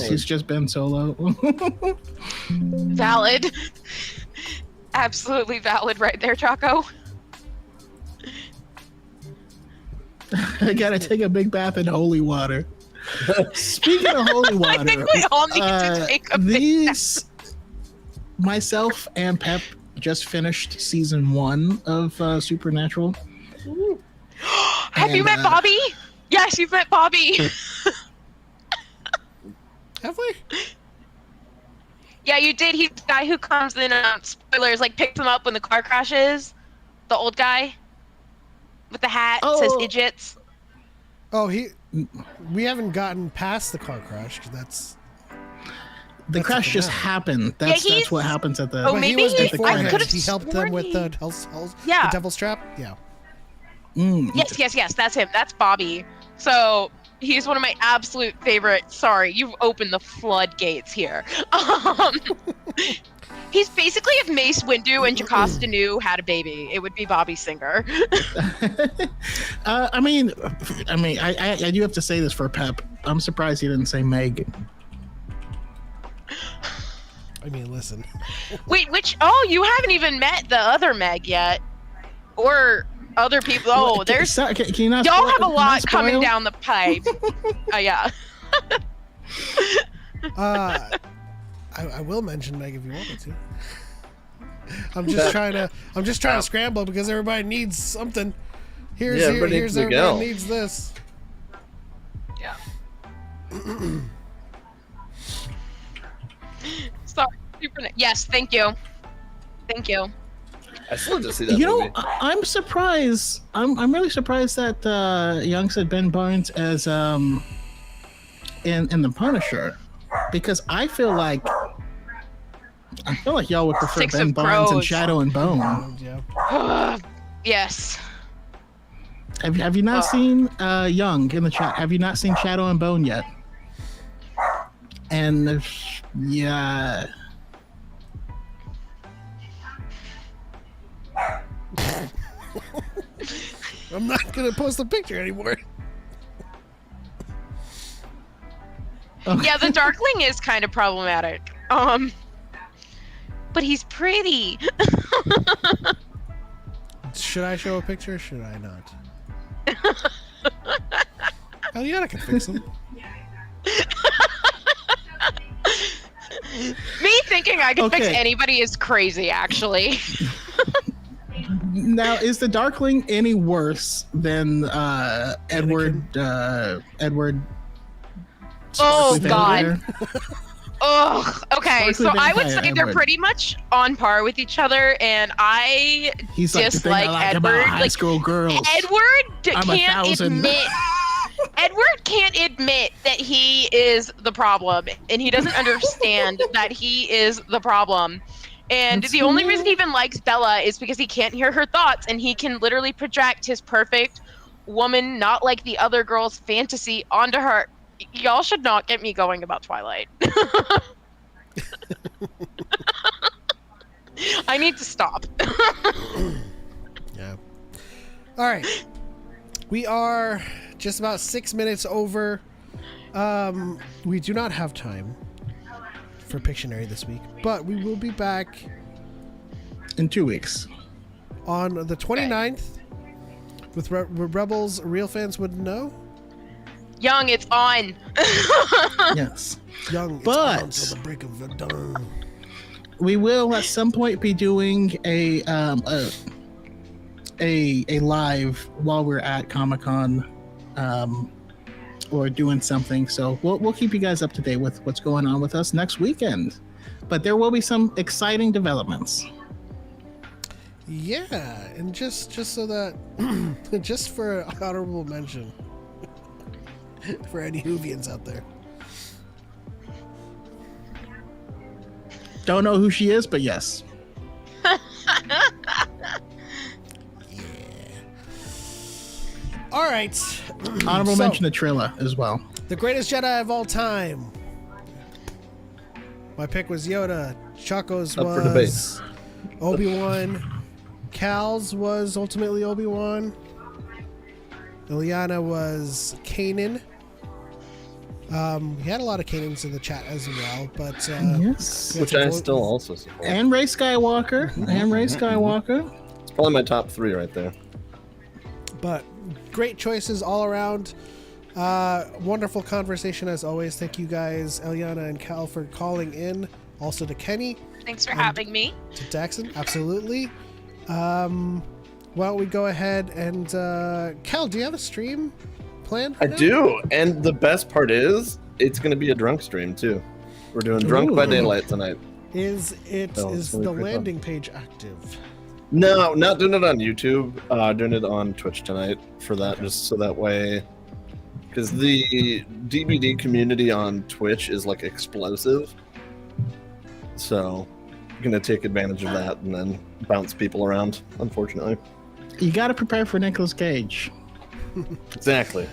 He's just Ben Solo. Valid. Absolutely valid right there, Choco. I gotta take a big bath in holy water. Speaking of holy water, I think we all need to take a big myself and Pep just finished season 1 of Supernatural. Have you met Bobby? Yes, you've met Bobby. Have we? Yeah, you did. He's the guy who comes in, spoilers, like picks him up when the car crashes. The old guy with the hat, says idiots. Oh, we haven't gotten past the car crash. That's the crash just happened. That's what happens at the. Oh, but maybe he was at the beforehand. credits. I could've He helped them sworn with he- the Yeah. the devil's trap. Yeah. Yes, that's him. That's Bobby. So he's one of my absolute favorite. Sorry, you've opened the floodgates here. He's basically if Mace Windu and Jocasta Nu had a baby, it would be Bobby Singer. I do have to say this for Pep. I'm surprised he didn't say Meg. I mean, listen. Wait, which? Oh, you haven't even met the other Meg yet, or other people. Oh, there's Can you not y'all spoil- have a can I lot coming spoil? down the pipe. Oh yeah. I will mention Meg if you want me to. I'm just trying to scramble because everybody needs something. Here's everybody here's needs Miguel. everybody needs this. Yeah. Sorry, yes, thank you. Thank you. I still have to see that You movie. know, I'm surprised. I'm really surprised that Young said Ben Barnes as in the Punisher, because I feel like y'all would prefer Six Ben of Barnes and Crows. Shadow and Bone. Yeah. Yes. Have you not seen Young in the chat? Have you not seen Shadow and Bone yet? And yeah. I'm not gonna post a picture anymore. Okay. Yeah, the Darkling is kind of problematic. But he's pretty. Should I show a picture? Or should I not? Eliana can fix them. Me thinking I can fix Okay. anybody is crazy, actually. Now, is the Darkling any worse than Edward? Edward. Oh, Sparkly God. Vampire? Ugh. Okay, so Sparkly I would vampire say they're Edward. pretty much on par with each other, and I He's like the thing I dislike like about Edward. high Like, school girls. Edward I'm 1,000. Edward can't admit that he is the problem, and he doesn't understand that he is the problem. And That's the only me. reason he even likes Bella is because he can't hear her thoughts, and he can literally project his perfect woman not like the other girls fantasy onto her. Y'all should not get me going about Twilight. I need to stop. Yeah. All right. We are just about 6 minutes over. We do not have time for Pictionary this week, but we will be back in 2 weeks on the 29th with Rebels Real Fans Would Know. Young, it's on. Yes. Young, it's but on till the break of dawn. We will at some point be doing a live while we're at Comic-Con, or doing something. So we'll keep you guys up to date with what's going on with us next weekend. But there will be some exciting developments. Yeah, and just so that, just for an honorable mention for any Whovians out there. Don't know who she is, but yes. All right. Honorable mention to Trilla as well. The greatest Jedi of all time. My pick was Yoda. Choco's Up for debate. was Obi-Wan. Cal's was ultimately Obi-Wan. Ileana was Kanan. We had a lot of Kanans in the chat as well, but yes, which I still also support. And Rey Skywalker. And Rey Skywalker. It's probably my top 3 right there. But great choices all around. Wonderful conversation as always. Thank you guys, Eliana and Cal, for calling in. Also to Kenny. Thanks for having me. To Daxon, absolutely. Why don't we go ahead and Cal, do you have a stream planned? I do, and the best part is it's going to be a drunk stream too. We're doing Drunk by Daylight tonight. Is it's the really landing page active? No, not doing it on YouTube. Doing it on Twitch tonight for that, just so that way, because the DBD community on Twitch is like explosive. So, I'm gonna take advantage of that and then bounce people around. Unfortunately, you got to prepare for Nicolas Cage. Exactly.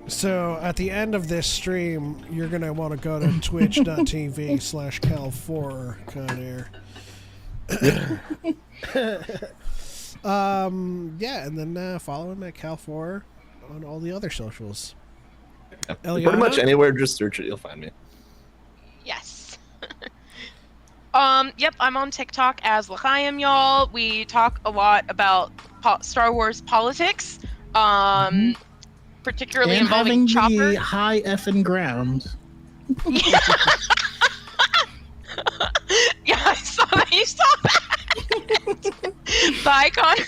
So at the end of this stream, you're gonna want to go to twitch.tv/Cal4Conair. Yeah, and then follow him at Cal4 on all the other socials. Yeah. Pretty much anywhere, just search it, you'll find me. Yes. Yep, I'm on TikTok as L'chaim, y'all. We talk a lot about Star Wars politics, particularly and involving having Chopper. the high effing ground. Yeah. Yeah, I saw that. You saw that. Bye, Connor.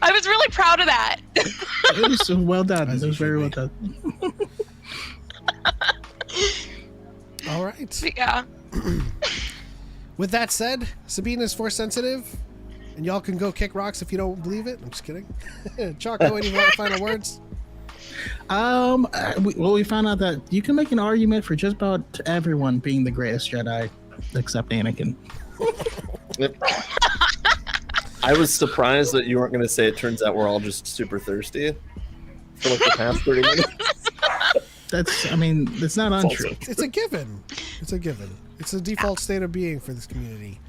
I was really proud of that. It was so well done. It was very well done. All right. Yeah. With that said, Sabine is Force sensitive, and y'all can go kick rocks if you don't believe it. I'm just kidding. Choco, any final words? We found out that you can make an argument for just about everyone being the greatest Jedi, except Anakin. Yep. I was surprised that you weren't going to say it turns out we're all just super thirsty for like the past 30 minutes. It's not untrue. It's a given. It's a given. It's a default state of being for this community.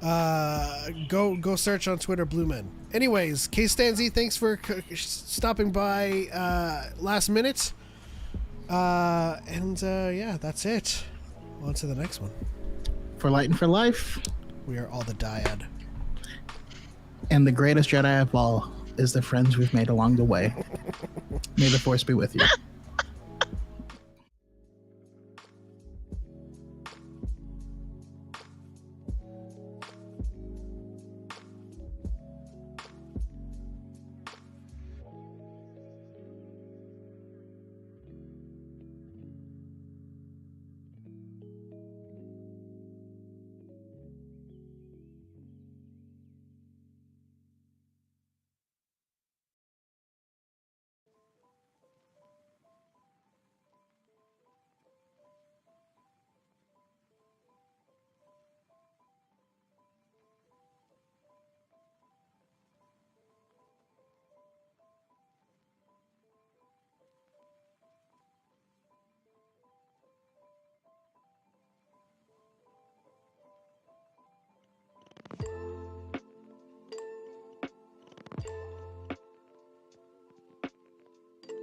Go search on Twitter, Blue Men. Anyways, Case Stanzi, thanks for stopping by last minute. Yeah, that's it. On to the next one. For Light and for Life. We are all the Dyad. And the greatest Jedi of all is the friends we've made along the way. May the Force be with you.